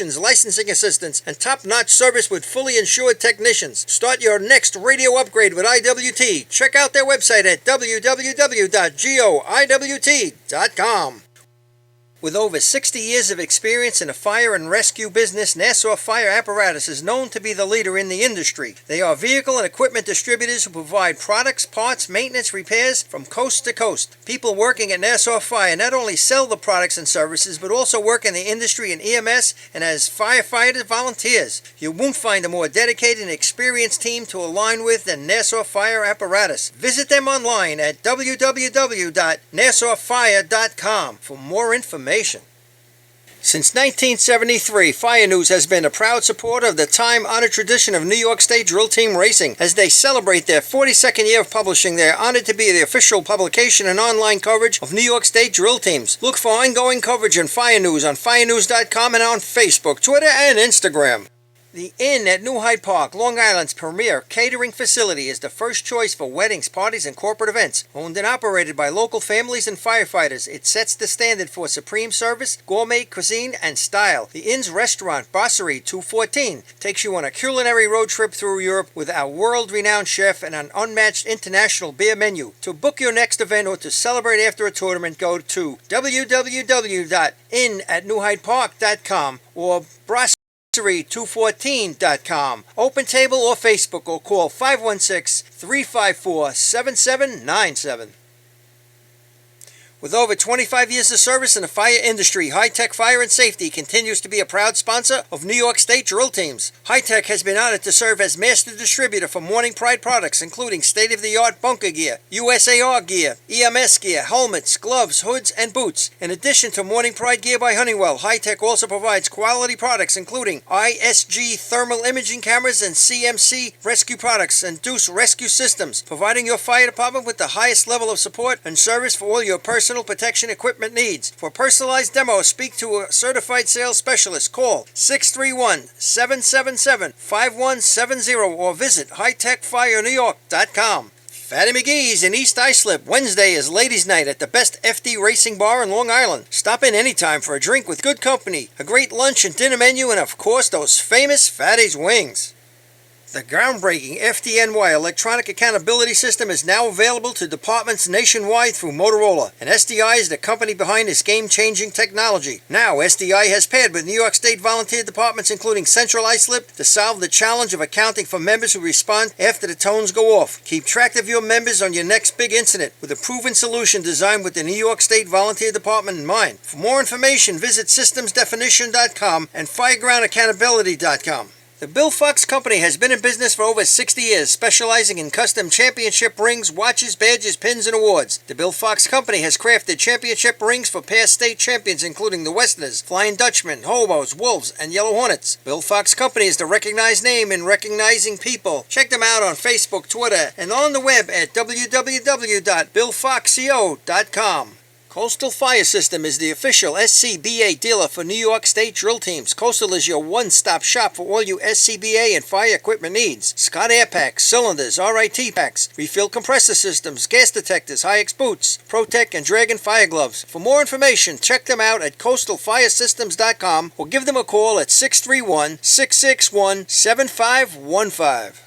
licensing assistance, and top-notch service with fully insured technicians. Start your next radio upgrade with IWT. Check out their website at www.goiwt.com. With over 60 years of experience in the fire and rescue business, Nassau Fire Apparatus is known to be the leader in the industry. They are vehicle and equipment distributors who provide products, parts, maintenance, repairs from coast to coast. People working at Nassau Fire not only sell the products and services, but also work in the industry in EMS and as firefighter volunteers. You won't find a more dedicated and experienced team to align with than Nassau Fire Apparatus. Visit them online at www.nassauFire.com for more information. Since 1973, Fire News has been a proud supporter of the time-honored tradition of New York State Drill Team Racing. As they celebrate their 42nd year of publishing, they are honored to be the official publication and online coverage of New York State Drill Teams. Look for ongoing coverage on Fire News on firenews.com and on Facebook, Twitter, and Instagram. The Inn at New Hyde Park, Long Island's premier catering facility, is the first choice for weddings, parties, and corporate events. Owned and operated by local families and firefighters, it sets the standard for supreme service, gourmet cuisine, and style. The Inn's restaurant, Brasserie 214, takes you on a culinary road trip through Europe with our world-renowned chef and an unmatched international beer menu. To book your next event or to celebrate after a tournament, go to www.innatnewhydepark.com or Brasserie214.com. Open table or Facebook or call 516-354-7797. With over 25 years of service in the fire industry, High Tech Fire and Safety continues to be a proud sponsor of New York State Drill Teams. High Tech has been honored to serve as master distributor for Morning Pride products, including state-of-the-art bunker gear, USAR gear, EMS gear, helmets, gloves, hoods, and boots. In addition to Morning Pride gear by Honeywell, High Tech also provides quality products including ISG thermal imaging cameras and CMC rescue products and Deuce rescue systems, providing your fire department with the highest level of support and service for all your personal protection equipment needs. For personalized demos, speak to a certified sales specialist. Call 631-777-5170 or visit hightechfirenewyork.com. Fatty McGee's in East Islip. Wednesday is Ladies' Night at the best FD Racing Bar in Long Island. Stop in anytime for a drink with good company, a great lunch and dinner menu, and of course those famous Fatty's wings. The groundbreaking FDNY electronic accountability system is now available to departments nationwide through Motorola, and SDI is the company behind this game-changing technology. Now, SDI has paired with New York State volunteer departments including Central Islip to solve the challenge of accounting for members who respond after the tones go off. Keep track of your members on your next big incident with a proven solution designed with the New York State Volunteer Department in mind. For more information, visit systemsdefinition.com and firegroundaccountability.com. The Bill Fox Company has been in business for over 60 years, specializing in custom championship rings, watches, badges, pins, and awards. The Bill Fox Company has crafted championship rings for past state champions including the Westerners, Flying Dutchmen, Hobos, Wolves, and Yellow Hornets. Bill Fox Company is the recognized name in recognizing people. Check them out on Facebook, Twitter, and on the web at www.billfoxco.com. Coastal Fire System is the official SCBA dealer for New York State Drill Teams. Coastal is your one-stop shop for all your SCBA and fire equipment needs. Scott Air Packs, cylinders, RIT packs, refill compressor systems, gas detectors, Hi-X boots, Protec and Dragon fire gloves. For more information, check them out at coastalfiresystems.com or give them a call at 631-661-7515.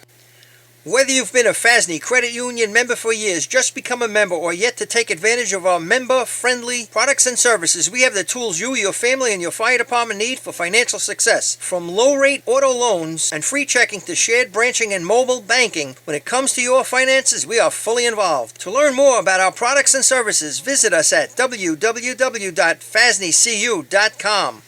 Whether you've been a FASNY Credit Union member for years, just become a member, or yet to take advantage of our member-friendly products and services, we have the tools you, your family, and your fire department need for financial success. From low-rate auto loans and free checking to shared branching and mobile banking, when it comes to your finances, we are fully involved. To learn more about our products and services, visit us at www.fasnycu.com.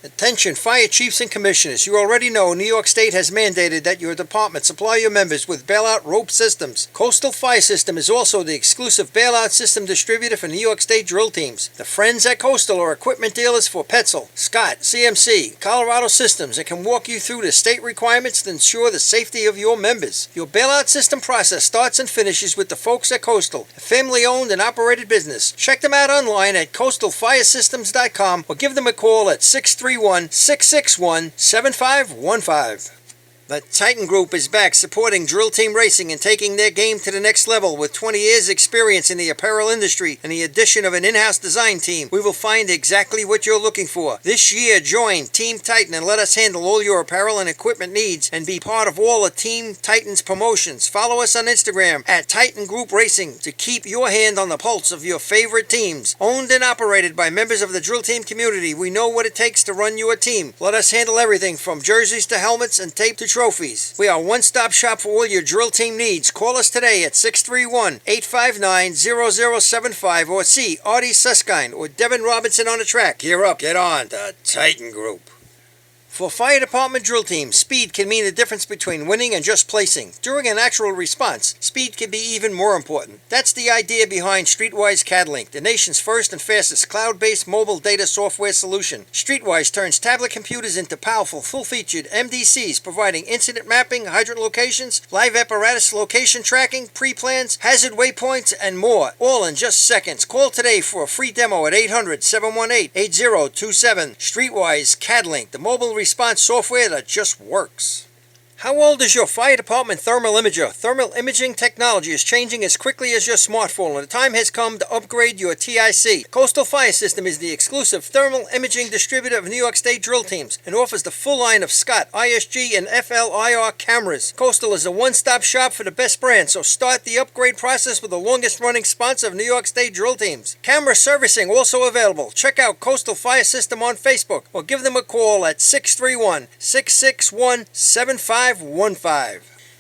Attention fire chiefs and commissioners, you already know New York State has mandated that your department supply your members with bailout rope systems. Coastal Fire System is also the exclusive bailout system distributor for New York State Drill Teams. The friends at Coastal are equipment dealers for Petzl, Scott, CMC, Colorado Systems, and can walk you through the state requirements to ensure the safety of your members. Your bailout system process starts and finishes with the folks at Coastal, a family-owned and operated business. Check them out online at coastalfiresystems.com or give them a call at 631-661-7515. The Titan Group is back supporting Drill Team Racing and taking their game to the next level. With 20 years experience in the apparel industry and the addition of an in-house design team, we will find exactly what you're looking for. This year, join Team Titan and let us handle all your apparel and equipment needs and be part of all of Team Titan's promotions. Follow us on Instagram at Titan Group Racing to keep your hand on the pulse of your favorite teams. Owned and operated by members of the Drill Team community, we know what it takes to run your team. Let us handle everything from jerseys to helmets and tape to trophies. We are a one-stop shop for all your Drill Team needs. Call us today at 631-859-0075 or see Artie Suskind or Devin Robinson on the track. Gear up, get on the Titan Group. For fire department drill teams, speed can mean the difference between winning and just placing. During an actual response, speed can be even more important. That's the idea behind Streetwise CADlink, the nation's first and fastest cloud-based mobile data software solution. Streetwise turns tablet computers into powerful, full-featured MDCs, providing incident mapping, hydrant locations, live apparatus location tracking, pre-plans, hazard waypoints, and more, all in just seconds. Call today for a free demo at 800-718-8027. Streetwise CADlink, the mobile response software that just works. How old is your fire department thermal imager? Thermal imaging technology is changing as quickly as your smartphone, and the time has come to upgrade your TIC. Coastal Fire System is the exclusive thermal imaging distributor of New York State drill teams and offers the full line of Scott, ISG, and FLIR cameras. Coastal is a one-stop shop for the best brand, so start the upgrade process with the longest-running sponsor of New York State drill teams. Camera servicing also available. Check out Coastal Fire System on Facebook or give them a call at 631-661-7515.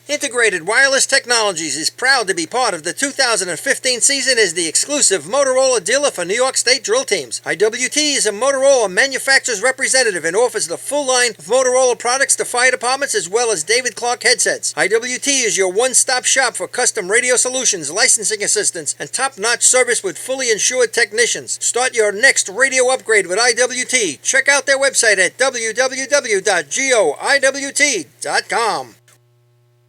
Integrated Wireless Technologies is proud to be part of the 2015 season as the exclusive Motorola dealer for New York State drill teams. IWT is a Motorola manufacturer's representative and offers the full line of Motorola products to fire departments as well as David Clark headsets. IWT is your one-stop shop for custom radio solutions, licensing assistance, and top-notch service with fully insured technicians. Start your next radio upgrade with IWT. Check out their website at www.goiwt.com.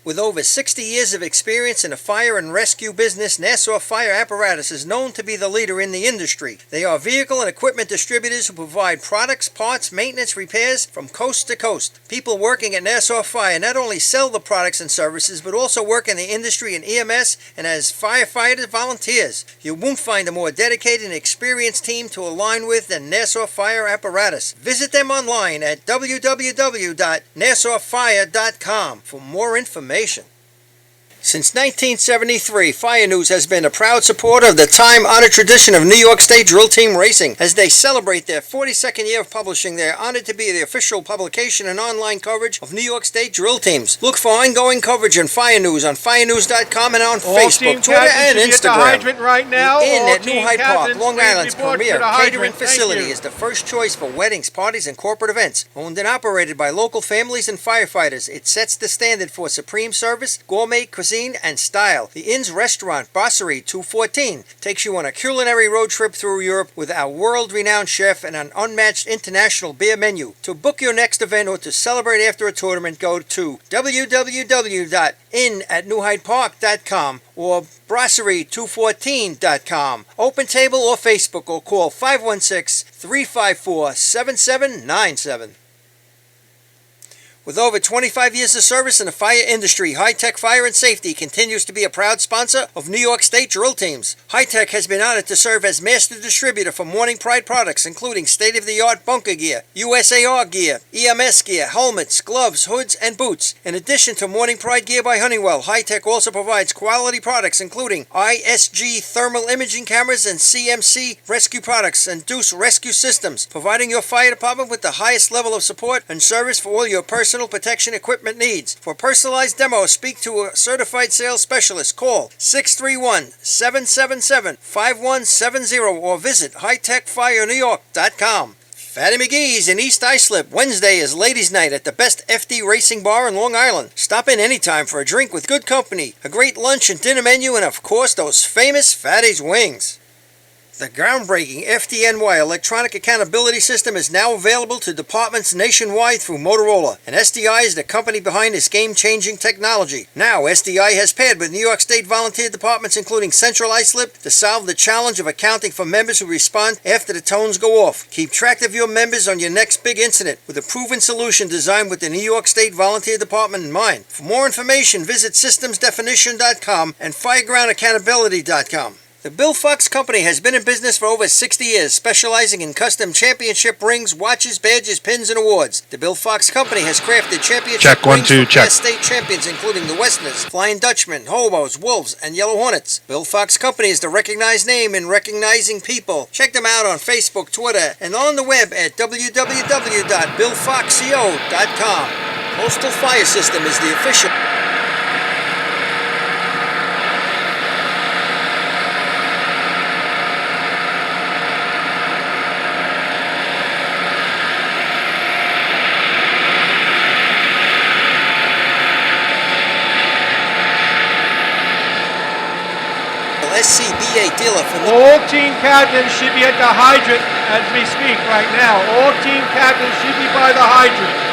With over 60 years of experience in the fire and rescue business, Nassau Fire Apparatus is known to be the leader in the industry. They are vehicle and equipment distributors who provide products, parts, maintenance, repairs from coast to coast. People working at Nassau Fire not only sell the products and services, but also work in the industry in EMS and as firefighter volunteers. You won't find a more dedicated and experienced team to align with than Nassau Fire Apparatus. Visit them online at www.nassauFire.com for more information. Since 1973, Fire News has been a proud supporter of the time-honored tradition of New York State drill team racing. As they celebrate their 42nd year of publishing, they are honored to be the official publication and online coverage of New York State drill teams. Look for ongoing coverage on Fire News on firenews.com and on Facebook, Twitter, and Instagram. Right now. The Inn at New Hyde Park, Long Island's premier catering facility, is the first choice for weddings, parties, and corporate events. Owned and operated by local families and firefighters, it sets the standard for supreme service, gourmet cuisine, and style. The Inn's restaurant, Brasserie 214, takes you on a culinary road trip through Europe with our world-renowned chef and an unmatched international beer menu. To book your next event or to celebrate after a tournament, go to www.innatnewhydepark.com or brasserie214.com. Open table or Facebook or call 516-354-7797. With over 25 years of service in the fire industry, High Tech Fire and Safety continues to be a proud sponsor of New York State drill teams. High Tech has been honored to serve as master distributor for Morning Pride products, including state-of-the-art bunker gear, USAR gear, EMS gear, helmets, gloves, hoods, and boots. In addition to Morning Pride gear by Honeywell, High Tech also provides quality products including ISG thermal imaging cameras and CMC rescue products and Deuce rescue systems, providing your fire department with the highest level of support and service for all your personal protection equipment needs. For personalized demos, speak to a certified sales specialist. Call 631-777-5170 or visit hightechfirenewyork.com. Fatty McGee's in East Islip. Wednesday is ladies' night at the best FD racing bar in Long Island. Stop in anytime for a drink with good company, a great lunch and dinner menu, and of course those famous Fatty's wings. The groundbreaking FDNY electronic accountability system is now available to departments nationwide through Motorola, and SDI is the company behind this game-changing technology. Now, SDI has paired with New York State volunteer departments including Central Islip to solve the challenge of accounting for members who respond after the tones go off. Keep track of your members on your next big incident with a proven solution designed with the New York State Volunteer Department in mind. For more information, visit systemsdefinition.com and firegroundaccountability.com. The Bill Fox Company has been in business for over 60 years, specializing in custom championship rings, watches, badges, pins, and awards. The Bill Fox Company has crafted championship rings for past state champions, including the Westerners, Flying Dutchmen, Hobos, Wolves, and Yellow Hornets. Bill Fox Company is the recognized name in recognizing people. Check them out on Facebook, Twitter, and on the web at www.billfoxco.com. Postal Fire System is the official SCBA dealer for all team captains should be at the hydrant as we speak right now. All team captains should be by the hydrant.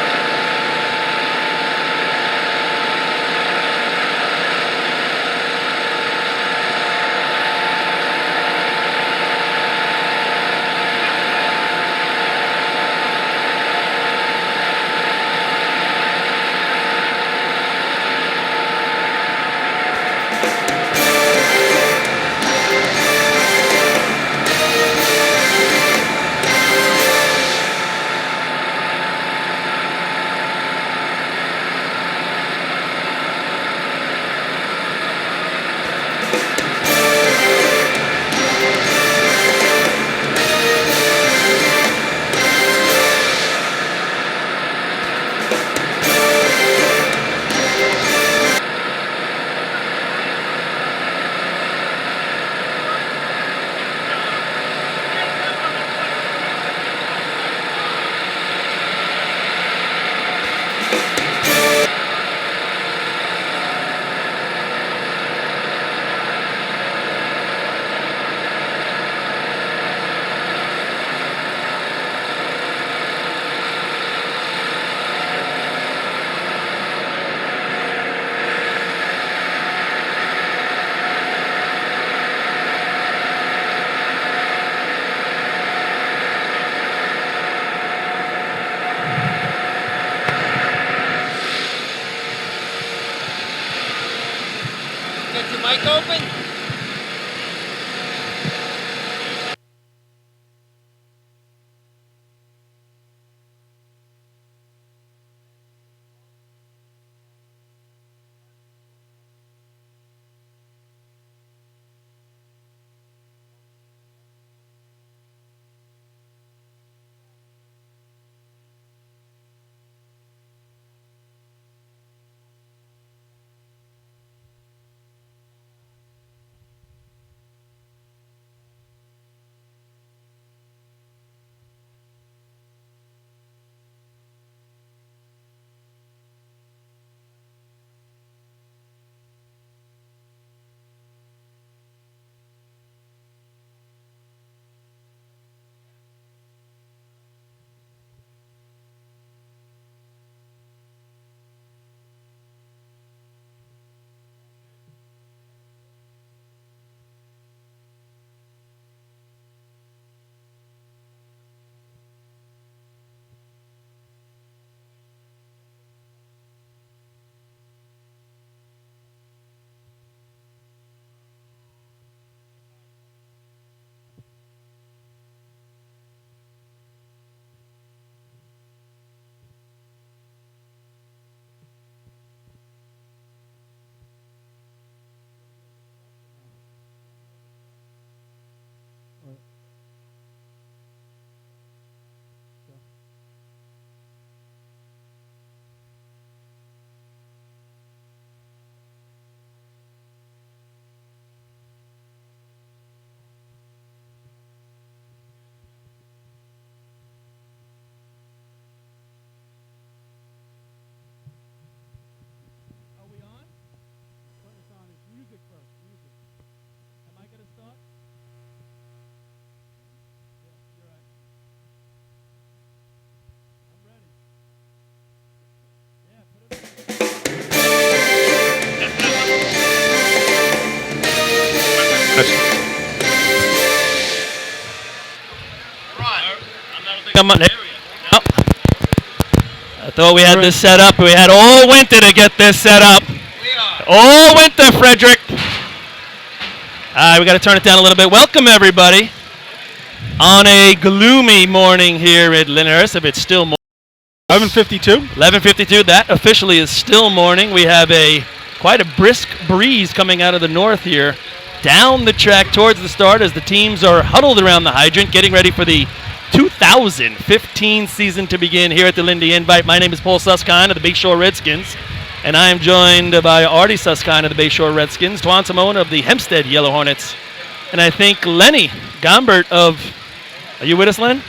Get your mic open. come on. There we go. Nope. I thought we had this set up. We had all winter to get this set up. All winter, Frederick. All right, we got to turn it down a little bit. Welcome, everybody, on a gloomy morning here at Lindenhurst. If it's still morning. 11:52. 11:52. That officially is still morning. We have quite a brisk breeze coming out of the north here, down the track towards the start as the teams are huddled around the hydrant, getting ready for the 2015 season to begin here at the Lindy Invite. My name is Paul Susskind of the Bayshore Redskins, and I am joined by Artie Susskind of the Bayshore Redskins, Twan Simone of the Hempstead Yellow Hornets, and I think Lenny Gombert of... Are you with us, Len?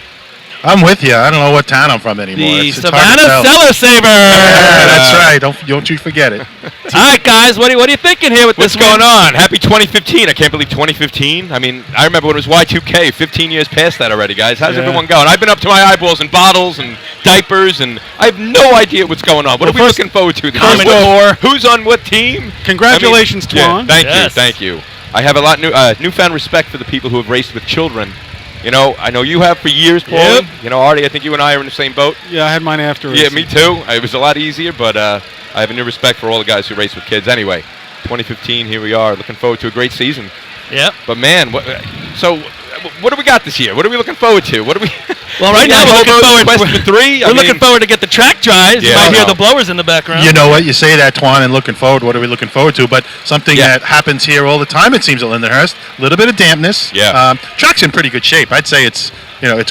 I'm with you. I don't know what town I'm from anymore. The it's Savannah Cellar Saver. Yeah, that's right. Don't you forget it. All right, guys. What are you thinking here with What's this going on? Happy 2015. I can't believe 2015. I mean, I remember when it was Y2K. 15 years past that already, guys. How's everyone going? I've been up to my eyeballs in bottles and diapers, and I have no idea what's going on. What are we looking forward to? Who's on what team? Congratulations, Twan. Yeah, thank you. I have a lot newfound respect for the people who have raced with children. You know, I know you have for years, Paul. Yep. You know, Artie, I think you and I are in the same boat. Yeah, I had mine after. Yeah, me too. It was a lot easier, but I have a new respect for all the guys who race with kids. Anyway, 2015, here we are, looking forward to a great season. Yep. But man, what do we got this year? What are we looking forward to? What do we? Well, right now we're looking forward. Question 3. We're looking forward to get the track dries. You might hear the blowers in the background. You know what? You say that, Twan, and looking forward. What are we looking forward to? But something that happens here all the time, it seems, at Lindenhurst. A little bit of dampness. Yeah. Track's in pretty good shape. I'd say it's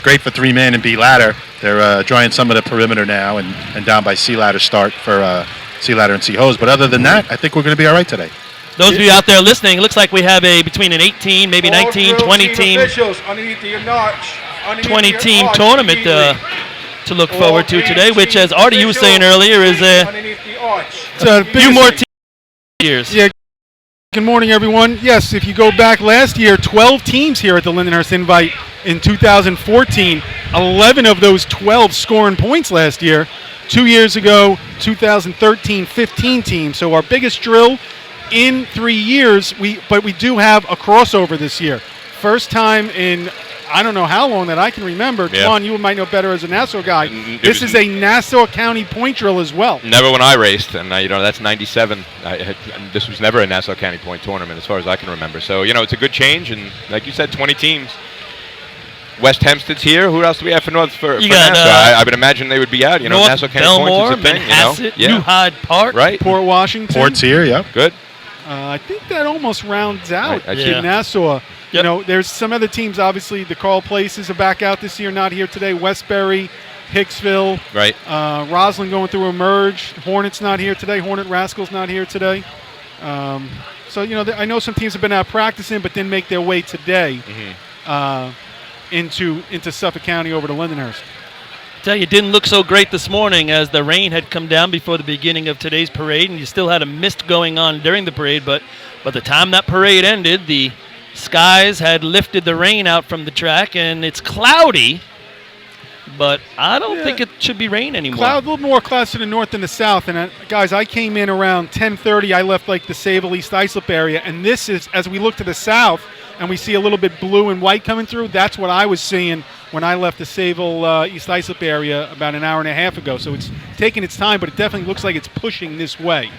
great for 3-man and B-ladder. They're drying some of the perimeter now and down by C-ladder start for C-ladder and C-hose. But other than that, I think we're going to be all right today. Those of you out there listening, it looks like we have between an 18, maybe 19, 20 team, 20 team tournament to look forward to today, which, as Artie, you were saying earlier, is a few more years. Yeah. Good morning, everyone. Yes, if you go back last year, 12 teams here at the Lindenhurst Invite in 2014. 11 of those 12 scoring points last year. 2 years ago, 2013, 15 teams. So our biggest drill in 3 years, but we do have a crossover this year. First time in I don't know how long that I can remember. Yeah. Twan, you might know better as a Nassau guy. This is a Nassau County point drill as well. Never when I raced, and that's 97. This was never a Nassau County point tournament as far as I can remember. So, it's a good change, and like you said, 20 teams. West Hempstead's here. Who else do we have for Nassau? I would imagine they would be out. North Nassau County Belmore, points is a thing. Manhasset, New Hyde Park. Right. Port Washington. Port's here, yeah. Good. I think that almost rounds out Yeah. Nassau. Yep. There's some other teams, obviously, the Carl Places are back out this year, not here today. Westbury, Hicksville. Right. Roslyn going through a merge. Hornets not here today. Hornet Rascals not here today. So, I know some teams have been out practicing, but didn't make their way today into Suffolk County over to Lindenhurst. Tell you, it didn't look so great this morning as the rain had come down before the beginning of today's parade, and you still had a mist going on during the parade, but by the time that parade ended, the skies had lifted the rain out from the track, and it's cloudy, but I don't think it should be rain anymore. A little more clouds to the north than the south, and guys, I came in around 10:30. I left the Sable East Islip area, and this is, as we look to the south, and we see a little bit blue and white coming through, that's what I was seeing when I left the Sable East Islip area about an hour and a half ago. So it's taking its time, but it definitely looks like it's pushing this way.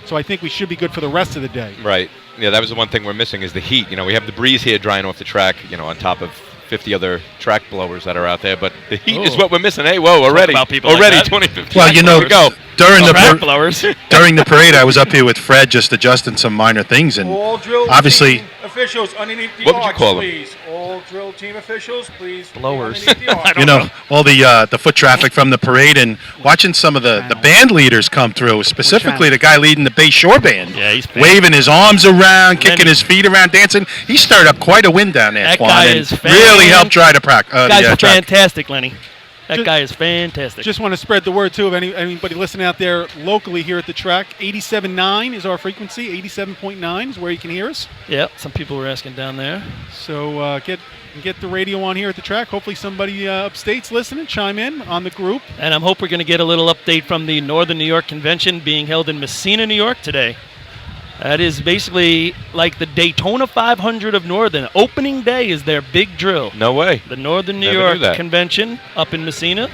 So I think we should be good for the rest of the day. Right. Yeah, that was the one thing we're missing is the heat. We have the breeze here drying off the track, on top of 50 other track blowers that are out there, but the heat is what we're missing. Hey, whoa, already. About people already like that. 2015. Well, Here we go. during blowers. during the parade, I was up here with Fred just adjusting some minor things, and All drill obviously, team officials underneath the What would you arch, call them? please. All drill team officials, please. Blowers. Underneath the arch. all the foot traffic from the parade and watching some of the band leaders come through, specifically the guy leading the Bay Shore Band, Yeah, he's waving his arms around, kicking his feet around, dancing. He stirred up quite a wind down there, That Twan, guy and is really helped dry the track. Guy's fantastic, Lenny. That guy is fantastic. Just want to spread the word, too, of anybody listening out there locally here at the track. 87.9 is our frequency. 87.9 is where you can hear us. Yeah, some people were asking down there. So get the radio on here at the track. Hopefully somebody upstate's listening. Chime in on the group. And I hope we're going to get a little update from the Northern New York Convention being held in Messina, New York today. That is basically like the Daytona 500 of Northern. Opening day is their big drill. No way. The Northern New Never knew York that. Convention up in Messina.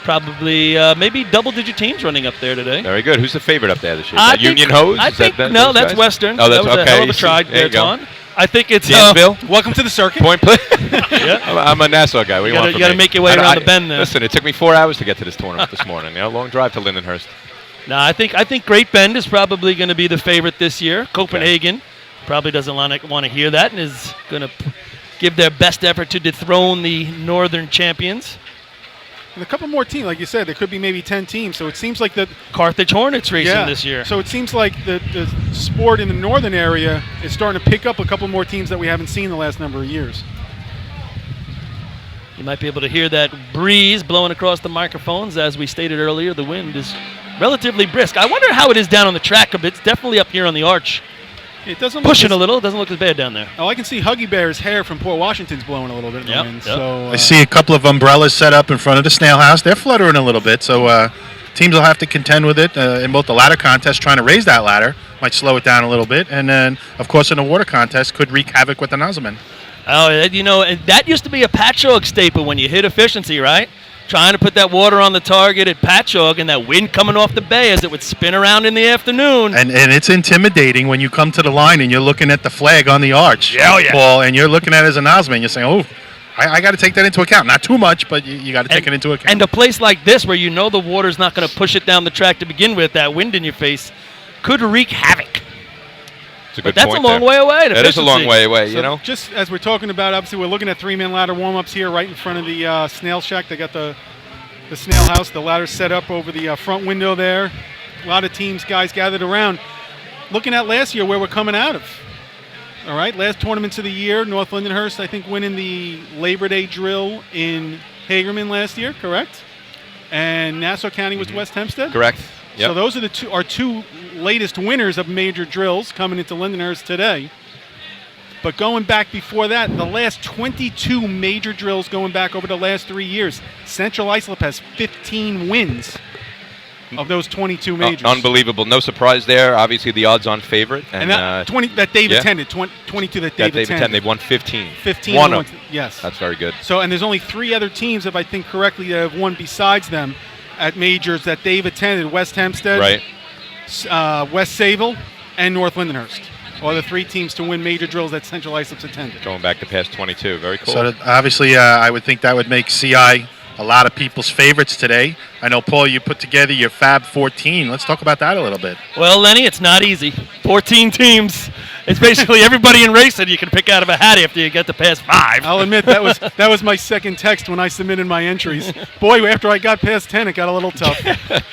Probably maybe double-digit teams running up there today. Very good. Who's the favorite up there this year? I Is that think- Union Hose? I Is think that no, those that's guys? Western. Oh, that's that was okay. a hell of a You see- try. there you go. on. I think it's Danville? Welcome to the circuit. Point play. Yeah. I'm a Nassau guy. What do you want from You got to me? make your way around the bend there. Listen, it took me 4 hours to get to this tournament this morning. Long drive to Lindenhurst. No, I think Great Bend is probably going to be the favorite this year. Copenhagen probably doesn't want to hear that and is going to give their best effort to dethrone the Northern champions. And a couple more teams, like you said, there could be maybe 10 teams. So it seems like the Carthage Hornets racing this year. So it seems like the sport in the northern area is starting to pick up a couple more teams that we haven't seen the last number of years. You might be able to hear that breeze blowing across the microphones. As we stated earlier, the wind is relatively brisk. I wonder how it is down on the track. It's definitely up here on the arch. It doesn't Pushing a look little. It doesn't look as bad down there. Oh, I can see Huggy Bear's hair from Port Washington's blowing a little bit in the wind. So I see a couple of umbrellas set up in front of the snail house. They're fluttering a little bit, so teams will have to contend with it in both the ladder contest, trying to raise that ladder, might slow it down a little bit, and then, of course, in the water contest, could wreak havoc with the nozzlemen. Oh, that used to be a Patchogue staple when you hit efficiency, right? Trying to put that water on the target at Patchogue and that wind coming off the bay as it would spin around in the afternoon. And it's intimidating when you come to the line and you're looking at the flag on the arch, Yeah, oh, yeah. Paul, and you're looking at it as a nozzleman. You're saying, oh, I got to take that into account. Not too much, but you got to take it into account. And a place like this where you know the water's not going to push it down the track to begin with, that wind in your face could wreak havoc. It's a good But that's point a long there. way away. That is a long way away, So you know? just as we're talking about, obviously we're looking at three-man ladder warm-ups here right in front of the snail shack. They got the snail house, the ladder set up over the front window there. A lot of teams, guys gathered around. Looking at last year where we're coming out of. All right, last tournaments of the year, North Lindenhurst, I think, winning the Labor Day drill in Hagerman last year, correct? And Nassau County was West Hempstead? Correct. Yep. So those are our two latest winners of major drills coming into Lindenhurst today. But going back before that, the last 22 major drills going back over the last 3 years, Central Islip has 15 wins of those 22 majors. Unbelievable. No surprise there. Obviously, the odds-on favorite. And that 20 that Dave yeah. attended, 22 that Dave attended. They've won 15. 15 Won ones, them. yes. That's very good. So, and there's only 3 other teams, if I think correctly, that have won besides them at majors that Dave attended: West Hempstead, Right. West Sayville, and North Lindenhurst. Are the 3 teams to win major drills that Central Islip's attended. Going back to past 22. Very cool. So obviously, I would think that would make CI a lot of people's favorites today. I know, Paul, you put together your Fab 14. Let's talk about that a little bit. Well, Lenny, it's not easy. 14 teams. It's basically everybody in racing you can pick out of a hat after you get to past 5. I'll admit that was my second text when I submitted my entries. Boy, after I got past 10, it got a little tough.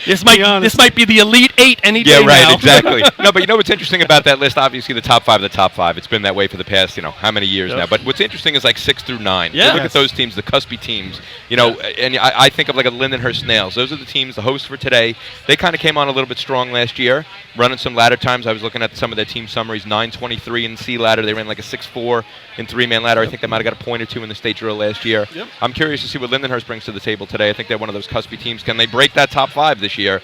This might be the Elite 8 any day Yeah, right, now. exactly. No, but you know what's interesting about that list? Obviously, the top 5 of the top 5. It's been that way for the past, how many years now. But what's interesting is like 6 through 9. Yeah. You look at those teams, the cuspy teams, and I think of like a Lindenhurst Snails. Those are the teams, the hosts for today. They kind of came on a little bit strong last year, running some ladder times. I was looking at some of their team summaries, 9:23 in C ladder. They ran like a 6:4 in 3-man ladder. I think they might have got a point or 2 in the state drill last year. Yep. I'm curious to see what Lindenhurst brings to the table today. I think they're one of those cuspy teams. Can they break that top 5 this year?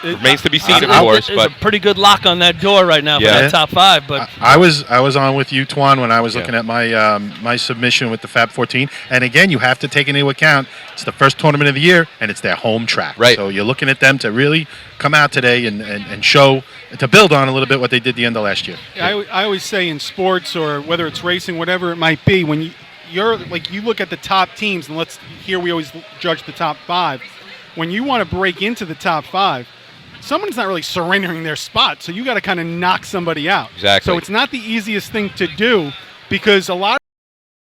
Remains to be seen, of course. There's But a pretty good lock on that door right now for Yeah. that top 5. But I was on with you, Twan, when I was Yeah. looking at my my submission with the Fab 14. And again, you have to take into account it's the first tournament of the year, and it's their home track. Right. So you're looking at them to really come out today and show, to build on a little bit what they did the end of last year. I always say in sports, or whether it's racing, whatever it might be, when you're like, you look at the top teams, and here we always judge the top 5. When you want to break into the top 5, someone's not really surrendering their spot, so you got to kind of knock somebody out. Exactly. So it's not the easiest thing to do, because a lot of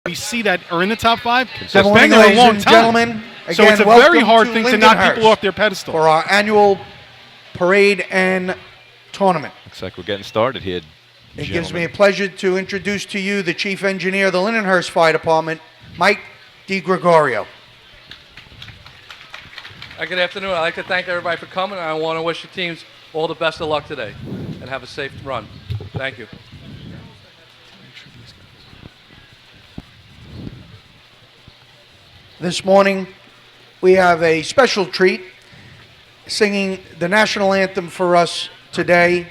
we see that are in the top 5 Good have morning, been there a ladies long and time. gentlemen. So Again, it's a very welcome hard to thing to knock Lindenhurst people off their pedestal. for our annual parade and tournament. looks like we're getting started here. It gives me a pleasure to introduce to you the Chief Engineer of the Lindenhurst Fire Department, Mike DiGregorio. Good afternoon. I'd like to thank everybody for coming, and I want to wish the teams all the best of luck today, and have a safe run. Thank you. This morning, we have a special treat. Singing the national anthem for us today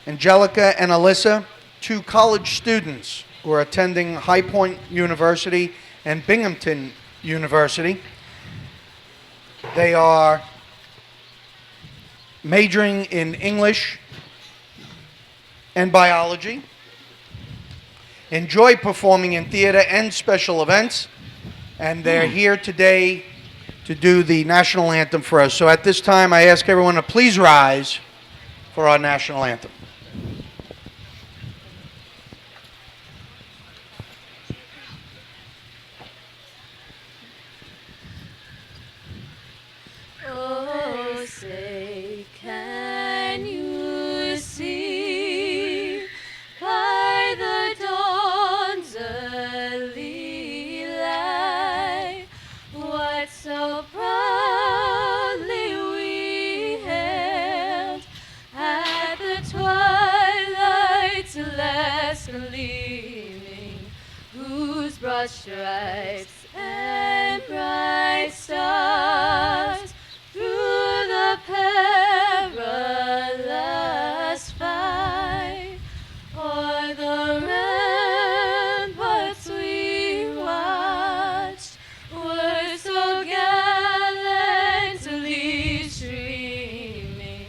Angelica and Alyssa, two college students who are attending High Point University and Binghamton University. They are majoring in English and biology, enjoy performing in theater and special events, and they're here today to do the national anthem for us. So at this time, I ask everyone to please rise for our national anthem. Oh, say, can you see by the dawn's early light what so proudly we hailed at the twilight's last gleaming, whose broad stripes and bright stars through the perilous fight o'er the ramparts we watched were so gallantly streaming,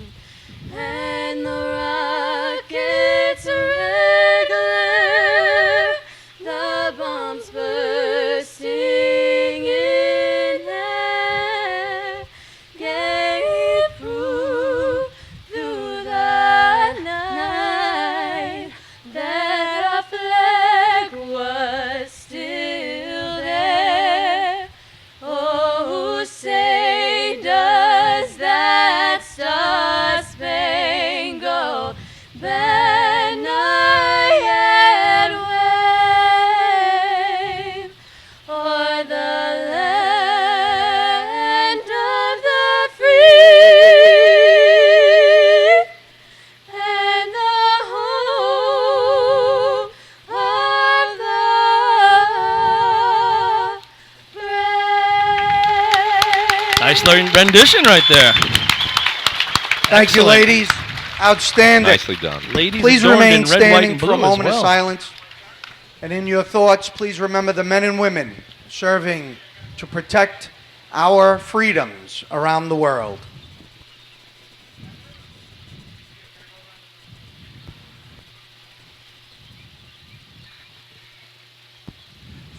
and the rockets' red glare, the bombs bursting in air, gave proof through the night that our flag was still there. Oh, say does that star-spangled banner yet wave o'er the land of the free and the home of the brave. Nice rendition right there. Thank you, Excellent. ladies. Outstanding. Nicely done. Ladies Please adorned remain in red, white, standing and for blue a as moment well. of silence. And in your thoughts, please remember the men and women serving to protect our freedoms around the world.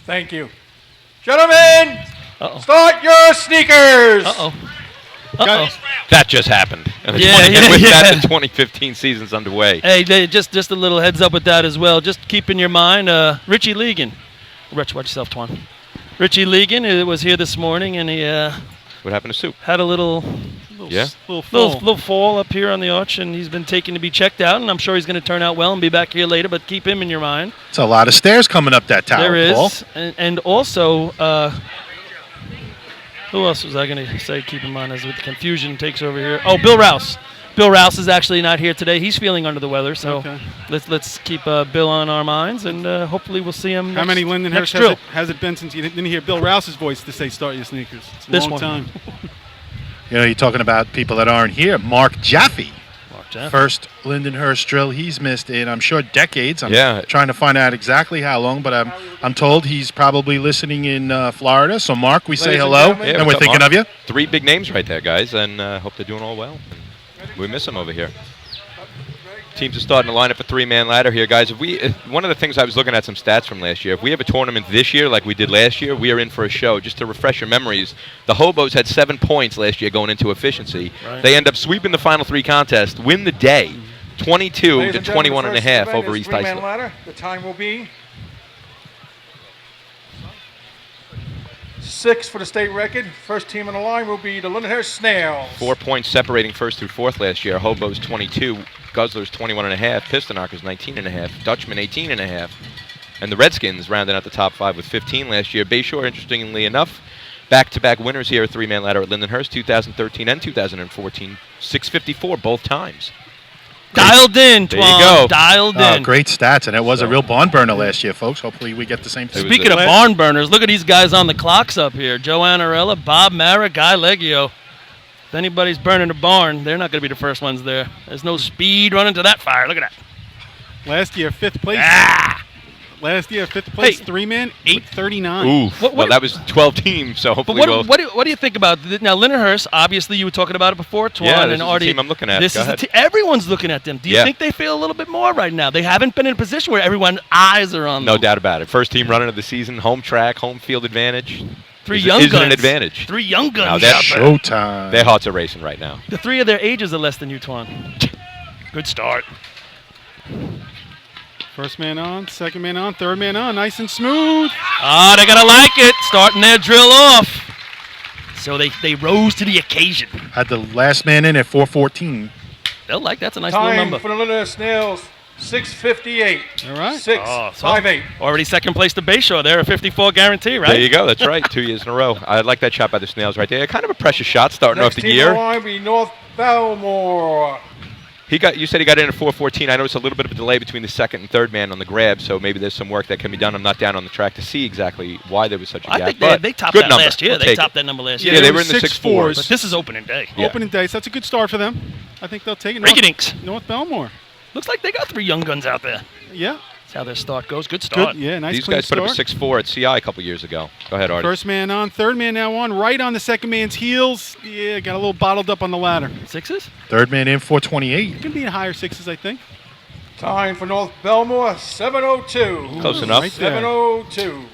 Thank you. Gentlemen, Uh-oh. start your sneakers. Uh-oh. Uh-oh. That just happened. And Yeah, with yeah. that, the 2015 season's underway. Hey, just a little heads up with that as well. Just keep in your mind, Richie Legan. Watch yourself, Twan. Richie Legan was here this morning, and he What happened to Soup? had a little fall up here on the arch, and he's been taken to be checked out, and I'm sure he's going to turn out well and be back here later, but keep him in your mind. It's a lot of stairs coming up that tower, There Paul. is. And also, who else was I going to say keep in mind as with the confusion takes over here? Oh, Bill Rouse. Bill Rouse is actually not here today. He's feeling under the weather, so Okay. let's keep Bill on our minds, and hopefully we'll see him How next, many next Lindenhurst drill. has it been since you didn't hear Bill Rouse's voice to say start your sneakers? It's a This long one. time. You know, you're talking about people that aren't here. Mark Jaffe. Mark Jaffe. First Lindenhurst drill he's missed in, I'm sure, decades. I'm Yeah. trying to find out exactly how long, but I'm told he's probably listening in Florida. So, Mark, we say Ladies and hello, gentlemen. and what's we're up, thinking Mark? of you. 3 big names right there, guys, and hope they're doing all well. We miss them over here. Teams are starting to line up a 3-man ladder here, guys. One of the things I was looking at some stats from last year, if we have a tournament this year like we did last year, we are in for a show. Just to refresh your memories, the Hobos had 7 points last year going into efficiency. Right. They end up sweeping the final 3 contests, win the day, 22 Ladies to and gentlemen, 21 and a first half event over is East three-man Islip. ladder. The time will be 6 for the state record. First team on the line will be the Lindenhurst Snails. 4 points separating first through fourth last year. Hobos 22, Guzzlers 21 and a half, Piston Knockers 19 and a half, Dutchman 18 and a half, and the Redskins rounding out the top 5 with 15 last year. Bayshore, interestingly enough, back-to-back winners here, 3-man ladder at Lindenhurst, 2013 and 2014, 654 both times. Dialed in, There you Twan. go. Dialed Oh, in. great stats, and it was a real barn burner last year, folks. Hopefully we get the same thing. Speaking of barn burners, look at these guys on the clocks up here. Joe Anarella, Bob Mara, Guy Leggio. anybody's burning a barn, they're not going to be the first ones there. There's no speed running to that fire. Look at that. Last year, 5th place. Last year, 5th place, Hey. 3-man, 8:39. Oof. What- That was 12 teams, so But hopefully what do you think about now? Lindenhurst, obviously, you were talking about it before. Twan Yeah, this and is the Artie. team I'm looking at. This Go is ahead. everyone's looking at them. Do you Yeah. think they feel a little bit more right now? They haven't been in a position where everyone's eyes are on no them. doubt about it. First team running of the season, home track, home field advantage. Three is, young is guns. an advantage. 3 young guns. Now that's out there. Showtime. Their hearts are racing right now. The 3 of their ages are less than you, Twan. Good start. First man on, second man on, third man on. Nice and smooth. Ah, they're going to like it. Starting their drill off. So they rose to the occasion. Had the last man in at 4:14. They'll like that's a nice little Time number. for the Lindenhurst Snails, 6:58. All right. 6:58. Already second place to Bayshore. They're a 54 guarantee, right? There you go. That's right. 2 years in a row. I like that shot by the Snails right there. Kind of a precious shot starting Next off the team year. in line will be North Belmore. You said he got in at 4:14. I noticed a little bit of a delay between the second and third man on the grab, so maybe there's some work that can be done. I'm not down on the track to see exactly why there was such a I gap. think but they topped good that number. last year. We'll They take topped it. that number last Yeah, year. they there were were in the 6-4s. But this is opening day. Yeah. Opening day, so that's a good start for them. I think they'll take it. Rinky-dinks. North Belmore. Looks like they got 3 young guns out there. Yeah. That's how their start goes. Good Good. start. Yeah, nice These clean guys put up a start. 6.4 at CI a couple years ago. Go ahead, Artie. First man on, third man now on, right on the second man's heels. Yeah, got a little bottled up on the ladder. 6s? Third man in 4:28. Can be in higher 6s, I think. Time for North Belmore, 7:02. Close enough. Right there. 7:02.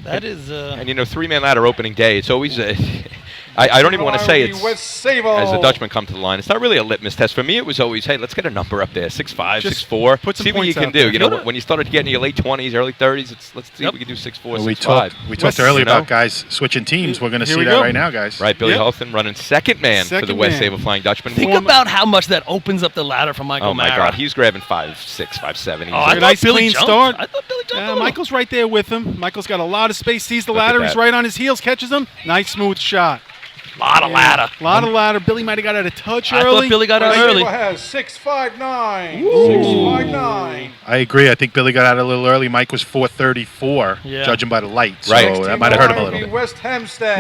That is. And 3-man ladder opening day. It's always I don't even want to say it's West Sable. as the Dutchman come to the line. It's not really a litmus test for me. It was always, hey, let's get a number up there, 6.5, Just 6.4. put some see what you points can out do. there. You know, when you started getting your late 20s, early 30s, let's see Yep. if we can do 6.4, We 6.5. talked West- earlier you know? about guys switching teams. We're going to Here see we that go. right now, guys. Right, Billy Yep. Holton running second man for the Second West man. Sable Flying Dutchman. Think Former- about how much that opens up the ladder for Michael Oh my Mara. God, he's grabbing 5.6, 5.7. Oh, I Very thought nice Billy clean jumped. start. I thought Billy jumped a little. Michael's right there with him. Michael's got a lot of space, sees the Look at ladder. He's that. right on his heels, catches him. Nice smooth shot. Lot of ladder. A lot of ladder. Billy might have got out of touch I early. thought Billy got out West early. Sable has 6.59. 6.59. I agree. I think Billy got out a little early. Mike was 4:34, Yeah. judging by the light. So Right. Next that team might have in hurt him a line little will bit. be West Hempstead.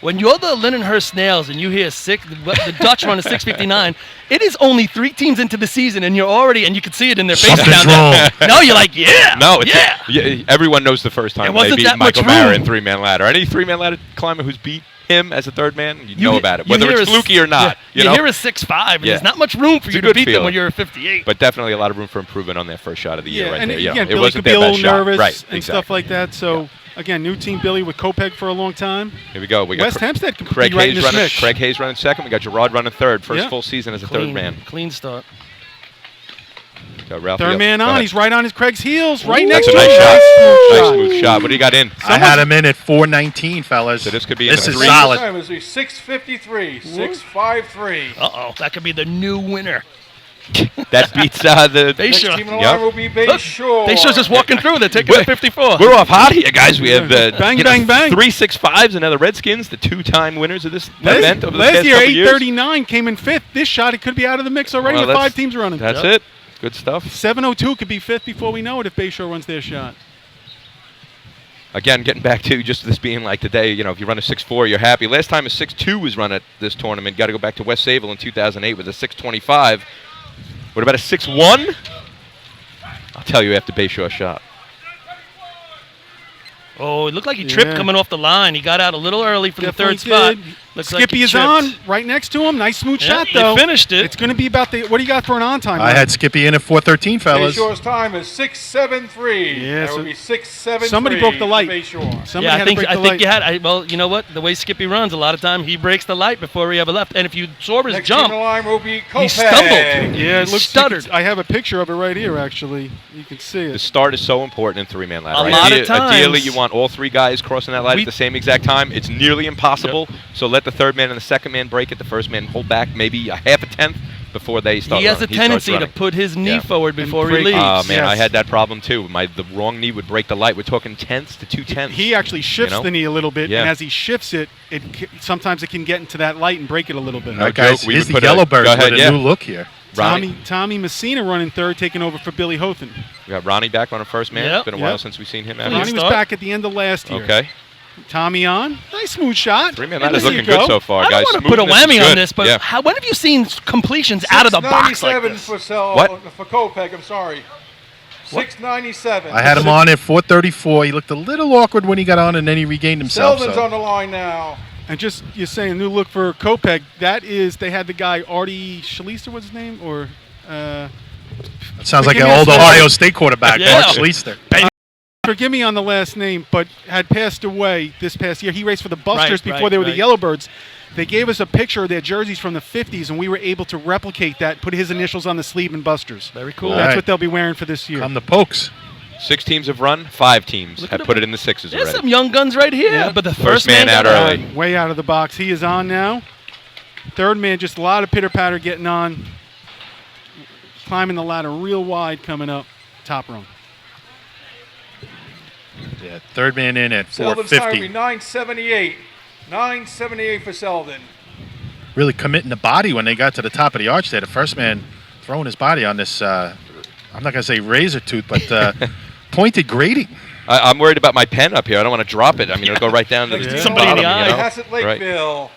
When you're the Lindenhurst Snails and you hear the Dutch run a 6:59, it is only 3 teams into the season and and you can see it in their faces Something's down there. wrong. No, you're like, yeah, No, it's yeah. everyone knows the first time There they wasn't beat that much Michael Mara room. in 3-man ladder. Any 3-man ladder climber who's beat him as a third man, you know he- about it, you whether hear it's a- fluky or not. You You know, hear a 6'5", and Yeah. there's not much room for It's you a to good beat them feeling. when you're a 58. but definitely a lot of room for improvement on their first shot of the year right and there. Yeah, again, it Billy wasn't could be their a little best shot. nervous Right, and stuff exactly. like that. So, again, new team Billy with Kopeg for a long time. Here we go. We got West Hempstead could Craig be right in Hayes this running. mix. Craig Hayes running second. We got Gerard running third. First Yeah. full season as a third man. Clean start. Got Ralphie Third up. man Go on. ahead. He's right on his Craig's heels. Right Ooh, next that's to a him. nice shot. Nice shot. smooth shot. What do you got in? I had him in at 4:19, fellas. So this could be in This the is three. solid. Time is 6:53. 6:53. Uh-oh, that could be the new winner. That beats the. Next Bayshore. team in Yep. line will be Bayshore. Bayshore's just walking through. They're taking We're- a 54. We're off hot here, guys. We have Bang, bang, bang. 3-6-5s and now the Redskins, the 2-time winners of this event over the Last past year, couple years. 839 came in 5th. This shot, it could be out of the mix already Well, with that's- 5 teams running. That's Yep. it. Good stuff. 702 could be 5th before we know it if Bayshore runs their shot. Again, getting back to just this being like today, if you run a 6.4, you're happy. Last time a 6.2 was run at this tournament. Got to go back to West Sable in 2008 with a 6.25. What about a 6.1? I'll tell you after Bayshore shot. Oh, it looked like he tripped Yeah. coming off the line. He got out a little early from Definitely the third spot. did. Looks like Skippy he is tripped. on, right next to him. Nice smooth Yeah, shot, he though. finished it. It's going to be about the. What do you got for an on time? I had Skippy in at 4:13, fellas. Bayshore's time is 6:73. Yeah, that so would be 6:73. somebody broke the light. for Bayshore. Somebody Yeah, I had think to break I the think light. you had. Well, you know what? The way Skippy runs, a lot of time he breaks the light before he ever left. And if you saw his Next team jump, in line will be Kopeg. he stumbled. Yeah, it looks. Stuttered. I have a picture of it right here. Actually, you can see The it. start is so important in 3-man ladder. A lot of Ideally, times- you want all 3 guys crossing that line We- at the same exact time. It's nearly impossible. So let the third man and the second man break it. The first man hold back maybe a half a tenth before they start he has a running. Starts tendency to running. put his knee Yeah. forward before he break- leaves. Oh, man, I Yes. had that problem too. The wrong knee would break the light. We're talking tenths to 2/10. He actually shifts You know? the knee a little bit, Yeah. and as he shifts it, sometimes it can get into that light and break it a little bit. No Right, guys, joke, we here's would the put a- Yellowbirds go ahead, with yeah. a new look here. Ronnie, Tommy Messina running third, taking over for Billy Houghton. we got Ronnie back on a first man. Yep. It's been a while Yep. since we've seen him. Clean out Ronnie here. was start. back at the end of last year. Okay. Tommy on. Nice smooth shot. Three-man Good ladder's to see looking it go. good so far, I guys. don't want to put a Smoothness is whammy on good. this, but Yeah. when have you seen completions out of the box like 697 this? for Kopech, I'm sorry. 697. I had him on at 434. He looked a little awkward when he got on, and then he regained himself. Selvon's So. on the line now. And just you're saying new look for Kopech. That is, they had the guy Artie Schleister, what's his name, or It sounds like Forgive an me, old sir. Ohio State quarterback, Yeah. Mark Schleister. forgive me on the last name, but had passed away this past year. He raced for the Busters Right, before they were right. the Yellowbirds. They gave us a picture of their jerseys from the 50s, and we were able to replicate that, put his initials on the sleeve in Busters. Very cool. That's Right. what they'll be wearing for this year. Come the Pokes. 6 teams have run. 5 teams Look have at put him. it in the 6s There's already. some young guns right here, Yeah. but the First man out got early. Way out of the box. He is on now. Third man, just a lot of pitter-patter getting on. Climbing the ladder real wide coming up. Top rung. Yeah, third man in at Selvon's time 450. 978. 978 for Selvon. Really committing the body when they got to the top of the arch there. The first man throwing his body on this, I'm not going to say razor tooth, but pointed grating. I'm worried about my pen up here. I don't want to drop it. I mean, it'll go right down to the Somebody in the bottom, eye. you know? Hassett Right. Lakeville.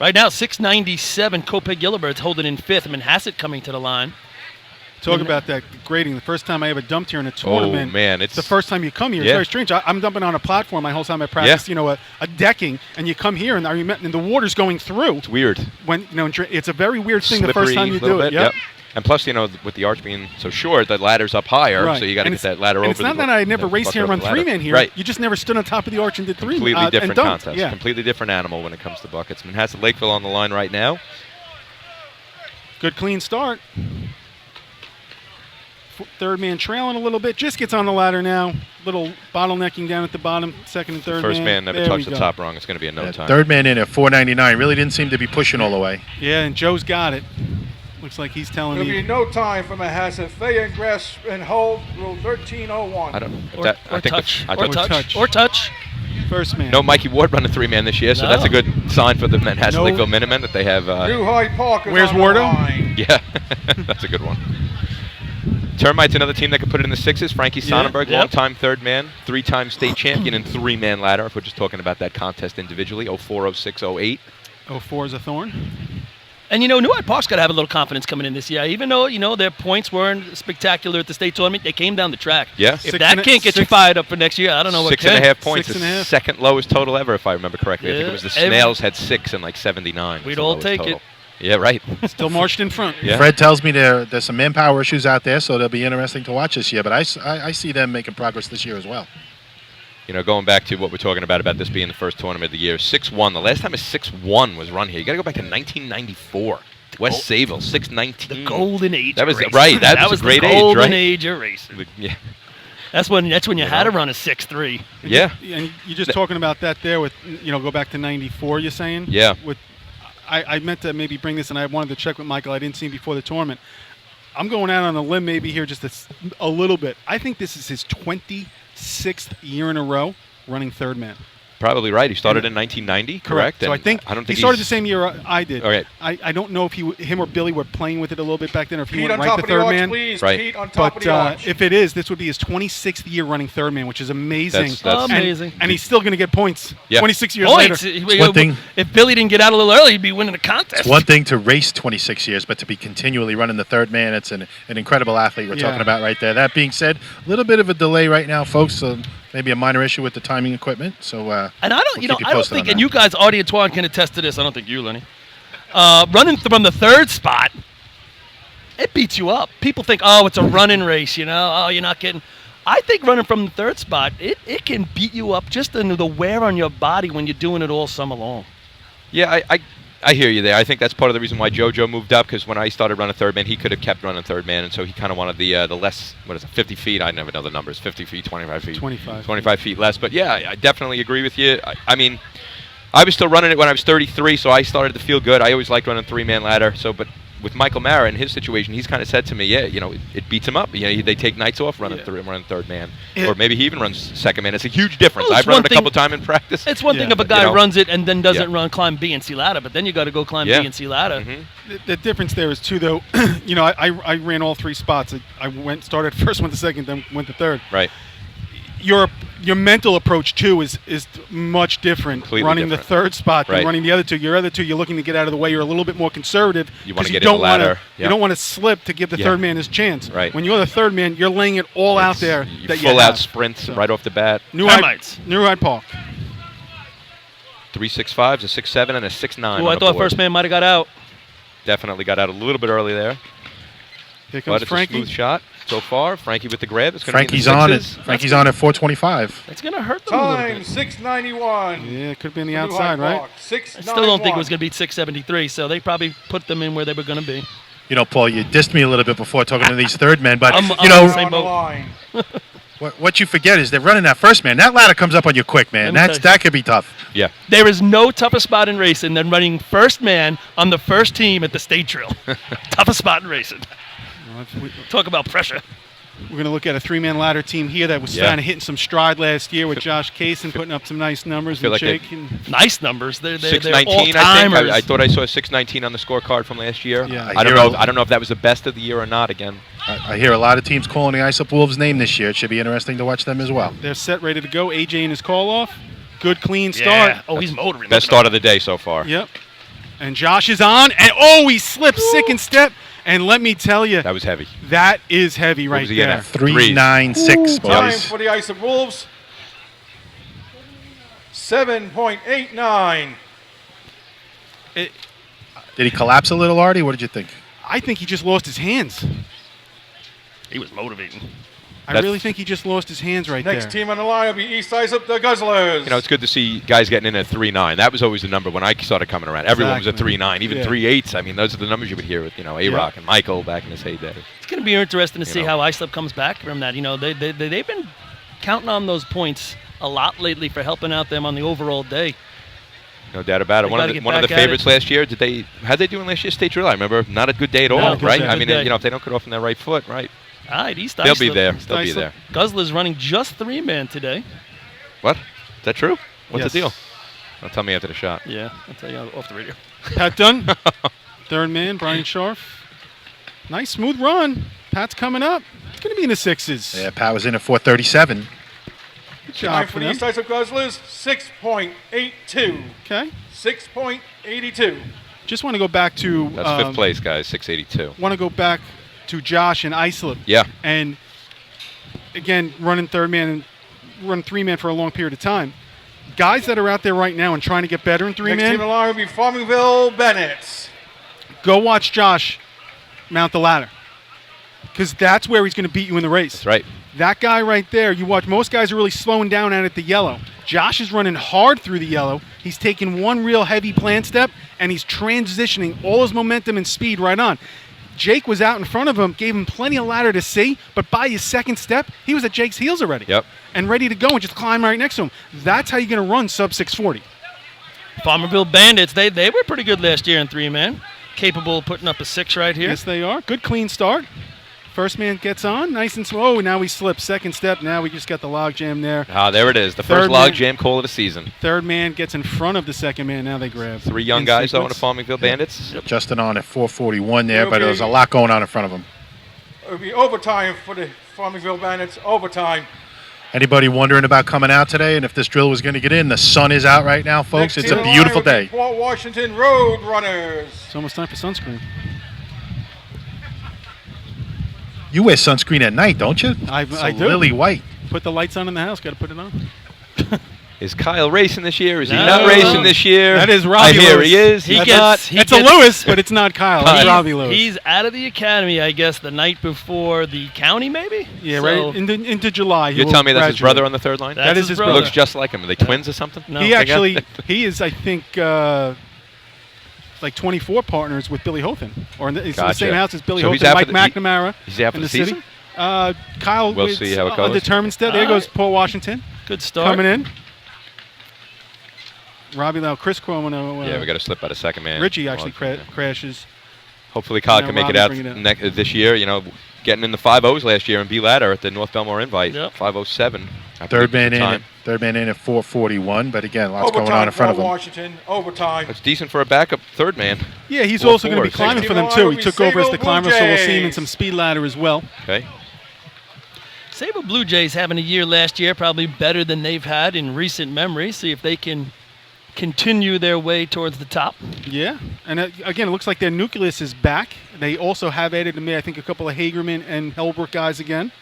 Right now, 697. Kopech Yellowbirds holding in fifth. Hassett coming to the line. Talk about that grading. The first time I ever dumped here in a tournament. Oh, man. It's the first time you come here. It's Yeah. very strange. I'm dumping on a platform my whole time I practice, a decking, and you come here and the water's going through. It's weird. When it's a very weird thing the Slippery first time you little do it. bit, Yep. And plus, with the arch being so short, the ladder's up higher, Right. so you got to And get it's- that ladder and over. it's not that I never raced here and run bucket over the three-man ladder. here. Right. You just never stood on top of the arch and did three. Completely different and dunked. contest. Yeah. Completely different animal when it comes to buckets. Manhasset Lakeville on the line right now. Good clean start. Third man trailing a little bit. Just gets on the ladder now. Little bottlenecking down at the bottom. Second and third First man. man never There touched we the go. top rung. It's going to be a no time. Third man in at 499. Really didn't seem to be pushing all the way. Yeah, and Joe's got it. Looks like he's telling There'll be me. no time for Manhasset. Fay and Grass and Hold rule 1301. I don't. Or, that, or I think touch. I Or don't- touch. Or touch. First man. No Mikey Ward running 3-man this year, so No. that's a good sign for the Manhasset No. Lakeville Minutemen that they have. New Hyde Park is Where's on Wardo? the line. Yeah, that's a good one. Termites, another team that could put it in the 6s. Frankie Sonnenberg, Yep. longtime third man, 3-time state champion in 3-man ladder. If we're just talking about that contest individually, 04, 06, 08. 04 is a thorn. And New Hyde Park's got to have a little confidence coming in this year. Even though their points weren't spectacular at the state tournament, they came down the track. Yeah. If Six that and a- can't get you six- fired up for next year, I don't know what Six can. and a half points, Six the and a half. second lowest total ever, if I remember correctly. I think Yeah. it was the Every- Snails had 6 and like 79. was We'd the all lowest take total. it. Yeah, right. Still marched in front. Yeah. Fred tells me there's some manpower issues out there, so they'll be interesting to watch this year. But I see them making progress this year as well. Going back to what we're talking about this being the first tournament of the year, 6-1. The last time a 6-1 was run here, you got to go back to 1994. West Sayville, 6-19. The golden age. That of was racing. right. That was a great the age, golden right? age of racing. Yeah. That's when you had to run a 6-3. Yeah. And you're just talking about that there with, go back to 94, you're saying? Yeah. I meant to maybe bring this, and I wanted to check with Michael. I didn't see him before the tournament. I'm going out on a limb maybe here just a little bit. I think this is his 26th year in a row running third man. Probably right. He started in 1990, correct? So And I think I don't think he started the he's- same year I did. Okay. I don't know if him or Billy were playing with it a little bit back then, or if he Pete went on right top to of the third arch, man. please. Right. Pete on top of But the arch. if it is, this would be his 26th year running third man, which is amazing. That's- Amazing. And he's still going to get points. Yeah. 26 years Points. later. one thing- If Billy didn't get out a little early, he'd be winning the contest. It's one thing to race 26 years, but to be continually running the third man, it's an incredible athlete we're Yeah. talking about right there. That being said, a little bit of a delay right now, folks. So maybe a minor issue with the timing equipment. So And I don't, we'll keep you I don't posted think, on and that. you guys, Audie and Twan, can attest to this. I don't think you, Lenny. Running from the third spot, it beats you up. People think, oh, it's a running race, Oh, you're not getting. I think running from the third spot, it can beat you up just in the wear on your body when you're doing it all summer long. Yeah, I hear you there. I think that's part of the reason why JoJo moved up, because when I started running third man, he could have kept running third man, and so he kind of wanted the less, 50 feet? I never know the numbers. 50 feet, 25 feet. 25 feet less. But yeah, I definitely agree with you. I mean, I was still running it when I was 33, so I started to feel good. I always liked running 3-man ladder. But with Michael Mara in his situation, he's kind of said to me, it beats him up. They take nights off running third man, or maybe he even runs second man. It's a huge difference. Well, it's I've run one it a couple times in practice. It's one thing if a but, guy runs it and then doesn't Yeah. climb B and C ladder, but then you got to go climb Yeah. B and C ladder. Mm-hmm. The difference there is too, though. I ran all three spots. I started first, went to second, then went to third. Right. your mental approach too is much different. Completely running different. the third spot than Right. running the other two. Your other two, you're looking to get out of the way. You're a little bit more conservative. You wanna 'cause get in the don't wanna- ladder. You Yep. don't want to slip to give the Yeah. third man his chance. Right. When you're the third man, you're laying it all out there. You That full you out have. sprints So. right off the bat. New Termites. Hyde Park. 3 6.5s, a 6.7, and a 6.9. Ooh, on I the thought board. first man might have got out. Definitely got out a little bit early there. Here But comes it's a Frankie. smooth shot so far. Frankie with the grab. It's gonna Frankie's be in the on it. sixes. Frankie's on at 425. It's going to hurt them a little Time bit. 691. Yeah, it could have been the New outside, Hyde right? Park, 691. I still don't think it was going to be 673, so they probably put them in where they were going to be. You know, Paul, you dissed me a little bit before talking to these third men, but I'm you on know the same On the boat. line. what you forget is they're running that first man. That ladder comes up on you quick, man. Let me tell you That could be tough. Yeah. There is no tougher spot in racing than running first man on the first team at the state drill. Toughest spot in racing. Talk about pressure. We're going to look at a three-man ladder team here that was Yeah. kind of hitting some stride last year with Josh Kaysen putting up some nice numbers feel and like Jake. And Nice numbers. They're 619, I think. all-timers. I thought I saw a 619 on the scorecard from last year. Yeah. I don't hear know. a- I don't know if that was the best of the year or not. Again, I hear a lot of teams calling the Islip Wolves' name this year. It should be interesting to watch them as well. they're set, ready to go. AJ in his call-off. Good, clean start. Yeah. Oh, he's motoring. best start of the day so far. Yep. And Josh is on, and he slips second step. And let me tell you, That was heavy. that is heavy What right was he in there. at? 396, Time boys. for the Islip Wolves. 7.89. Did he collapse a little, Artie? What did you think? I think he just lost his hands. He was motivating. I That's- really think he just lost his hands right Next there. team on the line will be East Islip, the Guzzlers. You know, it's good to see guys getting in at 3.9. That was always the number when I started coming around. Everyone was at Exactly. 3.9, even Yeah. 3.8s. I mean, those are the numbers you would hear with, A-Rock and Michael back in his heyday. It's going to be interesting to see know. how Islip comes back from that. You know, they've been counting on those points a lot lately for helping out them on the overall day. No doubt about it. They One gotta of get the back at favorites it. last year. How'd they do in last year's state drill? I remember not a good day at all, Not a good right? day. I Good mean, day. if they don't get off on their right foot, right? All right, East They'll be Islip. there. They'll be Islip. there. Guzzler's running just three-man today. What? Is that true? What's Yes. the deal? Don't tell me after the shot. Yeah, I'll tell you off the radio. Pat Dunn, third man, Brian Scharf. Nice, smooth run. Pat's coming up. It's going to be in the sixes. Yeah, Pat was in at 437. Good Time job for for the them. East Islip Guzzlers, 6.82. Okay. 6.82. Just want to go back to That's fifth place, guys. 682. Want to go back to Josh and Islip. Yeah. And again, running third man and running three man for a long period of time. Guys that are out there right now and trying to get better in three Next team on man, the line will be Farmingville Bennett. go watch Josh mount the ladder. Because that's where he's going to beat you in the race. That's right. That guy right there, you watch, most guys are really slowing down out at the yellow. Josh is running hard through the yellow. He's taking one real heavy plant step, and he's transitioning all his momentum and speed right on. Jake was out in front of him, gave him plenty of ladder to see, but by his second step, he was at Jake's heels already. Yep. And ready to go and just climb right next to him. That's how you're going to run sub 640. Farmerville Bandits, they were pretty good last year in three-man. Capable of putting up a 6 right here. Yes, they are. Good clean start. First man gets on, nice and slow. Now we slip. Second step, now we just got the log jam there. Ah, there it is. The Third first log man. jam call of the season. Third man gets in front of the second man. Now they grab. Three young In guys, though, in the sequence. Farmingville Bandits. Justin on at 441 there, but Okay. there was a lot going on in front of him. It will be overtime for the Farmingville Bandits. Overtime. Anybody wondering about coming out today and if this drill was going to get in? The sun is out right now, folks. Next It's team a on the line beautiful will be day. Port Washington Road Runners. It's almost time for sunscreen. You wear sunscreen at night, don't you? I So do. lily white. Put the lights on in the house. Got to put it on. Is Kyle racing this year? Is he No. not racing this year? That is I Robbie hear Lewis. he is. He He's gets- not. he It's a gets- Lewis, but it's not Kyle. It's He's- Robbie Lewis. He's out of the academy, I guess, the night before the county, maybe? Yeah, So, right into July. he You're will telling me that's his graduate. brother on the third line? That's is his He brother. looks just like him. Are they twins or something? No. He actually, he is, I think, like 24 partners with Billy Hothan, or he's in the Gotcha. same house as Billy So he's Hothan, out Mike for the- McNamara. He's out for in the city. season? Kyle, We'll it's see how it goes. undetermined still. There All goes right. Paul Washington Good start. coming in. Robbie Lau, Chris Cuomo. Yeah, we got to slip by the second man. Richie actually Well, crashes. Hopefully Kyle Now can make it Robbie out bringing it up. this year. You know, getting in the 5-0s last year and B ladder at the North Belmore Invite. Yep. 5:07. I Third believe man is the in. time. Third man in at 441. But again, lots going Overtime on in front for of him. Washington. Overtime. That's decent for a backup third man. Yeah, he's 4-4. also going to be climbing Next for team them on too. will He be took over as the Sable climber, Blue so we'll see him in Jays. some speed ladder as well. Okay. Sable Blue Jays having a year last year, probably better than they've had in recent memory. See if they can continue their way towards the top. Yeah, and again, it looks like their nucleus is back. They also have added to me, I think, a couple of Hagerman and Hellbrook guys again.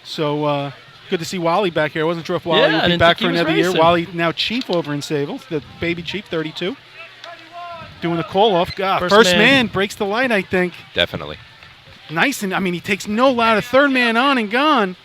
So good to see Wally back here. I wasn't sure if Wally would be back for another year. Wally now chief over in Sable, the baby chief, 32. Doing the call-off. First man breaks the light, I think. Definitely. Nice, and I mean, he takes no ladder. Third man on and gone.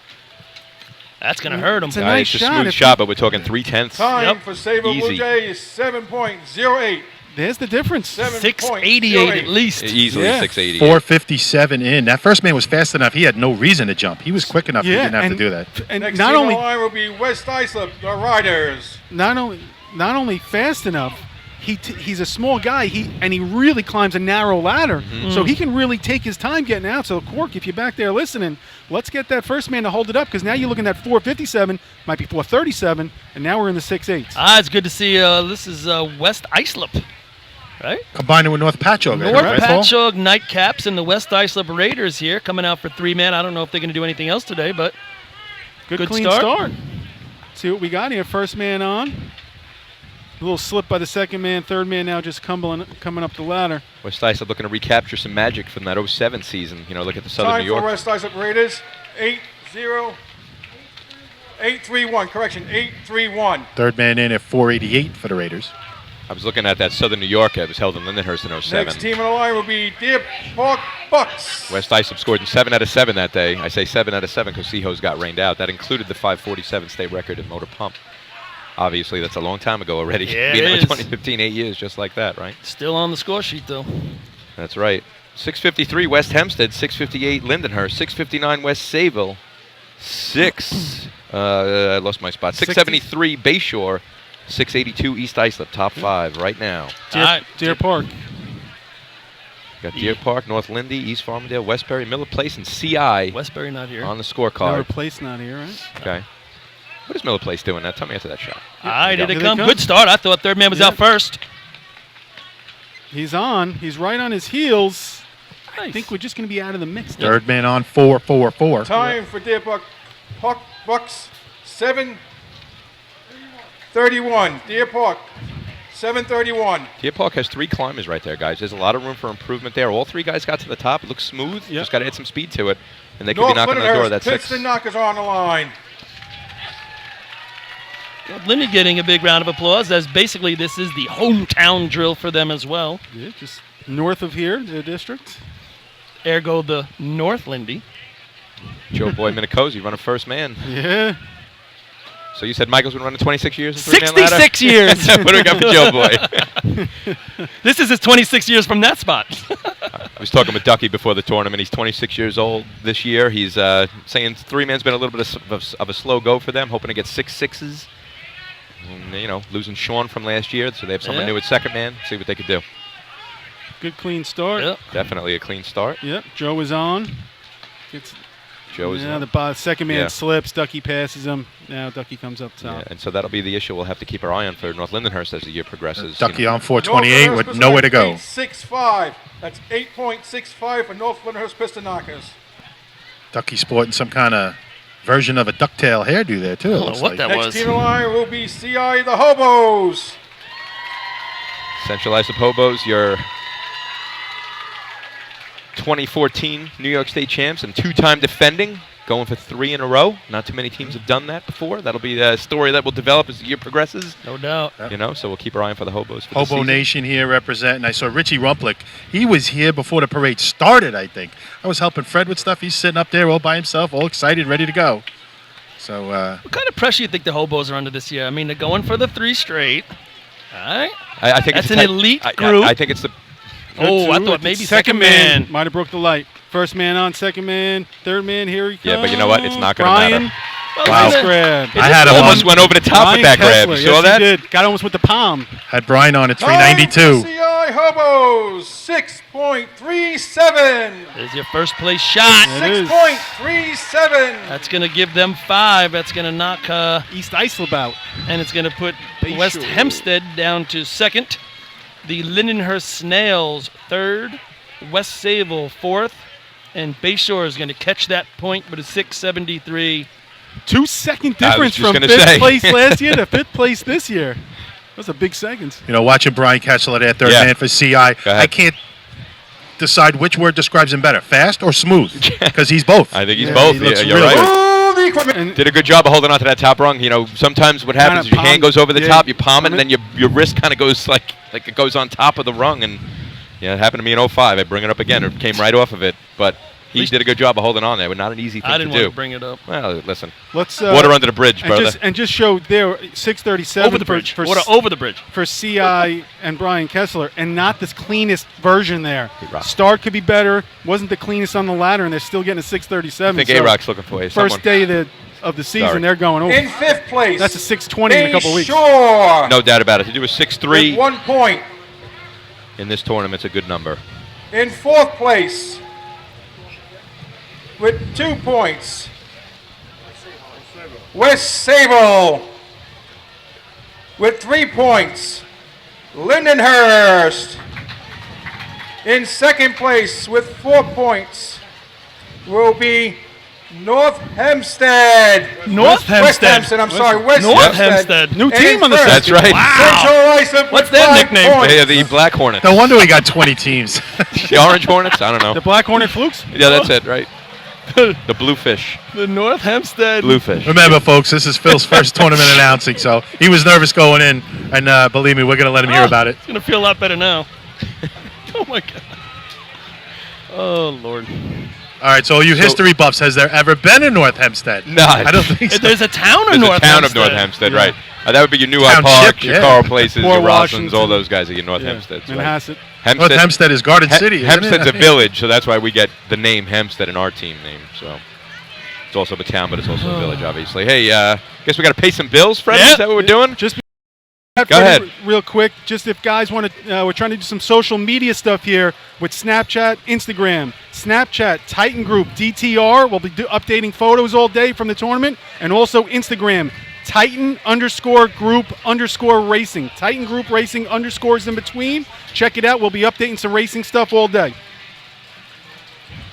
That's going to hurt him. It's a nice it's a shot. smooth shot, but we're talking 3/10. Time for Sable Blue Easy. Jays, 7.08. There's the difference. 688 at least. Easily Yeah. 680. 4:57 in. That first man was fast enough. He had no reason to jump. He was quick enough. He didn't have to do that. And Next not team only on the line will be West Islip, the Riders. not only fast enough, he's a small guy. He really climbs a narrow ladder, so he can really take his time getting out. So Cork, if you're back there listening, let's get that first man to hold it up, because now you're looking at 4:57, might be 4:37, and now we're in the 6.8s. It's good to see. This is West Islip, right? Combining with North Patchogue. North right, Paul? Patchogue Nightcaps and the West Islip Raiders here coming out for 3 men. I don't know if they're going to do anything else today, but Good clean start. See what we got here. First man on. A little slip by the second man. Third man now just coming up the ladder. West Islip looking to recapture some magic from that 07 season. Look at the Southern Time New York. for West Islip Raiders, 8-3-1. Correction, 8-3-1. Third man in at 488 for the Raiders. I was looking at that Southern New York. It was held in Lindenhurst in 07. Next team on the line will be Deer Park Bucks. West Islip scored in 7 out of 7 that day. I say 7 out of 7 because Seahos got rained out. That included the 547 state record in motor pump. Obviously, that's a long time ago already. Yeah, Being it in is. 2015, 8 years, just like that, right? still on the score sheet, though. That's right. 653 West Hempstead, 658 Lindenhurst, 659 West Sayville, I lost my spot. 673 Bayshore, 682 East Islip, top 5 right now. Deer Park. Got Deer Park, North Lindy, East Farmingdale, Westbury, Miller Place, and CI Westbury not here. on the scorecard. Miller Place not here, right? Okay. What is Miller Place doing now? Tell me after that shot. Did Here it they come? come. Good start. I thought third man was Yeah. out first. He's on. He's right on his heels. I Nice. think we're just going to be out of the mix. Third man on 444. Time for Deer Park Bucks, 7:31. Deer Park, 7:31. Deer Park has 3 climbers right there, guys. There's a lot of room for improvement there. All 3 guys got to the top. It looks smooth. Yep. Just got to add some speed to it, and they could North be knocking on the door of Lindenhurst, that 6. Pittston Knockers are on the line. Lindy getting a big round of applause, as basically this is the hometown drill for them as well. Yeah, just north of here, the district. Ergo the North Lindy. Joe Boy Minicozy running first man. Yeah. So you said Michael's been running 26 years in 3-man ladder? 66 years. What do we got for Joe Boy? This is his 26 years from that spot. I was talking with Ducky before the tournament. He's 26 years old this year. He's saying 3-man's been a little bit of a slow go for them, hoping to get 6 sixes. And, losing Sean from last year, so they have someone Yeah. new at second man. See what they could do. Good clean start. Yep. Definitely a clean start. Yep. Joe is on. Joe is on. The second man Yeah. slips. Ducky passes him. Now Ducky comes up top. Yeah, and so that'll be the issue we'll have to keep our eye on for North Lindenhurst as the year progresses. Ducky on 428 with nowhere to go. 8.65. That's 8.65 for North Lindenhurst Piston Knockers. Ducky sporting some kind of version of a ducktail hairdo there, too. I It don't looks know what like. that Next was. team on the line will be CI the Hobos. Central Islip Hobos, your 2014 New York State champs and 2-time defending, going for 3 in a row. Not too many teams have done that before. That'll be a story that will develop as the year progresses. No doubt. So we'll keep our eye on for the Hobos. For the Hobo season. Nation here representing. I saw Richie Rumplick. He was here before the parade started, I think. I was helping Fred with stuff. He's sitting up there all by himself, all excited, ready to go. So, What kind of pressure you think the Hobos are under this year? I mean, they're going for the 3 straight. All right. I think That's it's an elite group. I think it's the. Oh, I Two. thought maybe second second man. Might have broke the light. First man on, second man, third man. Here he comes. Yeah, but you know what? It's not gonna Brian. matter. Well, Wow. listen, Grab. I had him almost on, went over the top Brian with that grab. Kessler. You saw Yes, that? He did. Got almost with the palm. had Brian on at Time 392. for CI Hobos, 6.37. There's your first place shot. It is. 6.37. That's going to give them 5. That's going to knock, East Islip out. and it's going to put Bayshore. West Hempstead down to 2nd. The Lindenhurst Snails 3rd. West Sayville 4th. And Bayshore is going to catch that point with a 6.73 2-second I was difference just from gonna 5th say. place last year to 5th place this year. Those are big seconds. You know, watching Brian Kessler there, third Yeah. man for CI, Go ahead. I can't decide which word describes him better, fast or smooth, because he's both. I think he's Yeah, both. he looks You're really right. All the equipment. And Did a good job of holding on to that top rung. You know, sometimes what happens is Kinda your hand palm- goes over the yeah, top, you palm it, and palm then your wrist kind of goes like it goes on top of the rung. And yeah, it happened to me in 05. I bring it up again. It came right off of it. But he did a good job of holding on there. But not an easy thing I didn't to want do. to bring it up. Well, listen. let's Water under the bridge, and brother. just show there 637 Over the bridge. for Water over the bridge. for CI and Brian Kessler, and not the cleanest version there. A-Rock. Start could be better. Wasn't the cleanest on the ladder, and they're still getting a 637. I think so A-Rock's looking for you. First day of the season, Sorry. they're going over. In 5th place. That's a 620 in a couple weeks. Sure. No doubt about it. To do a 6'3" With 1 point. in this tournament's a good number. In 4th place. With 2 points. West Sable. With 3 points. Lindenhurst. In 2nd place with 4 points will be North Hempstead. North West Hempstead. Hempstead, I'm sorry, West North Hempstead. Hempstead. New And team on the first, That's right. Central Islip What's with their 5 nickname? points. They are the Black Hornets. No wonder we got 20 teams. The Orange Hornets? I don't know. The Black Hornet Flukes? Yeah, that's it, right? The Bluefish. The North Hempstead. Bluefish. Remember, folks, this is Phil's first tournament announcing, so he was nervous going in, and believe me, we're going to let him hear about it. It's going to feel a lot better now. Oh, my God. Oh, Lord. All right, so you history buffs, has there ever been a North Hempstead? No. I don't think so. There's a town of There's North a town Hempstead. of North Hempstead, Yeah. right. That would be your New Hyde Township, Park, your yeah. Carl Places, Port your Rossins, Washington. all those guys are your North Yeah. Hempsteads. Manhasset. Right. North Hempstead is Garden City, isn't Hempstead's it? a village, so that's why we get the name Hempstead in our team name. So it's also a town, but it's also a village, obviously. Hey, guess we got to pay some bills, Freddie? Yeah. Is that what we're doing? Just Go ahead. Real quick, just if guys want to, we're trying to do some social media stuff here with Snapchat, Instagram, Snapchat, Titan Group, DTR. We'll be updating photos all day from the tournament, and also Instagram, Titan_Group_Racing. Titan Group Racing underscores in between. Check it out. We'll be updating some racing stuff all day.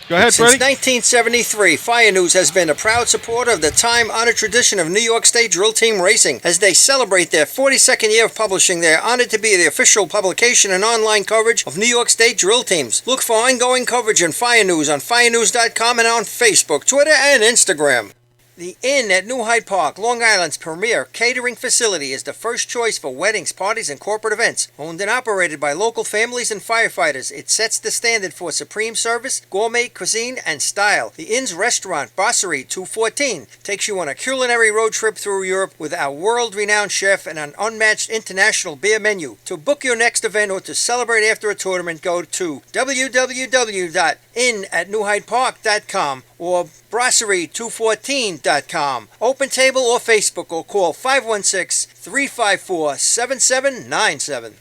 Go ahead, Since Freddie. 1973, Fire News has been a proud supporter of the time-honored tradition of New York State Drill Team Racing. As they celebrate their 42nd year of publishing, they are honored to be the official publication and online coverage of New York State Drill Teams. Look for ongoing coverage in Fire News on firenews.com and on Facebook, Twitter, and Instagram. The Inn at New Hyde Park, Long Island's premier catering facility, is the first choice for weddings, parties, and corporate events. Owned and operated by local families and firefighters, it sets the standard for supreme service, gourmet cuisine, and style. The Inn's restaurant, Brasserie 214, takes you on a culinary road trip through Europe with our world-renowned chef and an unmatched international beer menu. To book your next event or to celebrate after a tournament, go to www.innatnewhydepark.com or brasserie214.com. Open table or Facebook, or call 516-354-7797.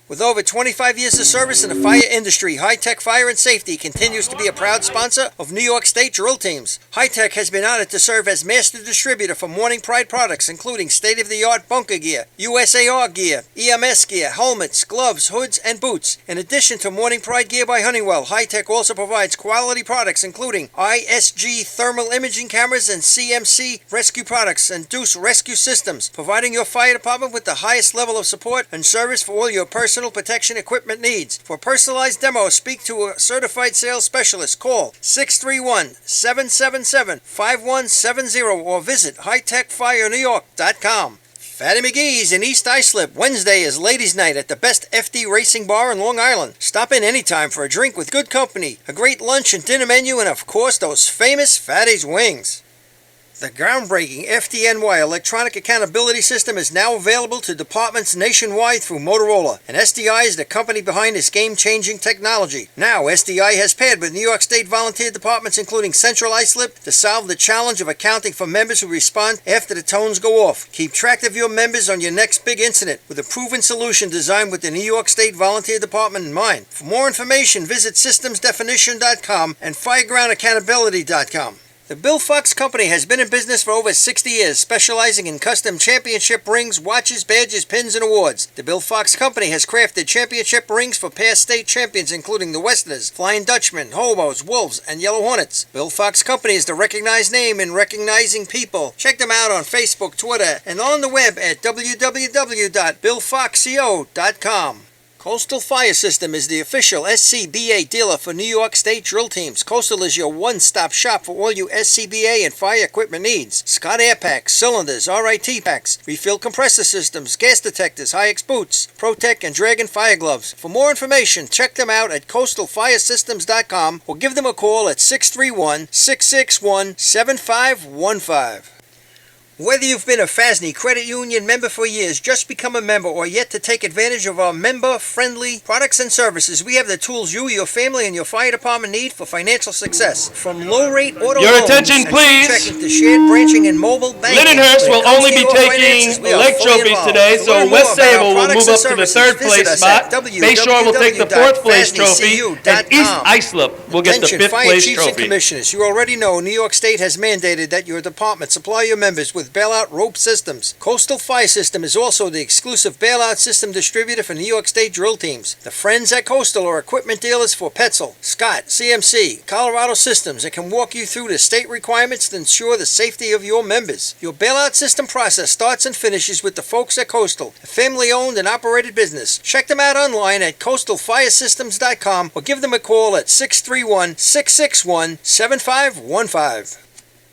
With over 25 years of service in the fire industry, High Tech Fire and Safety continues to be a proud sponsor of New York State Drill Teams. High Tech has been honored to serve as master distributor for Morning Pride products, including state-of-the-art bunker gear, USAR gear, EMS gear, helmets, gloves, hoods, and boots. In addition to Morning Pride gear by Honeywell, High Tech also provides quality products including ISG thermal imaging cameras and CMC rescue products and Deuce rescue systems, providing your fire department with the highest level of support and service for all your personal protection equipment needs. For personalized demos, speak to a certified sales specialist. Call 631-777-5170 or visit hightechfirenewyork.com. Fatty McGee's in East Islip. Wednesday is ladies' night at the best FD racing bar in Long Island. Stop in anytime for a drink with good company, a great lunch and dinner menu, and of course those famous Fatty's wings. The groundbreaking FDNY electronic accountability system is now available to departments nationwide through Motorola, and SDI is the company behind this game-changing technology. Now, SDI has paired with New York State volunteer departments including Central Islip to solve the challenge of accounting for members who respond after the tones go off. Keep track of your members on your next big incident with a proven solution designed with the New York State Volunteer Department in mind. For more information, visit systemsdefinition.com and firegroundaccountability.com. The Bill Fox Company has been in business for over 60 years, specializing in custom championship rings, watches, badges, pins, and awards. The Bill Fox Company has crafted championship rings for past state champions including the Westerners, Flying Dutchmen, Hobos, Wolves, and Yellow Hornets. Bill Fox Company is the recognized name in recognizing people. Check them out on Facebook, Twitter, and on the web at www.billfoxco.com. Coastal Fire System is the official SCBA dealer for New York State drill teams. Coastal is your one-stop shop for all your SCBA and fire equipment needs. Scott Air Packs, cylinders, RIT packs, refill compressor systems, gas detectors, Hi-X boots, Protec and Dragon fire gloves. For more information, check them out at coastalfiresystems.com or give them a call at 631-661-7515. Whether you've been a FASNY Credit Union member for years, just become a member, or yet to take advantage of our member-friendly products and services, we have the tools you, your family, and your fire department need for financial success. From low-rate auto Your loans attention, and please. checking to shared branching and mobile banking. Lindenhurst When will it comes only to be your taking finances, we are leg fully trophies involved. today, To so learn West more about Sable our will products move and up to the services, third visit place us spot. at Bayshore will take the fourth place trophy, and East www.fasnycu.com. Islip will get the Attention, fifth fire place chiefs and trophy. commissioners, you already know New York State has mandated that your department supply your members with bailout rope systems. Coastal Fire System is also the exclusive bailout system distributor for New York State drill teams. The friends at Coastal are equipment dealers for Petzl, Scott, CMC, Colorado Systems, and can walk you through the state requirements to ensure the safety of your members. Your bailout system process starts and finishes with the folks at Coastal, a family-owned and operated business. Check them out online at coastalfiresystems.com or give them a call at 631-661-7515.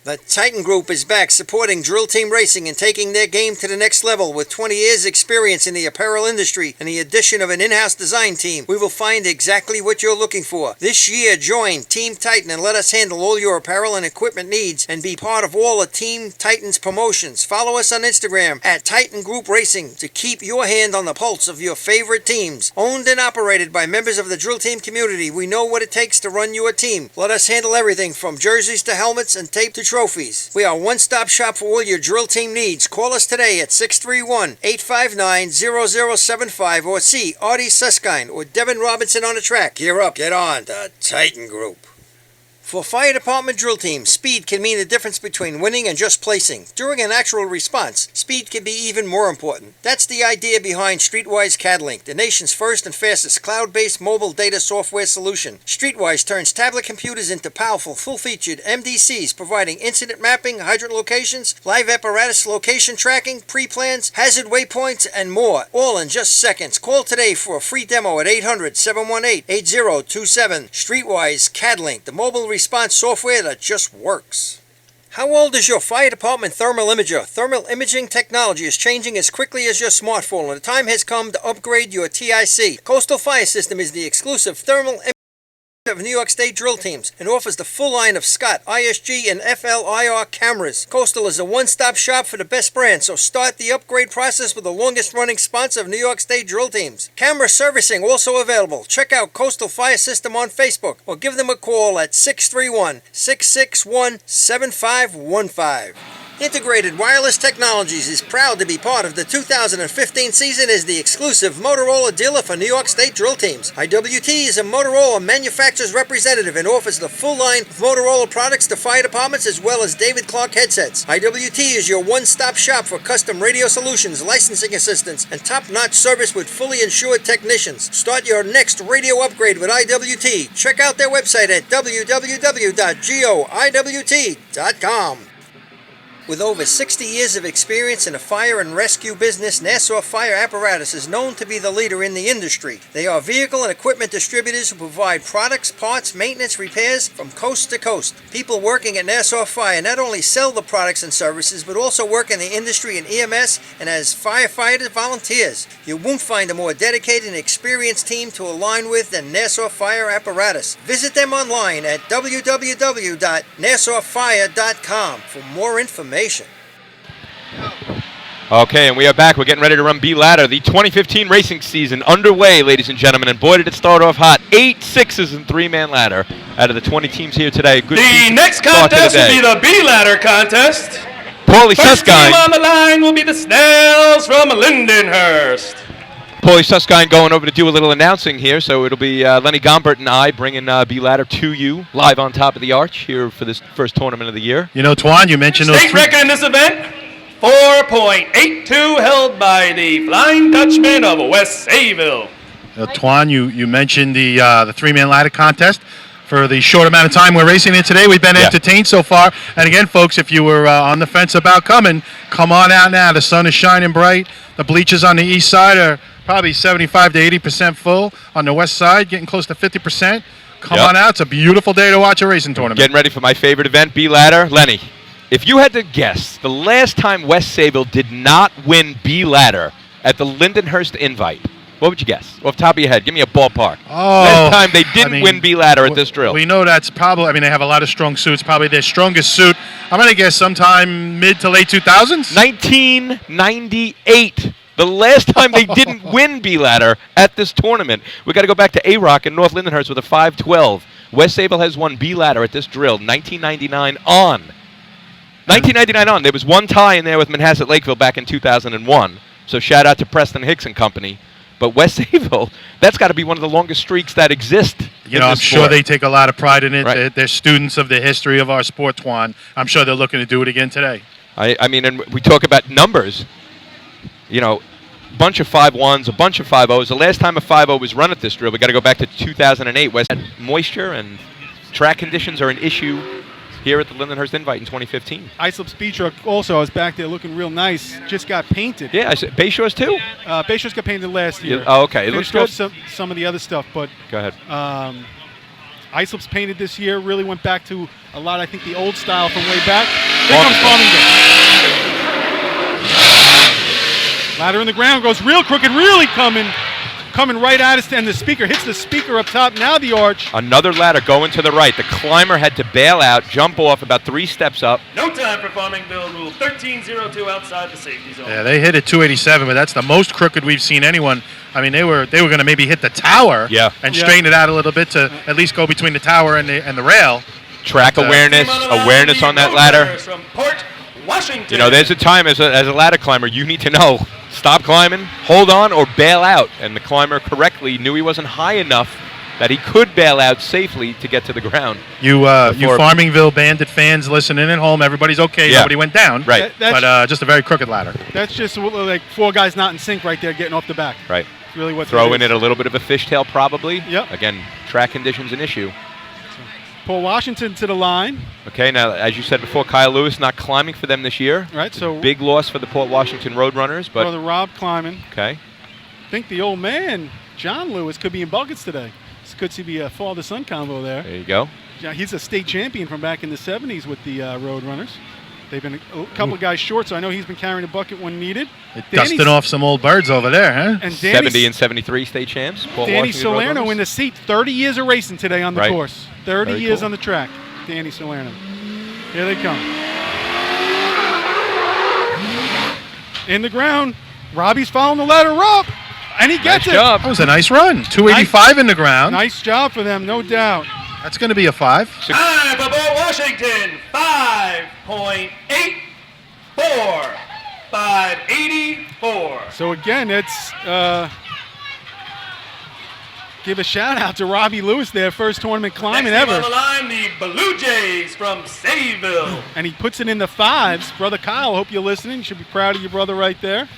The Titan Group is back supporting drill team racing and taking their game to the next level. With 20 years experience in the apparel industry and the addition of an in-house design team, we will find exactly what you're looking for. This year, join Team Titan and let us handle all your apparel and equipment needs and be part of all of Team Titan's promotions. Follow us on Instagram at Titan Group Racing to keep your hand on the pulse of your favorite teams. Owned and operated by members of the drill team community, we know what it takes to run your team. Let us handle everything from jerseys to helmets and tape to trophies. We are a one-stop shop for all your drill team needs. Call us today at 631-859-0075 or see Artie Suskind or Devin Robinson on the track. Gear up, get on. The Titan Group. For fire department drill teams, speed can mean the difference between winning and just placing. During an actual response, speed can be even more important. That's the idea behind Streetwise CADlink, the nation's first and fastest cloud-based mobile data software solution. Streetwise turns tablet computers into powerful, full-featured MDCs, providing incident mapping, hydrant locations, live apparatus location tracking, pre-plans, hazard waypoints, and more, all in just seconds. Call today for a free demo at 800-718-8027. Streetwise CADlink, the mobile response software that just works. How old is your fire department thermal imager? Thermal imaging technology is changing as quickly as your smartphone, and the time has come to upgrade your TIC. Coastal Fire System is the exclusive thermal imaging of New York State drill teams and offers the full line of Scott, ISG, and FLIR cameras. Coastal is a one-stop shop for the best brand, so start the upgrade process with the longest-running sponsor of New York State drill teams. Camera servicing also available. Check out Coastal Fire System on Facebook or give them a call at 631-661-7515. Integrated Wireless Technologies is proud to be part of the 2015 season as the exclusive Motorola dealer for New York State drill teams. IWT is a Motorola manufacturer's representative and offers the full line of Motorola products to fire departments as well as David Clark headsets. IWT is your one-stop shop for custom radio solutions, licensing assistance, and top-notch service with fully insured technicians. Start your next radio upgrade with IWT. Check out their website at www.goiwt.com. With over 60 years of experience in the fire and rescue business, Nassau Fire Apparatus is known to be the leader in the industry. They are vehicle and equipment distributors who provide products, parts, maintenance, repairs from coast to coast. People working at Nassau Fire not only sell the products and services, but also work in the industry in EMS and as firefighter volunteers. You won't find a more dedicated and experienced team to align with than Nassau Fire Apparatus. Visit them online at www.nassauFire.com for more information. Okay, and we are back. We're getting ready to run B-Ladder. The 2015 racing season underway, ladies and gentlemen. And boy, did it start off hot. 8 6s and 3-man ladder out of the 20 teams here today. Good The next contest will be the B-Ladder contest. Paulie First team Suskind. on the line will be the Snells from Lindenhurst. Paulie Susskind going over to do a little announcing here, so it'll be Lenny Gombert and I bringing B-Ladder to you live on top of the arch here for this first tournament of the year. You know, Twan, you mentioned those State record in this event, 4.82, held by the Flying Dutchman of West Sayville. Twan, you mentioned the three-man ladder contest. For the short amount of time we're racing it today, we've been entertained so far. And again, folks, if you were on the fence about coming, come on out now. The sun is shining bright. The bleachers on the east side are probably 75 to 80% full. On the west side, getting close to 50%. Come on out. It's a beautiful day to watch a racing tournament. Getting ready for my favorite event, B-Ladder. Lenny, if you had to guess the last time West Sayville did not win B-Ladder at the Lindenhurst Invite, what would you guess? Off the top of your head, give me a ballpark. Last time they didn't win B-Ladder at this drill. We know that's probably, they have a lot of strong suits, probably their strongest suit. I'm going to guess sometime mid to late 2000s? 1998. The last time they didn't win B-Ladder at this tournament. We got to go back to A-Rock in North Lindenhurst with a 512. West Sayville has won B-Ladder at this drill, 1999 on. 1999 on. There was one tie in there with Manhasset Lakeville back in 2001. So shout out to Preston Hicks and company. But West Sayville, that's got to be one of the longest streaks that exist. You know, I'm sure they take a lot of pride in it. Right. They're students of the history of our sport, Twan. I'm sure they're looking to do it again today. I mean, and we talk about numbers. You know, a bunch of 5-1s, a bunch of 5-0s. The last time a 5-0 was run at this drill, we got to go back to 2008. West moisture and track conditions are an issue here at the Lindenhurst Invite in 2015. Islip Speed Truck also is back there looking real nice. Just got painted. Yeah, I said Bayshores too? Bayshores got painted last year. Oh, okay. It looks good. Some of the other stuff, but go ahead. Islip's painted this year. Really went back to a lot, I think, the old style from way back. Here comes Farmingdale. Ladder in the ground, goes real crooked, really coming right at us, and the speaker hits the speaker up top. Now the arch. Another ladder going to the right. The climber had to bail out, jump off about 3 steps up. No time for Farmingdale, rule 1302 outside the safety zone. Yeah, they hit it 287, but that's the most crooked we've seen anyone. I mean, they were going to maybe hit the tower and straighten it out a little bit to at least go between the tower and the rail. Track awareness on that ladder. From Port Washington. You know, there's a time as a ladder climber, you need to know. Stop climbing, hold on, or bail out. And the climber correctly knew he wasn't high enough that he could bail out safely to get to the ground. You Farmingville Bandit fans listening at home, everybody's okay. Nobody went down. Right. But just a very crooked ladder. That's just like 4 guys not in sync right there getting off the back. Right. That's really what Throwing it a little bit of a fishtail probably. Yep. Again, track conditions an issue. Paul Washington to the line. Okay, now, as you said before, Kyle Lewis not climbing for them this year. Right, so big loss for the Port Washington Roadrunners. But Brother Rob climbing. Okay. I think the old man, John Lewis, could be in buckets today. This could be a father-son combo there. There you go. Yeah, he's a state champion from back in the 70s with the Roadrunners. They've been a couple of guys short, so I know he's been carrying a bucket when needed. Dusting off some old birds over there, huh? And 70 and 73 state champs. Port Danny Washington Salerno Roadrunners. in the seat. 30 years of racing today on the Right. course. 30 Very years cool. on the track. Danny Salerno. Here they come. In the ground. Robbie's following the ladder up. And he gets Nice it. job. That was a nice run. 285 in the ground. Nice job for them, no doubt. That's going to be a 5. Time for Port Washington, 5.84. 584. So again, it's give a shout out to Robbie Lewis there, first tournament climbing Next team ever. on the line, the Blue Jays from Sayville. And he puts it in the 5s. Brother Kyle, hope you're listening. You should be proud of your brother right there.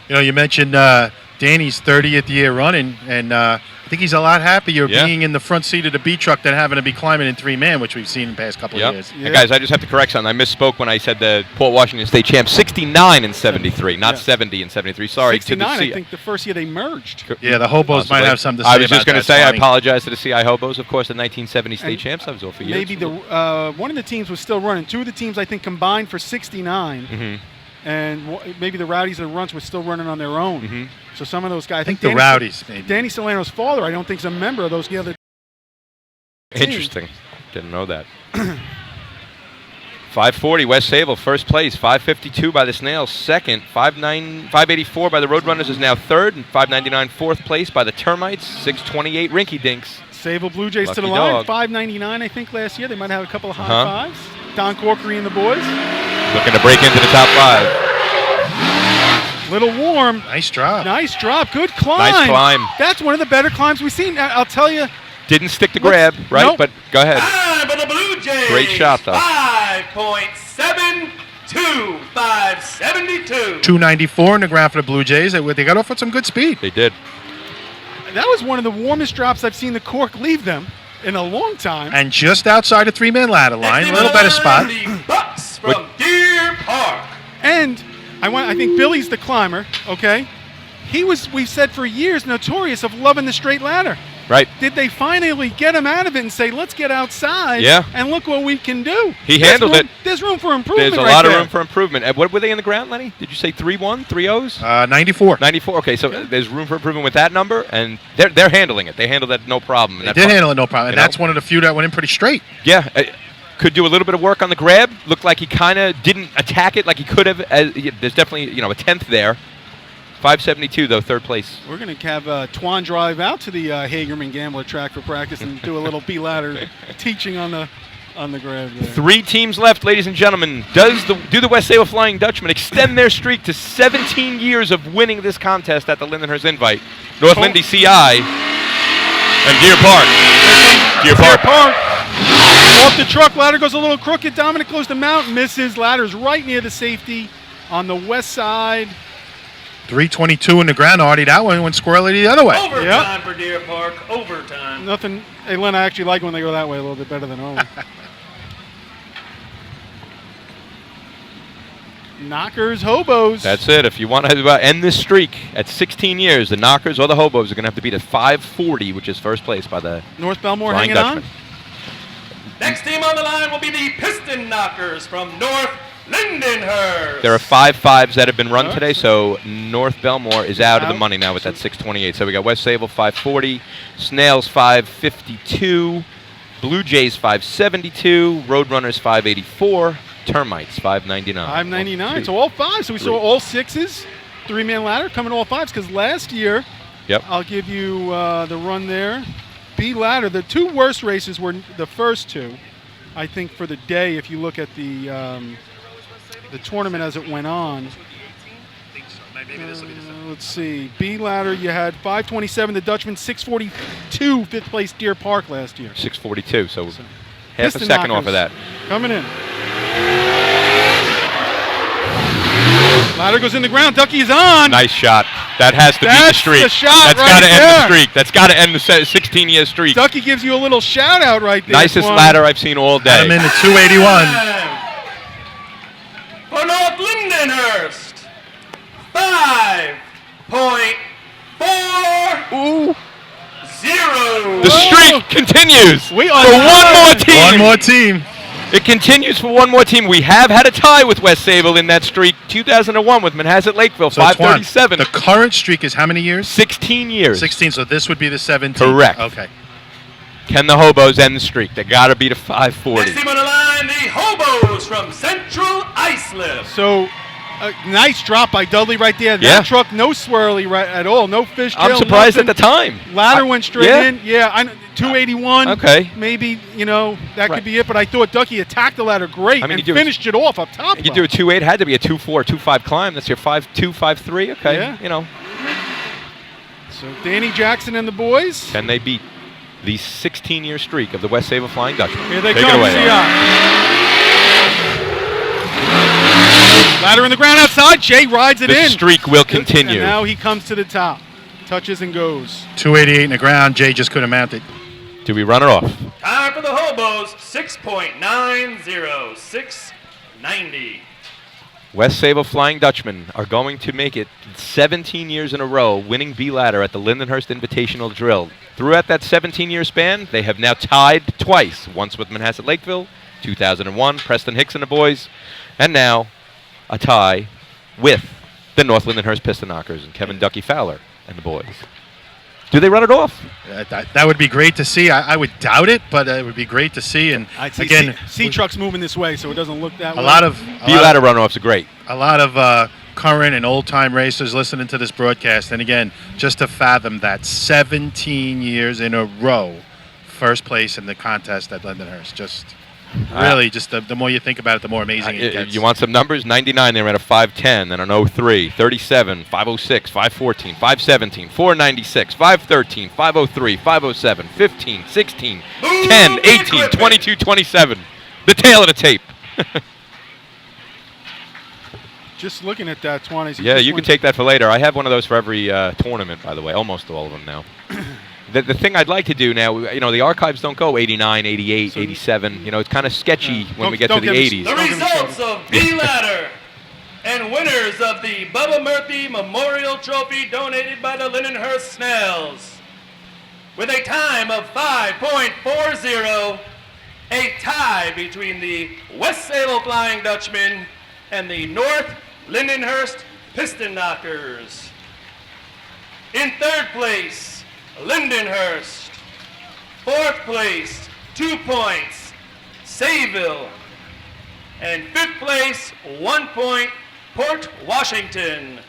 You know, you mentioned Danny's 30th year running, and I think he's a lot happier being in the front seat of the B truck than having to be climbing in 3-man, which we've seen in the past couple of years. And guys, I just have to correct something. I misspoke when I said the Port Washington State champ, 69 and 73, not 70 and 73. Sorry 69, to the I think the first year they merged. Yeah, the Hobos might have something to say I was just going to say, I apologize to the CI Hobos, of course, the 1970 state champs. That was all for you. Maybe one of the teams was still running. 2 of the teams, I think, combined for 69. Mm-hmm. And maybe the Rowdies and the Runts were still running on their own. Mm-hmm. So some of those guys. I think the Rowdies, maybe. Danny Salerno's father, I don't think, is a member of those other teams. Interesting. Didn't know that. 540, West Sayville, first place. 552 by the Snails, second. 584 by the Roadrunners is now third. And 599, fourth place by the Termites. 628, Rinky Dinks. Sayville Blue Jays to the Lucky line. dog. 599, I think, last year. They might have a couple of high fives. Don Corkery and the boys. Looking to break into the top 5. Little warm. Nice drop. Nice drop. Good climb. Nice climb. That's one of the better climbs we've seen. I'll tell you. Didn't stick to grab, right? Nope. But go ahead. Time for the Blue Jays. Great shot, though. 5.72. 572. 294 in the ground for the Blue Jays. They got off with some good speed. They did. That was one of the warmest drops I've seen the cork leave them in a long time. And just outside the 3-man ladder line, a little better spot. The Bucks from Deer Park. And I think Billy's the climber, okay? We've said for years, notorious of loving the straight ladder. Right. Did they finally get him out of it and say, let's get outside and look what we can do? He handled it. There's room for improvement. There's a lot of room for improvement. And what were they in the ground, Lenny? Did you say 3-1, 3-0s? 94. 94. Okay, so there's room for improvement with that number, and they're handling it. They handled that no problem. They did handle it no problem, and that's one of the few that went in pretty straight. Yeah. Could do a little bit of work on the grab. Looked like he kind of didn't attack it like he could have. There's definitely a tenth there. 572 though, third place. We're going to have Twan drive out to the Hagerman Gambler track for practice and do a little B ladder teaching on the grab there. 3 teams left, ladies and gentlemen. Do the West Sable Flying Dutchman extend their streak to 17 years of winning this contest at the Lindenhurst Invite? North Lindy CI and Deer Park. Deer Park. Off the truck, ladder goes a little crooked. Dominic goes to mount, misses. Ladder's right near the safety on the west side. 322 in the ground, Artie. That one went squirrely the other way. Overtime for Deer Park. Overtime. Nothing. Hey, Len, I actually like when they go that way a little bit better than normal. Knockers, hobos. That's it. If you want to end this streak at 16 years, the Knockers or the hobos are going to have to beat a 540, which is first place by the North Belmore Flying hanging Dutchman. on. Next team on the line will be the Piston Knockers from North Lindenhurst. There are 5-5s that have been run today, so North Belmore is out of the money now with that 628. So we got West Sable 540, Snails 552, Blue Jays 572, Roadrunners 584, Termites 599. 599. So all 5. So we saw all 6s, 3-man ladder coming all 5s because last year, I'll give you the run there. B ladder, the 2 worst races were the first 2. I think for the day, if you look at the tournament as it went on. Let's see. B ladder, you had 527, the Dutchman, 642, 5th place Deer Park last year. 642, so half a second off of that. Coming in. Ladder goes in the ground. Ducky's on. Nice shot. That has to beat the streak. That's the shot. That's got to end the streak. That's got to end the 16-year streak. Ducky gives you a little shout out right there. Nicest ladder I've seen all day. I'm in the 281. For North Lindenhurst, 5.40. The streak continues for one more team. One more team. It continues for one more team. We have had a tie with West Sable in that streak. 2001 with Manhasset Lakeville, So 537. The current streak is how many years? 16 years. 16, so this would be the 17th. Correct. Okay. Can the hobos end the streak? They got to beat a 540. Next team on the line, the Hobos from Central Islip. So, nice drop by Dudley right there. That truck, no swirly right at all. No fishtail. I'm surprised nothing. at the time. Ladder went straight in. Yeah, 281. Okay. Maybe, that could be it. But I thought Ducky attacked the ladder great and finished it off up top. You do a 2.8, had to be a 2.4, 2.5 climb. That's your 5.2, 5.3. Okay. Yeah. So Danny Jackson and the boys. Can they beat the 16-year streak of the West Sable Flying Dutchman? Here they Take come. it away, Ladder in the ground outside. Jay rides it the in. The streak will continue. And now he comes to the top. Touches and goes. 288 in the ground. Jay just couldn't mount it. Do we run it off? Time for the Hobos, 6.90, 690. West Sable Flying Dutchmen are going to make it 17 years in a row, winning B ladder at the Lindenhurst Invitational Drill. Throughout that 17-year span, they have now tied twice. Once with Manhasset Lakeville, 2001, Preston Hicks and the boys, and now a tie with the North Lindenhurst Piston Knockers and Kevin Ducky Fowler and the boys. Do they run it off? That would be great to see. I would doubt it, but it would be great to see. And again, C-Truck's moving this way, so it doesn't look that way. A lot of B-ladder runoffs are great. A lot of current and old-time racers listening to this broadcast. And again, just to fathom that 17 years in a row, first place in the contest at Lindenhurst. Just Really, just the more you think about it, the more amazing it gets. You want some numbers? 99, they were at a 510, then an 03, 37, 506, 514, 517, 496, 513, 503, 507, 15, 16, 10, 18, 22, 27. The tail of the tape. Just looking at that, Twan. Yeah, you can take that for later. I have one of those for every tournament, by the way, almost all of them now. The thing I'd like to do now, the archives don't go 89, 88, 87. It's kind of sketchy when we get to the 80s. The results of B-Ladder and winners of the Bubba Murphy Memorial Trophy donated by the Lindenhurst Snails. With a time of 5.40, a tie between the West Sable Flying Dutchman and the North Lindenhurst Piston Knockers. In third place, Lindenhurst. Fourth place, 2 points, Sayville. And fifth place, 1 point, Port Washington.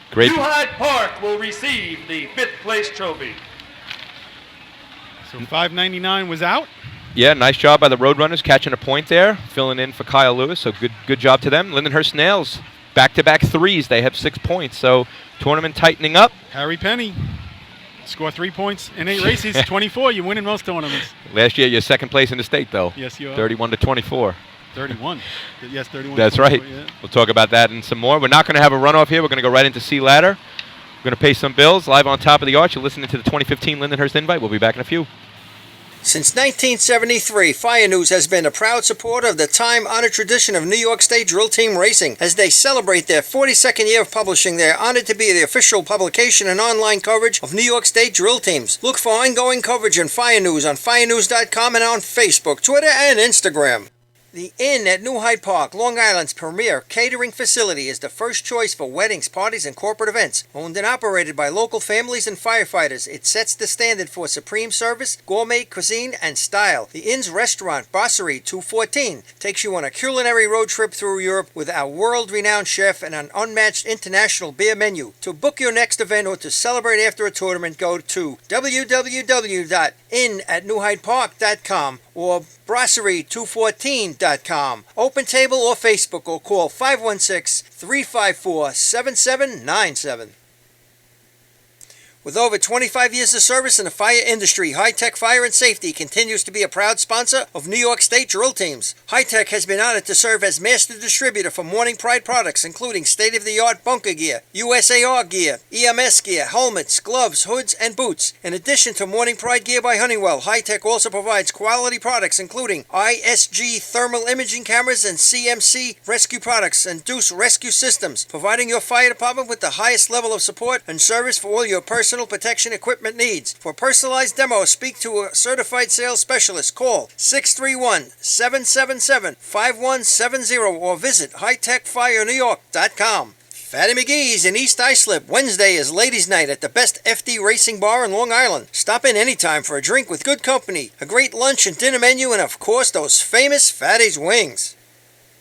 Great. New Hyde Park will receive the fifth place trophy. So 599 was out. Yeah, nice job by the Roadrunners catching a point there, filling in for Kyle Lewis. So good job to them. Lindenhurst Snails, back-to-back threes. They have 6 points. So tournament tightening up. Harry Penny. Score 3 points in 8 races, 24. You win in most tournaments. Last year, you're second place in the state, though. Yes, you are. 31 to 24. 31. Yes, 31. That's right. Yeah. We'll talk about that and some more. We're not going to have a runoff here. We're going to go right into C Ladder. We're going to pay some bills live on Top of the Arch. You're listening to the 2015 Lindenhurst Invite. We'll be back in a few. Since 1973, Fire News has been a proud supporter of the time-honored tradition of New York State Drill Team Racing. As they celebrate their 42nd year of publishing, they are honored to be the official publication and online coverage of New York State Drill Teams. Look for ongoing coverage in Fire News on firenews.com and on Facebook, Twitter, and Instagram. The Inn at New Hyde Park, Long Island's premier catering facility, is the first choice for weddings, parties, and corporate events. Owned and operated by local families and firefighters, it sets the standard for supreme service, gourmet cuisine, and style. The Inn's restaurant, Brasserie 214, takes you on a culinary road trip through Europe with our world-renowned chef and an unmatched international beer menu. To book your next event or to celebrate after a tournament, go to www.innatnewhydepark.com or brasserie214.com. Open table or Facebook or call 516-354-7797. With over 25 years of service in the fire industry, High Tech Fire and Safety continues to be a proud sponsor of New York State Drill Teams. High Tech has been honored to serve as master distributor for Morning Pride products, including state-of-the-art bunker gear, USAR gear, EMS gear, helmets, gloves, hoods, and boots. In addition to Morning Pride gear by Honeywell, High Tech also provides quality products including ISG thermal imaging cameras and CMC rescue products and Deuce rescue systems, providing your fire department with the highest level of support and service for all your personal protection equipment needs. For personalized demos, speak to a certified sales specialist. Call 631-777-5170 or visit hightechfirenewyork.com. Fatty McGee's in East Islip. Wednesday is Ladies' Night at the best FD racing bar in Long Island. Stop in anytime for a drink with good company, a great lunch and dinner menu, and of course those famous Fatty's wings.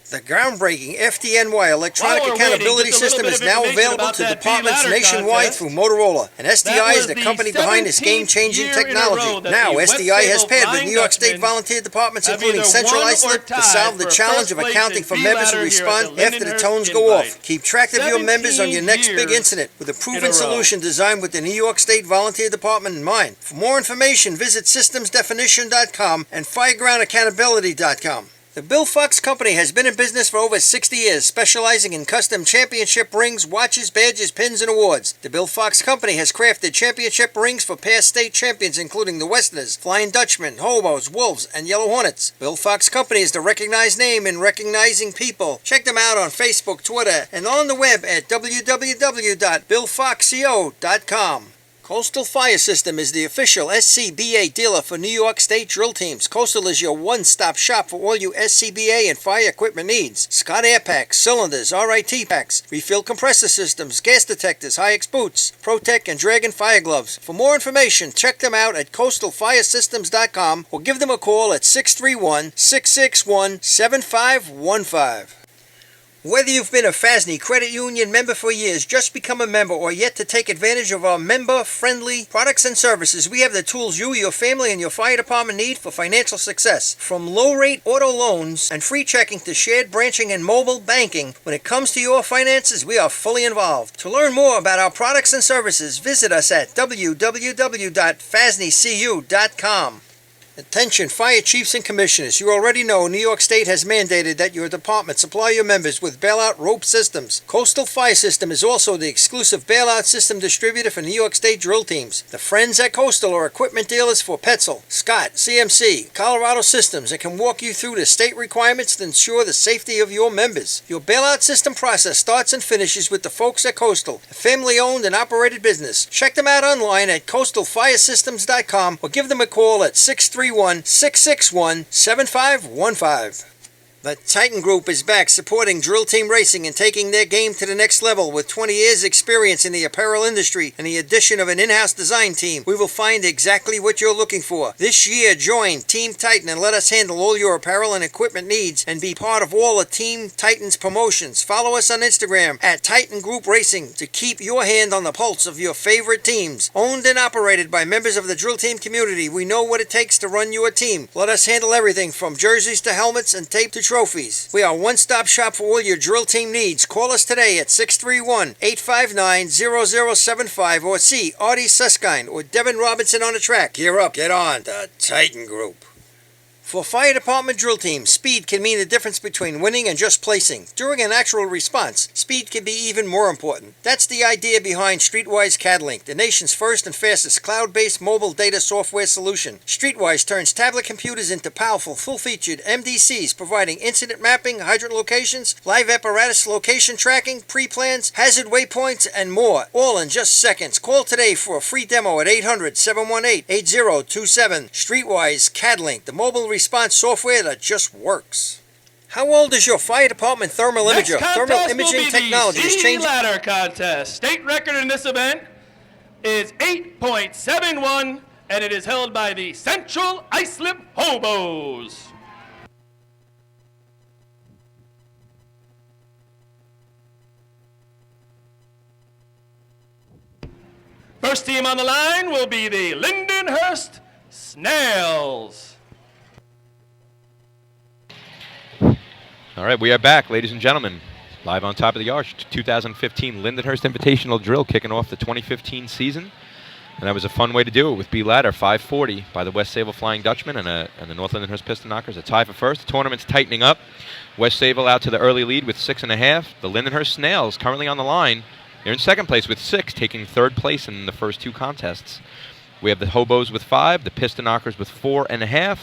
The groundbreaking FDNY electronic accountability system is now available to departments nationwide through Motorola, and SDI is the company behind this game-changing technology. Now, SDI has paired with New York State volunteer departments, including Central Islip, to solve the challenge of accounting for members who respond after the tones go off. Keep track of your members on your next big incident with a proven solution designed with the New York State Volunteer Department in mind. For more information, visit systemsdefinition.com and firegroundaccountability.com. The Bill Fox Company has been in business for over 60 years, specializing in custom championship rings, watches, badges, pins, and awards. The Bill Fox Company has crafted championship rings for past state champions, including the Westerners, Flying Dutchmen, Hobos, Wolves, and Yellow Hornets. Bill Fox Company is the recognized name in recognizing people. Check them out on Facebook, Twitter, and on the web at www.billfoxco.com. Coastal Fire System is the official SCBA dealer for New York State Drill Teams. Coastal is your one-stop shop for all your SCBA and fire equipment needs. Scott Air Packs, cylinders, RIT packs, refill compressor systems, gas detectors, Hi-X boots, Protec and Dragon fire gloves. For more information, check them out at coastalfiresystems.com or give them a call at 631-661-7515. Whether you've been a FASNY Credit Union member for years, just become a member, or yet to take advantage of our member-friendly products and services, we have the tools you, your family, and your fire department need for financial success. From low-rate auto loans and free checking to shared branching and mobile banking, when it comes to your finances, we are fully involved. To learn more about our products and services, visit us at www.fasnycu.com. Attention fire chiefs and commissioners. You already know New York State has mandated that your department supply your members with bailout rope systems. Coastal Fire System is also the exclusive bailout system distributor for New York State drill teams. The friends at Coastal are equipment dealers for Petzl, Scott, CMC, Colorado Systems, and can walk you through the state requirements to ensure the safety of your members. Your bailout system process starts and finishes with the folks at Coastal, a family-owned and operated business. Check them out online at coastalfiresystems.com or give them a call at 631-661-7515. The Titan Group is back supporting drill team racing and taking their game to the next level. With 20 years experience in the apparel industry and the addition of an in-house design team, we will find exactly what you're looking for. This year, join Team Titan and let us handle all your apparel and equipment needs and be part of all of Team Titan's promotions. Follow us on Instagram at Titan Group Racing to keep your hand on the pulse of your favorite teams. Owned and operated by members of the drill team community, we know what it takes to run your team. Let us handle everything from jerseys to helmets and tape to trophies. We are a one-stop shop for all your drill team needs. Call us today at 631-859-0075 or see Artie Suskind or Devin Robinson on the track. Gear up, get on. The Titan Group. For fire department drill teams, speed can mean the difference between winning and just placing. During an actual response, speed can be even more important. That's the idea behind Streetwise CADlink, the nation's first and fastest cloud-based mobile data software solution. Streetwise turns tablet computers into powerful, full-featured MDCs, providing incident mapping, hydrant locations, live apparatus location tracking, pre-plans, hazard waypoints, and more, all in just seconds. Call today for a free demo at 800-718-8027. Streetwise CADlink, the mobile response software that just works. How old is your fire department thermal imager? Thermal imaging technology is changing. Ladder contest. State record in this event is 8.71, and it is held by the Central Islip Hobos. First team on the line will be the Lindenhurst Snails. All right, we are back, ladies and gentlemen. Live on top of the arch, 2015 Lindenhurst Invitational Drill kicking off the 2015 season. And that was a fun way to do it with B Ladder, 540 by the West Sayville Flying Dutchman and the North Lindenhurst Piston Knockers. A tie for first. The tournament's tightening up. West Sayville out to the early lead with 6.5. The Lindenhurst Snails currently on the line. They're in second place with 6, taking third place in the first 2 contests. We have the Hobos with 5, the Piston Knockers with 4.5,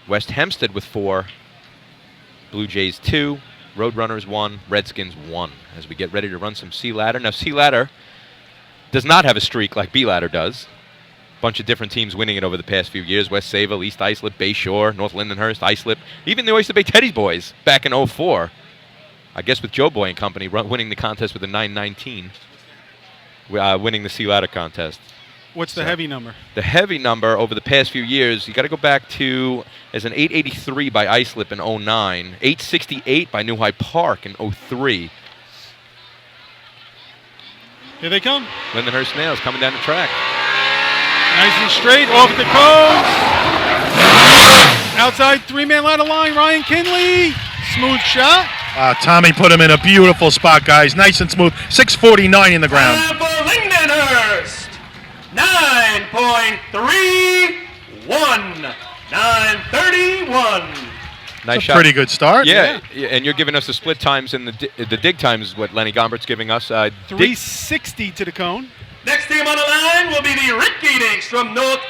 West Hempstead with 4, Blue Jays 2, Roadrunners 1, Redskins 1. As we get ready to run some C Ladder. Now, C Ladder does not have a streak like B Ladder does. Bunch of different teams winning it over the past few years. West Sayville, East Islip, Bay Shore, North Lindenhurst, Islip, even the Oyster Bay Teddy's boys back in 04. I guess with Joe Boy and company winning the contest with a 919, winning the C Ladder contest. What's the heavy number? The heavy number over the past few years, you got to go back to as an 883 by Islip in 09, 868 by New Hyde Park in 03. Here they come. Lindenhurst Snails coming down the track. Nice and straight, off the coast. Outside 3-man ladder line, Ryan Kinley. Smooth shot. Tommy put him in a beautiful spot, guys. Nice and smooth. 649 in the ground. And for Lindenhurst, 9.31. 9:31. Nice shot. Pretty good start. Yeah, and you're giving us the split times and the dig times. What Lenny Gombert's giving us. 360 to the cone. Next team on the line will be the Rick Eatings from North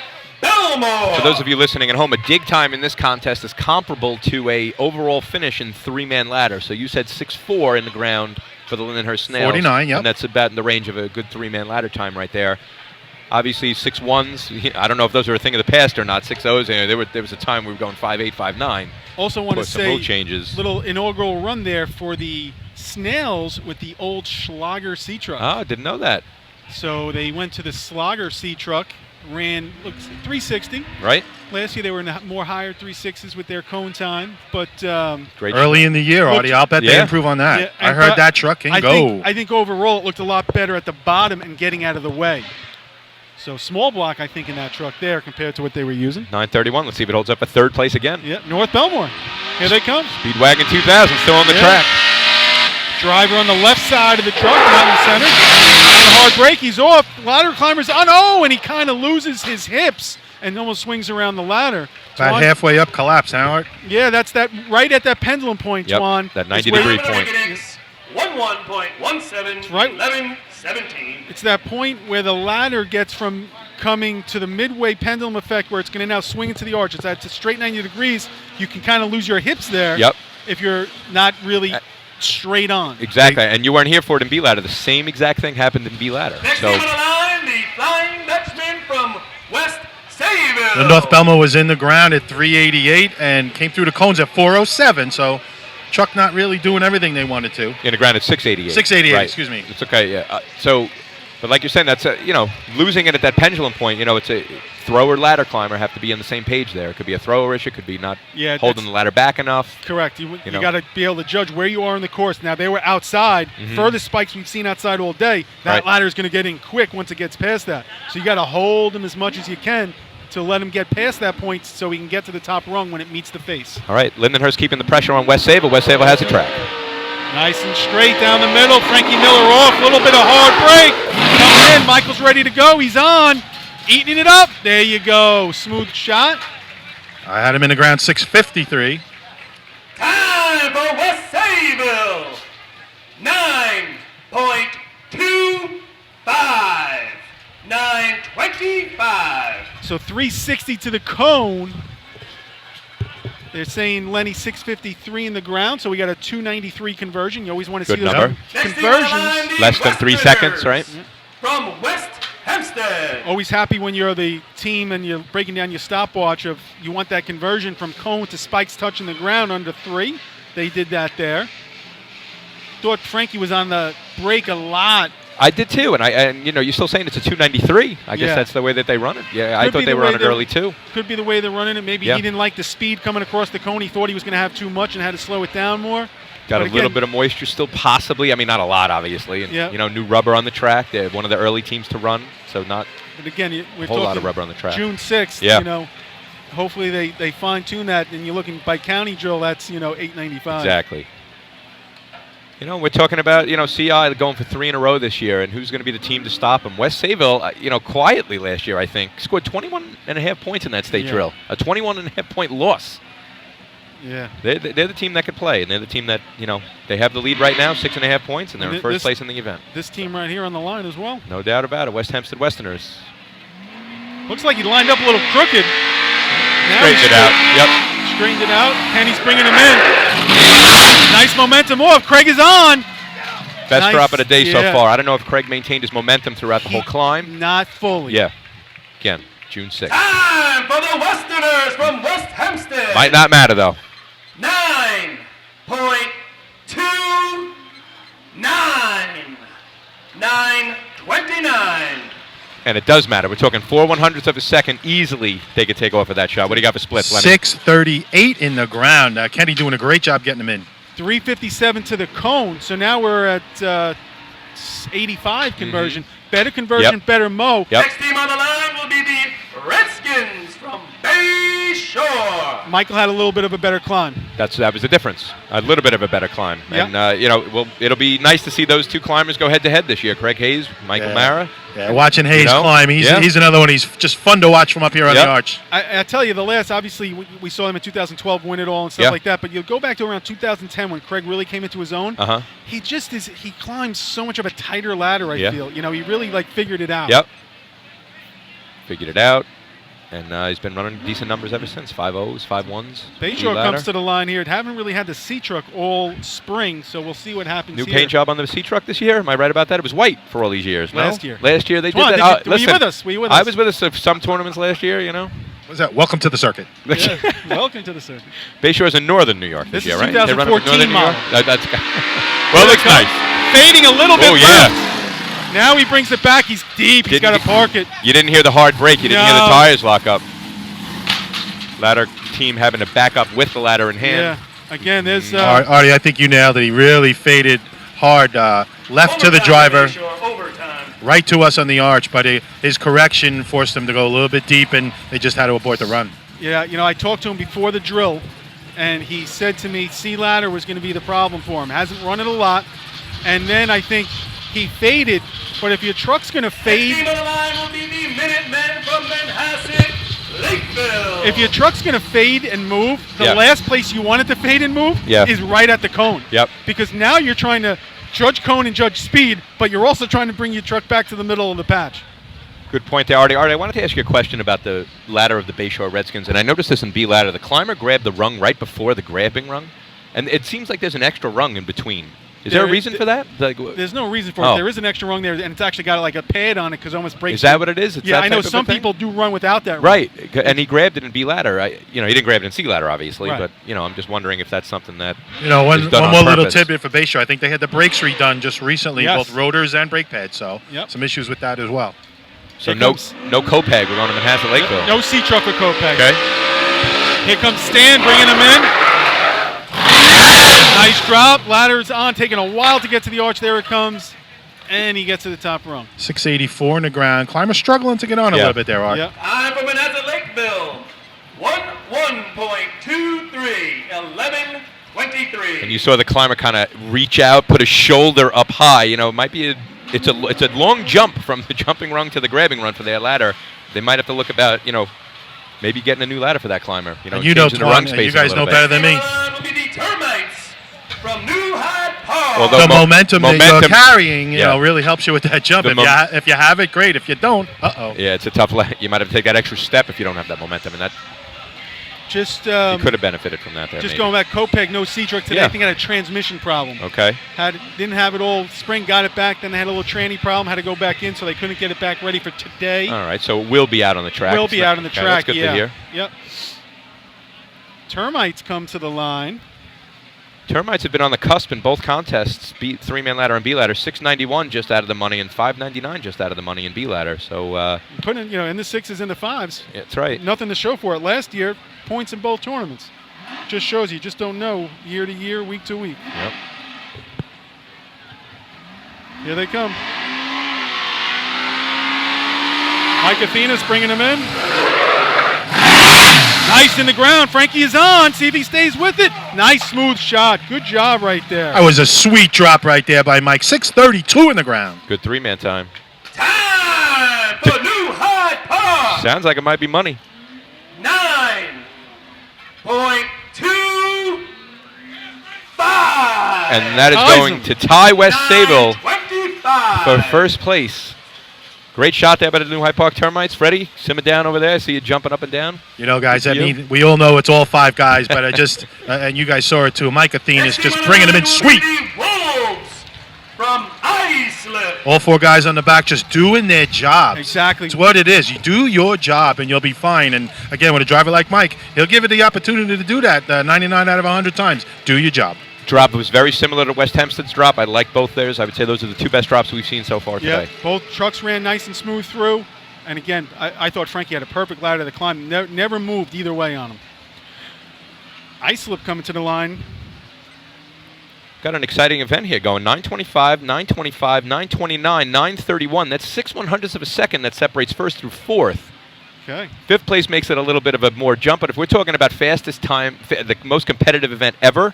Belmore. For those of you listening at home, a dig time in this contest is comparable to a overall finish in 3-man ladder. So you said 6.4 in the ground for the Lindenhurst Snails. 49, yep. And that's about in the range of a good 3-man ladder time right there. Obviously, 6.1s. I don't know if those are a thing of the past or not. 6.0s. There was a time we were going 5.8, 5.9. Also want to say, some rule changes. Little inaugural run there for the Snails with the old Schlager C truck. Oh, didn't know that. So they went to the Schlager C truck, ran 360. Right? Last year they were in the more higher 3.6s with their cone time, but Great Early in the year, Artie, I'll bet they Yeah. improve on that. Yeah, I and heard but that truck can go. I think overall it looked a lot better at the bottom and getting out of the way. So small block, I think, in that truck there compared to what they were using. 9:31. Let's see if it holds up at third place again. Yeah, North Belmore. Here they come. Speedwagon 2000 still on the Yeah. track. Driver on the left side of the truck, not in the center. On a hard break, he's off. Ladder climbers on. Oh, and he kind of loses his hips and almost swings around the ladder. About Twan- halfway up collapse, Howard. Yeah, that's that right at that pendulum point, Yep, Twan. that It's 90-degree where- point. 11.17, Right. 11.17. It's that point where the ladder gets from coming to the midway pendulum effect where it's going to now swing into the arch. It's at a straight 90 degrees. You can kind of lose your hips there. Yep. If you're not really straight on. Exactly. And you weren't here for it in B ladder. The same exact thing happened in B ladder. Next So team on the line, the Flying Dutchman from West Sayville. The North Belmore was in the ground at 388 and came through the cones at 407. So truck not really doing everything they wanted to. in the ground at 688. 688, Right. excuse me. It's okay. Yeah. But like you're saying, that's losing it at that pendulum point. It's a thrower ladder climber have to be on the same page there. It could be a thrower issue. It could be not holding the ladder back enough. Correct. You know. got to be able to judge where you are in the course. Now, they were outside. Furthest spikes we've seen outside all day. That Right. ladder is going to get in quick once it gets past that. So you got to hold him as much as you can to let him get past that point so he can get to the top rung when it meets the face. All right. Lindenhurst keeping the pressure on West Sayville. West Sayville has a track. Nice and straight down the middle. Frankie Miller off. A little bit of hard break. Coming in. Michael's ready to go. He's on. Eating it up. There you go. Smooth shot. I had him in the ground 653. Time for West Sayville. 9.25. 9.25. So 360 to the cone. They're saying Lenny 653 in the ground, so we got a 293 conversion. You always want to Good see those number. conversions. Less than 3 seconds, right? From West Hempstead. Always happy when you're the team and you're breaking down your stopwatch of you want that conversion from cone to spikes touching the ground under 3. They did that there. Thought Frankie was on the break a lot. I did too, and you're still saying it's a 293. I guess Yeah. that's the way that they run it. Yeah, I Could thought be they the were way on it they're- early too. Could be the way they're running it. Maybe Yeah. he didn't like the speed coming across the cone. He thought he was going to have too much and had to slow it down more. Got But a little again- bit of moisture still, possibly. I mean, not a lot, obviously. And, Yeah. new rubber on the track. They're one of the early teams to run, so not But again, we're a whole lot talking of rubber on the track. June 6th, Yeah. Hopefully they fine-tune that, and you're looking by county drill, that's, 895. Exactly. We're talking about, CI going for 3 in a row this year, and who's going to be the team to stop them. West Sayville, quietly last year, I think, scored 21.5 points in that state Yeah. drill. A 21.5 point loss. Yeah. They're the team that could play, and they're the team that, they have the lead right now, 6.5 points, and they're in first place in the event. This team right here on the line as well. No doubt about it. West Hempstead Westerners. Looks like he lined up a little crooked. Now Straightened he's it out. Yep. Straightened it out. Kenny's bringing him in. Nice momentum off. Craig is on. Best Nice. drop of the day so Yeah. far. I don't know if Craig maintained his momentum throughout the whole climb. Not fully. Yeah. Again, June 6th. Time for the Westerners from West Hempstead. Might not matter, though. 9.29. 9.29. And it does matter. We're talking 4/100ths of a second. Easily they could take off of that shot. What do you got for splits, Lenny? 638 in the ground. Kenny doing a great job getting him in. 357 to the cone. So now we're at 85 conversion. Better conversion, Yep. better mo. Yep. Next team on the line will be the Redskins from Bay Shore. Michael had a little bit of a better climb. That was the difference. A little bit of a better climb. Yeah. And, it'll be nice to see those two climbers go head-to-head this year. Craig Hayes, Michael Mara. Yeah, watching Hayes climb, he's Yeah. he's another one. He's just fun to watch from up here on Yep. the arch. I tell you, the last, obviously, we saw him in 2012 win it all and stuff Yeah. like that, but you go back to around 2010 when Craig really came into his own. Uh-huh. He climbs so much of a tighter ladder, I Yeah. feel. He really, figured it out. Yep. Figured it out. And he's been running decent numbers ever since. 5.0s, 5.1s. Bayshore ladder. comes to the line here. It haven't really had the C-Truck all spring, so we'll see what happens New here. paint job on the C-Truck this year? Am I right about that? It was white for all these years, no? Last year. Last year they Come on, did that. were you with us? Were you with I us? was with us at some tournaments last year, What was that? Welcome to the circuit. Yeah. Welcome to the circuit. Bayshore's in northern New York this This year, is right? They run it for 2014 northern New York? model. Well, it looks nice. Fading a little bit Oh, first. yeah. Now he brings it back. He's deep. He's got to park it. You didn't hear the hard brake. You didn't hear the No. tires lock up. Ladder team having to back up with the ladder in hand. Yeah. Again, there's. Artie, I think you nailed it. He really faded hard, left to the driver, right to us on the arch, but his correction forced him to go a little bit deep, and they just had to abort the run. Yeah, I talked to him before the drill, and he said to me C-ladder was going to be the problem for him. Hasn't run it a lot, and then I think he faded, but if your truck's going to fade... Next team on the line will be the Minutemen from Manhasset, Lakeville. If your truck's going to fade and move, the last place you want it to fade and move is right at the cone. Yep. Because now you're trying to judge cone and judge speed, but you're also trying to bring your truck back to the middle of the patch. Good point there, Artie. Artie, I wanted to ask you a question about the ladder of the Bayshore Redskins, and I noticed this in B ladder. The climber grabbed the rung right before the grabbing rung, and it seems like there's an extra rung in between. Is there a reason for that? There's no reason for it. There is an extra rung there, and it's actually got like a pad on it because it almost breaks. Is that what it is? It's yeah, that I know type of some a thing? people do run without that rung. Right, and he grabbed it in B ladder. He didn't grab it in C ladder, obviously, Right. but I'm just wondering if that's something that One is done on more little purpose. tidbit for Bayshore. I think they had the brakes redone just recently, Yes. both rotors and brake pads, so some issues with that as well. So no Copeg. We're going to Manhasset Lakeville. No C-truck or Copeg. Okay. Here comes Stan bringing him in. Nice drop. Ladder's on, taking a while to get to the arch. There it comes. And he gets to the top rung. 684 in the ground. Climber struggling to get on a little bit there, Art. Yep. Time for Manhasset Lakeville. 1.23, 11.23. And you saw the climber kind of reach out, put his shoulder up high. It might be it's a long jump from the jumping rung to the grabbing rung for their ladder. They might have to look about maybe getting a new ladder for that climber. And changing the rung Twan, spacing you guys a know little better bit. than me. Will be the Termites from New Hyde Park. Although The momentum that you're carrying, Yeah. really helps you with that jump. The If you have it, great. If you don't, uh-oh. Yeah, it's a tough. You might have to take that extra step if you don't have that momentum, and that Just you could have benefited from that there. Just maybe. going back, Copeg, no C-truck today. Yeah. I think had a transmission problem. Okay. Didn't have it all. Spring got it back. Then they had a little tranny problem. Had to go back in, so they couldn't get it back ready for today. All right, so it will be out on the track. Will be out on the Okay, track. That's good yeah. to hear. Yep. Termites come to the line. Termites have been on the cusp in both contests. Three-man ladder and B ladder. 691 just out of the money and 599 just out of the money in B ladder. So Putting in the sixes and the fives. that's right. Nothing to show for it. Last year, points in both tournaments. Just shows you just don't know year to year, week to week. Yep. Here they come. Mike Athena's bringing them in. Nice in the ground. Frankie is on. See if he stays with it. Nice smooth shot. Good job right there. That was a sweet drop right there by Mike. 632 in the ground. Good three-man time. Time for New Hyde Park. Sounds like it might be money. 9.25. And that is Ties going him. to Ty West Sable 9.25. for first place. Great shot there by the New Hyde Park Termites. Freddie, simmer down over there. I see you jumping up and down. Guys, Good for you. we all know it's all five guys, but I just, and you guys saw it too. Mike Athena's just bringing them in sweet. Wolves from Iceland. All four guys on the back just doing their jobs. Exactly. It's what it is. You do your job and you'll be fine. And again, with a driver like Mike, he'll give it the opportunity to do that 99 out of 100 times. Do your job. Drop was very similar to West Hempstead's drop. I like both theirs. I would say those are the two best drops we've seen so far Yeah, today. both trucks ran nice and smooth through. And again, I thought Frankie had a perfect ladder to climb. Never moved either way on him. Islip coming to the line. Got an exciting event here going. 925, 925, 929, 931. That's 6/100ths of a second that separates first through fourth. Okay. Fifth place makes it a little bit of a more jump, but if we're talking about fastest time, the most competitive event ever,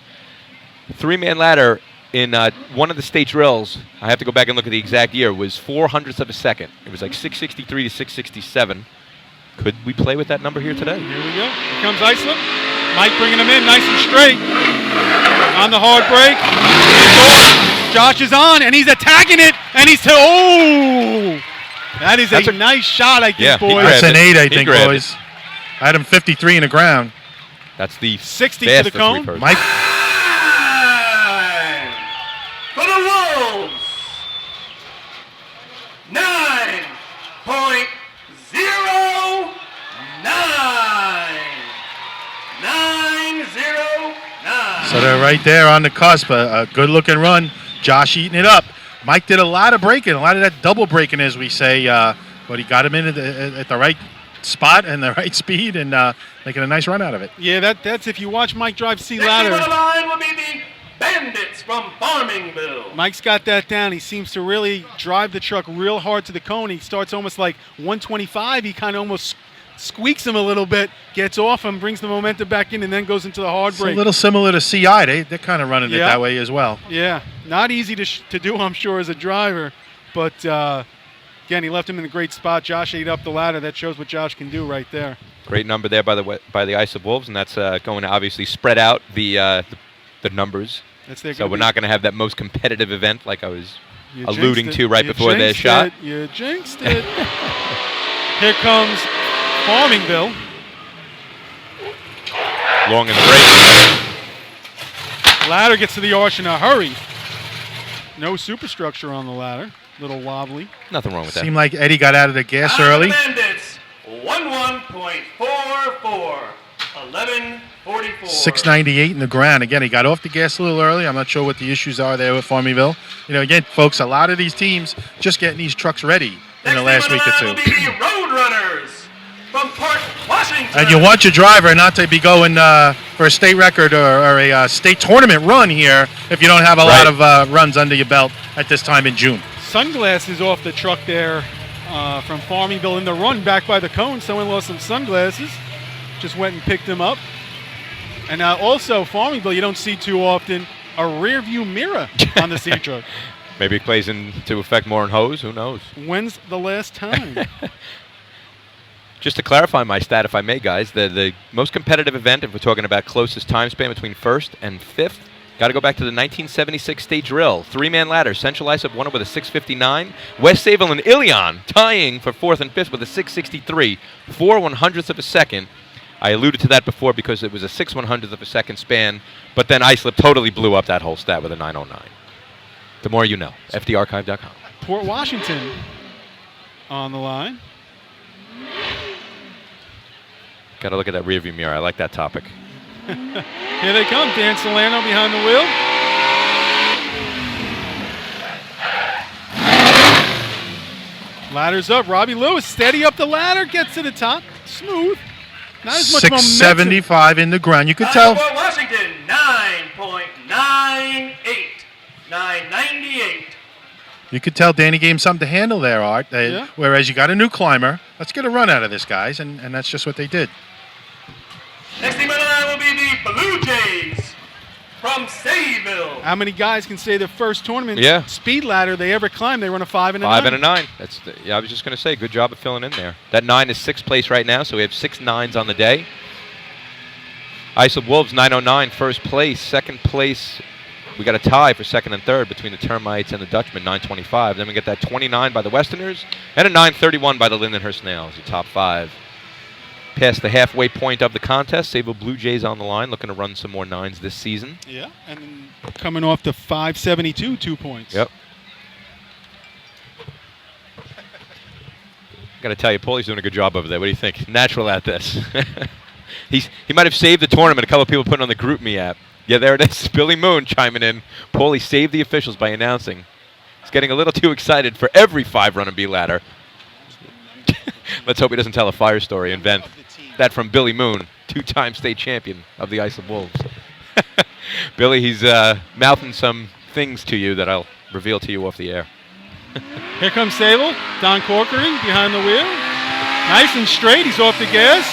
three-man ladder in one of the state drills, I have to go back and look at the exact year, was 0.04 of a second. It was like 663 to 667. Could we play with that number here today? Here we go. Here comes Islip. Mike bringing him in nice and straight. On the hard break. Josh is on, and he's attacking it, and he's that is That's a a- nice shot, I think, Yeah, he boys. grabbed That's an it. 8, I He think, grabbed boys. I had him 53 in the ground. That's the 60 to the fastest cone. we've heard. Mike, Time for the Wolves. 9.09. 909. so they're right there on the cusp. A good-looking run. Josh eating it up. Mike did a lot of braking, a lot of that double braking, as we say, but he got him in at the right spot and the right speed and making a nice run out of it. Yeah, that's if you watch Mike drive C Next ladder. team on the line will be the Bandits from Farmingville. Mike's got that down. He seems to really drive the truck real hard to the cone. He starts almost like 125. He kind of almost squeaks him a little bit, gets off him, brings the momentum back in, and then goes into the hard It's brake. a little similar to CI. They're kind of running it that way as well. Yeah, not easy to do, I'm sure, as a driver. But, again, he left him in a great spot. Josh ate up the ladder. That shows what Josh can do right there. Great number there by the Ice of Wolves, and that's going to obviously spread out the numbers. So we're not going to have that most competitive event like I was alluding to right before their shot. You jinxed it. Here comes Farmingville. Long in the break. Ladder gets to the arch in a hurry. No superstructure on the ladder. Little wobbly. Nothing wrong with that. Seemed like Eddie got out of the gas early. Bandits 11.44. 11:44. 698 in the ground. Again, he got off the gas a little early. I'm not sure what the issues are there with Farmingville. You know, again, folks, a lot of these teams just getting these trucks ready in the last week or two. Will be the Roadrunners from Park, Washington. And you want your driver not to be going for a state record or a state tournament run here if you don't have a lot of runs under your belt at this time in June. Sunglasses off the truck there from Farmingville in the run back by the cone. Someone lost some sunglasses. Just went and picked them up. And also, Farmingville, you don't see too often a rear view mirror on the C truck. Maybe it plays into effect more in hose. Who knows? When's the last time? Just to clarify my stat, if I may, guys, the most competitive event, if we're talking about closest time span between first and fifth, got to go back to the 1976 state drill. Three-man ladder. Central Islip won it with a 6:59. West Sayville and Ilion tying for fourth and fifth with a 6:63. 4/100ths of a second. I alluded to that before because it was a 6/100th of a second span, but then Islip totally blew up that whole stat with a 9:09. The more you know. FDarchive.com. Port Washington on the line. Got to look at that rearview mirror. I like that topic. Here they come. Dan Salerno behind the wheel. Ladder's up. Robbie Lewis steady up the ladder. Gets to the top. Smooth. Not as much 675 in the ground. You could tell. Port Washington 9.98. 998. You could tell Danny gave him something to handle there, Art. Whereas you got a new climber. Let's get a run out of this, guys. And that's just what they did. Next team on the line will be the Blue Jays from Sayville. How many guys can say the first tournament speed ladder they ever climbed, they run a 5 and a 9? 5 and a 9. I was just going to say, good job of filling in there. That 9 is 6th place right now, so we have 6 9s on the day. Islip Wolves 909, first place. Second place, we got a tie for second and third between the Termites and the Dutchmen, 925. Then we get that 29 by the Westerners and a 931 by the Lindenhurst Snails, the top 5. Past the halfway point of the contest, Sayville Blue Jays on the line, looking to run some more 9s this season. Yeah, and then coming off the 572, 2 points. Yep. Got to tell you, Paulie's doing a good job over there. What do you think? Natural at this. He might have saved the tournament. A couple of people put it on the GroupMe app. Yeah, there it is. Billy Moon chiming in. Paulie saved the officials by announcing. He's getting a little too excited for every 5 run and B ladder. Let's hope he doesn't tell a fire story and vent that from Billy Moon, 2-time state champion of the Islip Wolves. Billy, he's mouthing some things to you that I'll reveal to you off the air. Here comes Sayville. Don Corcoran behind the wheel. Nice and straight. He's off the gas.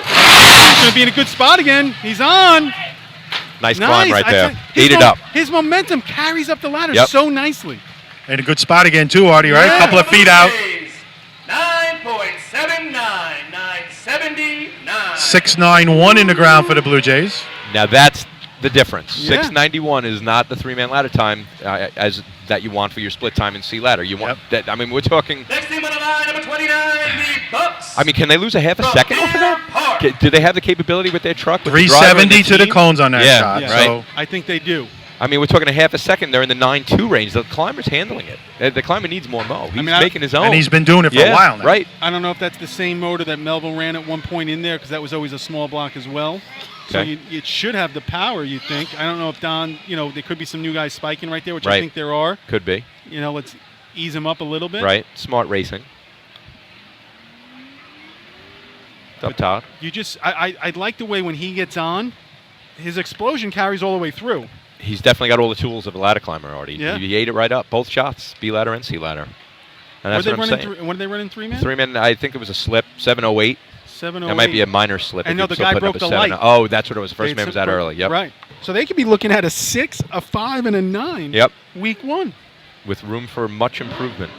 He's going to be in a good spot again. He's on. Nice climb right there. Ate it up. His momentum carries up the ladder so nicely. In a good spot again, too, Artie, right? A couple of feet out. 9.79, 979. 691 in the ground for the Blue Jays. Now that's the difference. Yeah. 691 is not the 3-man ladder time as that you want for your split time in C ladder. You want that. I mean, we're talking. Next team on the line, number 29, the Bucks. I mean, can they lose a half a second off of that? Do they have the capability with their truck? With 370 the to the cones on that shot. Yeah, So I think they do. I mean, we're talking a half a second. They're in the 9.2 range. The climber's handling it. The climber needs more mo. He's making his own. And he's been doing it for a while now. Right. I don't know if that's the same motor that Melville ran at one point in there, because that was always a small block as well. So it should have the power, you think. I don't know if Don, there could be some new guys spiking right there, which I think there are. Could be. Let's ease him up a little bit. Right. Smart racing. Up top. I like the way when he gets on, his explosion carries all the way through. He's definitely got all the tools of a ladder climber already. Yeah. He ate it right up. Both shots, B ladder and C ladder. And that's what I'm saying. What did they run in 3-man? 3-man, I think it was a slip, 7:08. 7:08. That might be a minor slip. I know the guy broke the light. Oh, that's what it was. The first man was out early. Yep. Right. So they could be looking at a 6, a 5, and a 9. Yep. Week 1. With room for much improvement.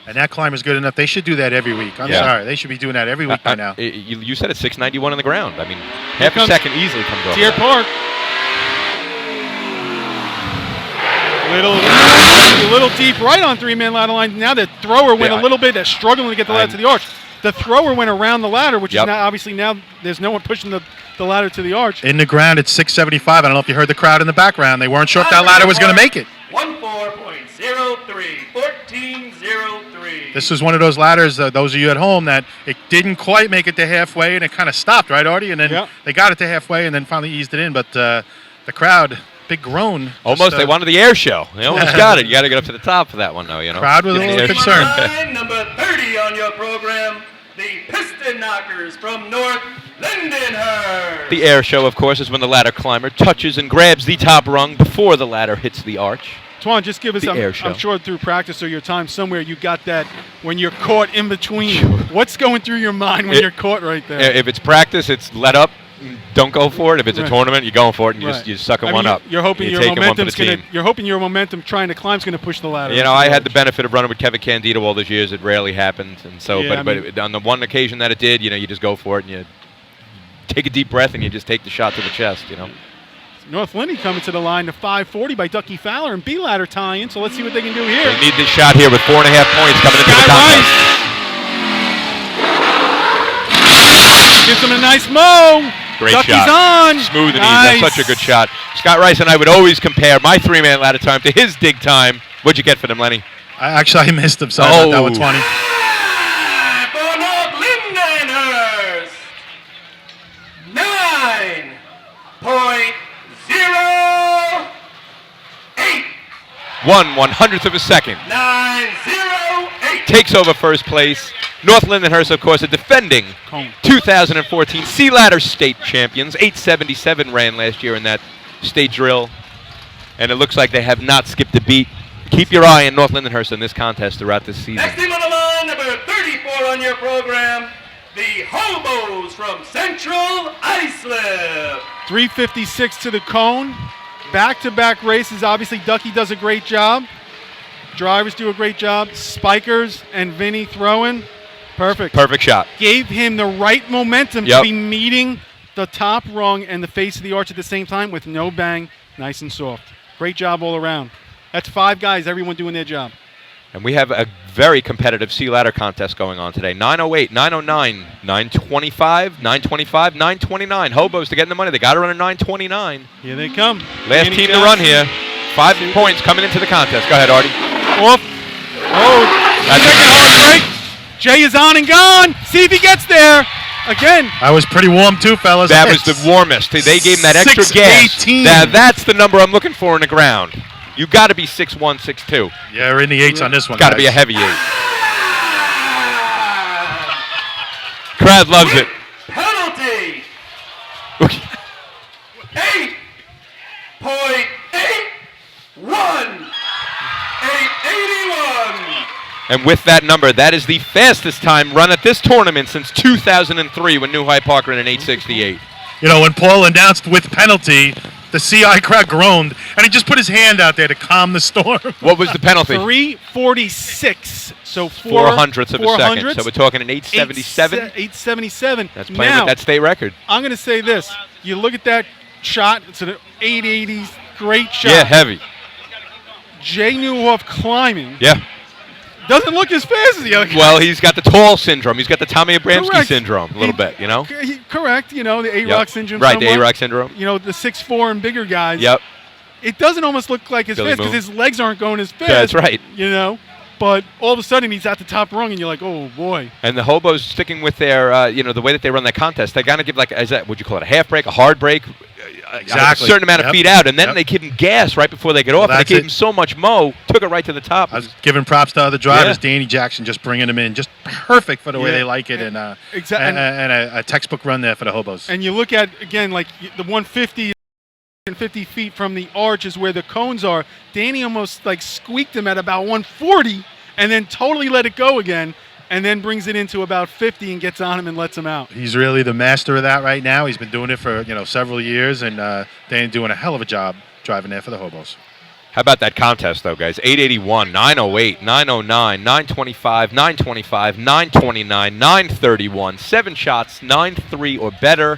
And that climber's good enough. They should do that every week. I'm sorry. They should be doing that every week by now. You said it's 691 on the ground. I mean, half a second easily comes off. Deer Park. A little deep right on 3-man ladder line. Now the thrower went a little bit. They're struggling to get the ladder to the arch. The thrower went around the ladder, which is now obviously there's no one pushing the ladder to the arch. In the ground, it's 675. I don't know if you heard the crowd in the background. They weren't sure if that ladder was going to make it. 14.03, 14.03. This was one of those ladders, those of you at home, that it didn't quite make it to halfway, and it kind of stopped, right, Artie? And then they got it to halfway and then finally eased it in. But the crowd, big groan. Almost, they wanted the air show. They almost got it. You got to get up to the top for that one, though, Crowd was a little concerned. Line number 30 on your program, the Piston Knockers from North Lindenhurst. The air show, of course, is when the ladder climber touches and grabs the top rung before the ladder hits the arch. Twan, just give us the air show. I'm sure through practice or your time somewhere you got that when you're caught in between. What's going through your mind when you're caught right there? If it's practice, it's let up. Don't go for it. If it's a tournament, you're going for it, and you're sucking one up. You're hoping your momentum's You're hoping your momentum trying to climb is going to push the ladder. I had the benefit of running with Kevin Candido all those years. It rarely happened, and so. But on the one occasion that it did, you just go for it and you take a deep breath and you just take the shot to the chest. North Lindy coming to the line to 540 by Ducky Fowler and B ladder tie-in. So let's see what they can do here. They need this shot here with 4.5 points coming into the contest. Gives them a nice mow. Great Ducky's shot. on. Smooth and easy. That's such a good shot. Scott Rice and I would always compare my 3-man ladder time to his dig time. What'd you get for them, Lenny? I missed him. Sorry about that one, 20. For North Lindenhurst, 9.08. 1/100th of a second. 9.08. Takes over first place. North Lindenhurst, of course, a defending 2014 C Ladder state champions. 877 ran last year in that state drill. And it looks like they have not skipped a beat. Keep your eye on North Lindenhurst in this contest throughout this season. Next team on the line, number 34 on your program, the Hobos from Central Islip. 356 to the cone. Back-to-back races. Obviously, Ducky does a great job. Drivers do a great job. Spikers and Vinny throwing. Perfect. Perfect shot. Gave him the right momentum to be meeting the top rung and the face of the arch at the same time with no bang. Nice and soft. Great job all around. That's 5 guys, everyone doing their job. And we have a very competitive C Ladder contest going on today. 908, 909, 925, 925, 929. Hobos to get in the money. They got to run a 929. Here they come. Last Danny team Johnson. to run here. 5 points coming into the contest. Go ahead, Artie. Off. Oh, that's a hard break. Jay is on and gone. See if he gets there. Again. I was pretty warm too, fellas. That was the warmest. They gave him that extra gas. Now that's the number I'm looking for in the ground. You got to be 6'1", 6'2". Yeah, we're in the 8s on this one. Got to be a heavy 8. Crowd loves it. Penalty. 8.81. 881. And with that number, that is the fastest time run at this tournament since 2003 when New Hyde Park ran an 868. When Paul announced with penalty, the CI crowd groaned, and he just put his hand out there to calm the storm. What was the penalty? 346. So 400ths of a second. So we're talking an 877? 877. That's playing with that state record. I'm going to say this. You look at that shot. It's an 880. Great shot. Yeah, heavy. Jay Newhoff climbing. Yeah. Doesn't look as fast as the other guy. Well, he's got the tall syndrome. He's got the Tommy Abramski syndrome a little bit, Correct. The A-Rock syndrome. Right, the A-Rock syndrome. The 6'4" and bigger guys. Yep. it doesn't almost look like his Billy fast because Moon. his legs aren't going as fast. That's right. You know, but all of a sudden he's at the top rung, and you're like, oh boy. And the hobos sticking with their, the way that they run that contest, they gotta give would you call it a half break, a hard break? Exactly. A certain amount of Yep. feet out, and then Yep. they give him gas right before they get off. And they that's gave it. him so much took it right to the top. I was giving props to other drivers. Yeah. Danny Jackson just bringing him in, just perfect for the way Yeah. they like it, and a textbook run there for the hobos. And you look at, again, like the 150 and 50 feet from the arch is where the cones are. Danny almost like squeaked him at about 140 and then totally let it go again, and then brings it into about 50 and gets on him and lets him out. He's really the master of that right now. He's been doing it for several years, and Danny doing a hell of a job driving there for the hobos. How about that contest, though, guys? 881, 908, 909, 925, 925, 929, 931, 7 shots, 9-3 or better.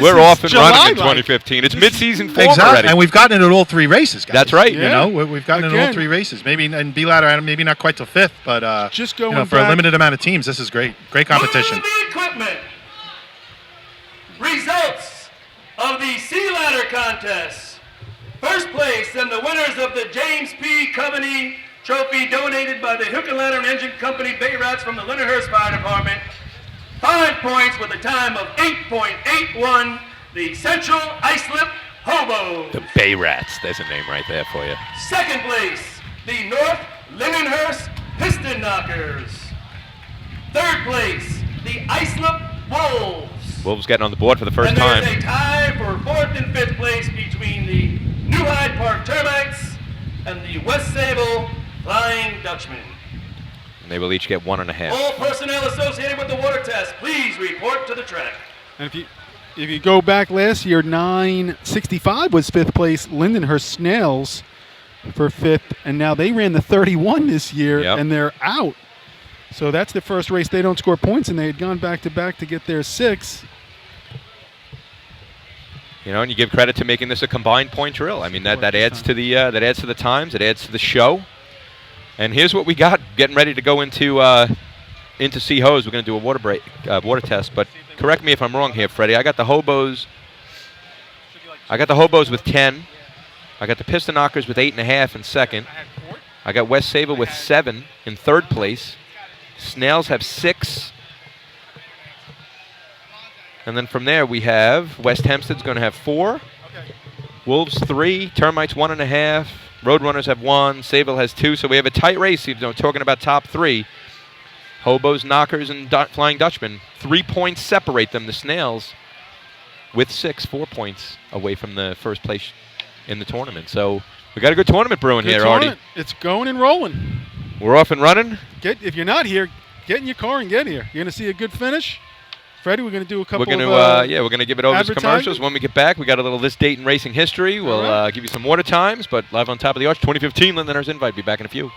We're off and running in 2015. It's mid-season form already. And we've gotten it at all 3 races, guys. That's right. You know, we've gotten it at all 3 races. Maybe in B ladder, maybe not quite till 5th, but just going for a back- limited amount of teams, this is great. Great competition. Move the equipment. Results of the Sea Ladder contest. First place and the winners of the James P. Coveney Trophy donated by the Hook and Ladder and Engine Company Bay Rats from the Lindenhurst Fire Department. 5 points with a time of 8.81. The Central Islip Hobos. The Bay Rats. There's a name right there for you. Second place, the North Lindenhurst Piston Knockers. Third place, the Islip Wolves. Wolves getting on the board for the first And time. there's a tie for 4th and 5th place between the New Hyde Park Termites and the West Sable Flying Dutchman. And they will each get 1.5. All personnel associated with the water test, please report to the track. And if you go back last year, 965 was 5th place. Lindenhurst Snails for 5th, and now they ran the 31 this year, and they're out. So that's the first race they don't score points, and they had gone back-to-back to get their 6. And you give credit to making this a combined point drill. I mean, that adds to the times. It adds to the show. And here's what we got getting ready to go into Sea Hose. We're going to do a water test. But correct me if I'm wrong here, Freddie. I got the hobos with 10. I got the Piston Knockers with 8.5 in second. I got West Sable with 7 in third place. Snails have 6. And then from there we have West Hempstead's going to have 4. Wolves 3. Termites 1.5. Roadrunners have 1. Sable has 2. So we have a tight race. Talking about top 3. Hobos, Knockers, and Flying Dutchman. 3 points separate them. The Snails with 6, 4 points away from the first place in the tournament. So we got a good tournament brewing here, Artie. It's going and rolling. We're off and running. If you're not here, get in your car and get here. You're going to see a good finish. Freddie, we're going to do a couple we're going to give it over to commercials. When we get back, we got a little this date in racing history. We'll give you some water times, but live on Top of the Arch 2015 Lindenhurst Invite. Be back in a few.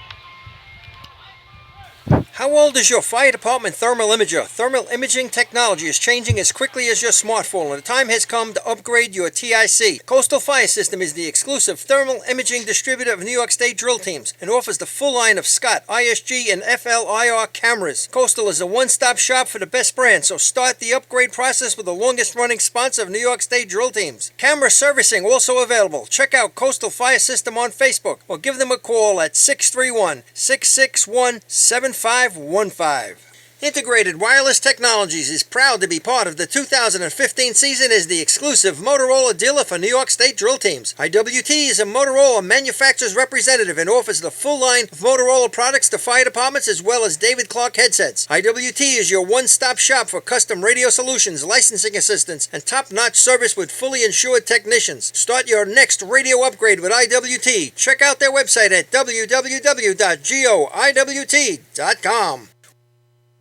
How old is your fire department thermal imager? Thermal imaging technology is changing as quickly as your smartphone, and the time has come to upgrade your TIC. Coastal Fire System is the exclusive thermal imaging distributor of New York State drill teams and offers the full line of Scott, ISG, and FLIR cameras. Coastal is a one-stop shop for the best brand, so start the upgrade process with the longest-running sponsor of New York State drill teams. Camera servicing also available. Check out Coastal Fire System on Facebook or give them a call at 631-661-7515. Integrated Wireless Technologies is proud to be part of the 2015 season as the exclusive Motorola dealer for New York State drill teams. IWT is a Motorola manufacturer's representative and offers the full line of Motorola products to fire departments as well as David Clark headsets. IWT is your one-stop shop for custom radio solutions, licensing assistance, and top-notch service with fully insured technicians. Start your next radio upgrade with IWT. Check out their website at www.goiwt.com.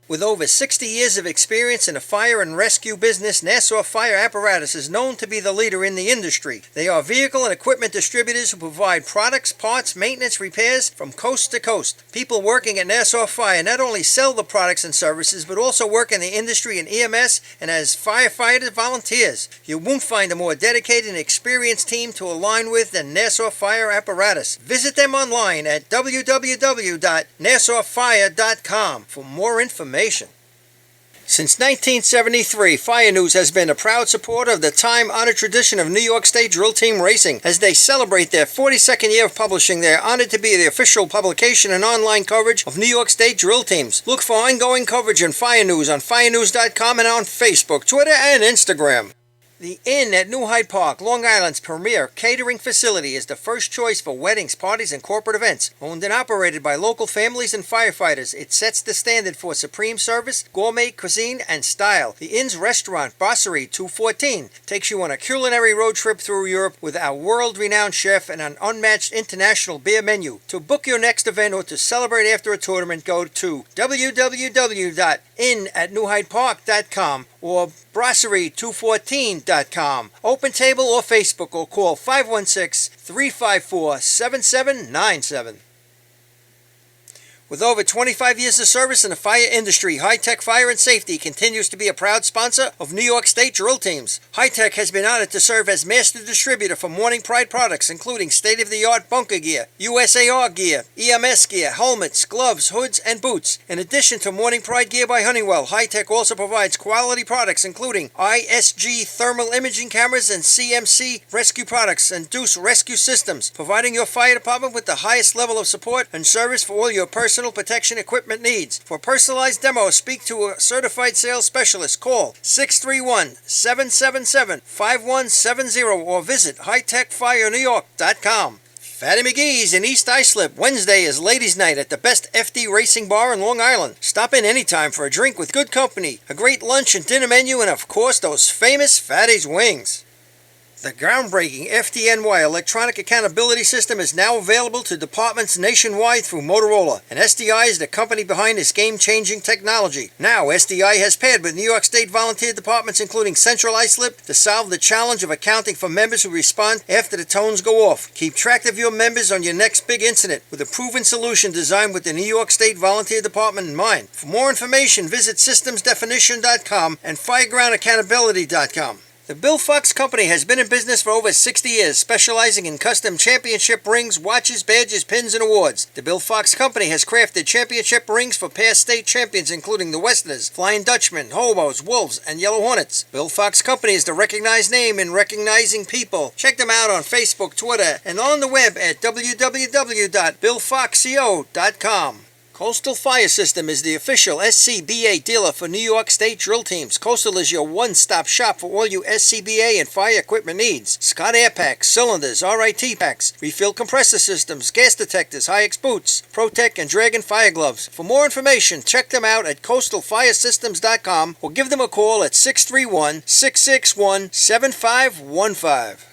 With over 60 years of experience in the fire and rescue business, Nassau Fire Apparatus is known to be the leader in the industry. They are vehicle and equipment distributors who provide products, parts, maintenance, repairs from coast to coast. People working at Nassau Fire not only sell the products and services, but also work in the industry in EMS and as firefighter volunteers. You won't find a more dedicated and experienced team to align with than Nassau Fire Apparatus. Visit them online at www.nassauFire.com for more information. Since 1973, Fire News has been a proud supporter of the time-honored tradition of New York State Drill Team Racing. As they celebrate their 42nd year of publishing, they are honored to be the official publication and online coverage of New York State Drill Teams. Look for ongoing coverage on Fire News on firenews.com and on Facebook, Twitter, and Instagram. The Inn at New Hyde Park, Long Island's premier catering facility, is the first choice for weddings, parties, and corporate events. Owned and operated by local families and firefighters, it sets the standard for supreme service, gourmet cuisine, and style. The Inn's restaurant, Brasserie 214, takes you on a culinary road trip through Europe with our world-renowned chef and an unmatched international beer menu. To book your next event or to celebrate after a tournament, go to www.innatnewhydepark.com or brasserie214.com. Open table or Facebook, or call 516-354-7797. With over 25 years of service in the fire industry, High Tech Fire and Safety continues to be a proud sponsor of New York State Drill Teams. High Tech has been honored to serve as master distributor for Morning Pride products, including state-of-the-art bunker gear, USAR gear, EMS gear, helmets, gloves, hoods, and boots. In addition to Morning Pride gear by Honeywell, High Tech also provides quality products including ISG thermal imaging cameras and CMC rescue products and Deuce rescue systems, providing your fire department with the highest level of support and service for all your personal protection equipment needs. For personalized demos, speak to a certified sales specialist. Call 631-777-5170 or visit hightechfirenewyork.com. Fatty McGee's in East Islip. Wednesday is ladies' night at the best FD racing bar in Long Island. Stop in anytime for a drink with good company, a great lunch and dinner menu, and of course those famous Fatty's wings. The groundbreaking FDNY electronic accountability system is now available to departments nationwide through Motorola, and SDI is the company behind this game-changing technology. Now, SDI has paired with New York State volunteer departments including Central Islip to solve the challenge of accounting for members who respond after the tones go off. Keep track of your members on your next big incident with a proven solution designed with the New York State Volunteer Department in mind. For more information, visit systemsdefinition.com and firegroundaccountability.com. The Bill Fox Company has been in business for over 60 years, specializing in custom championship rings, watches, badges, pins, and awards. The Bill Fox Company has crafted championship rings for past state champions including the Westerners, Flying Dutchmen, Hobos, Wolves, and Yellow Hornets. Bill Fox Company is the recognized name in recognizing people. Check them out on Facebook, Twitter, and on the web at www.billfoxco.com. Coastal Fire System is the official SCBA dealer for New York State Drill Teams. Coastal is your one-stop shop for all your SCBA and fire equipment needs. Scott Air Packs, cylinders, RIT packs, refill compressor systems, gas detectors, Hi-X boots, Protec and Dragon fire gloves. For more information, check them out at coastalfiresystems.com or give them a call at 631-661-7515.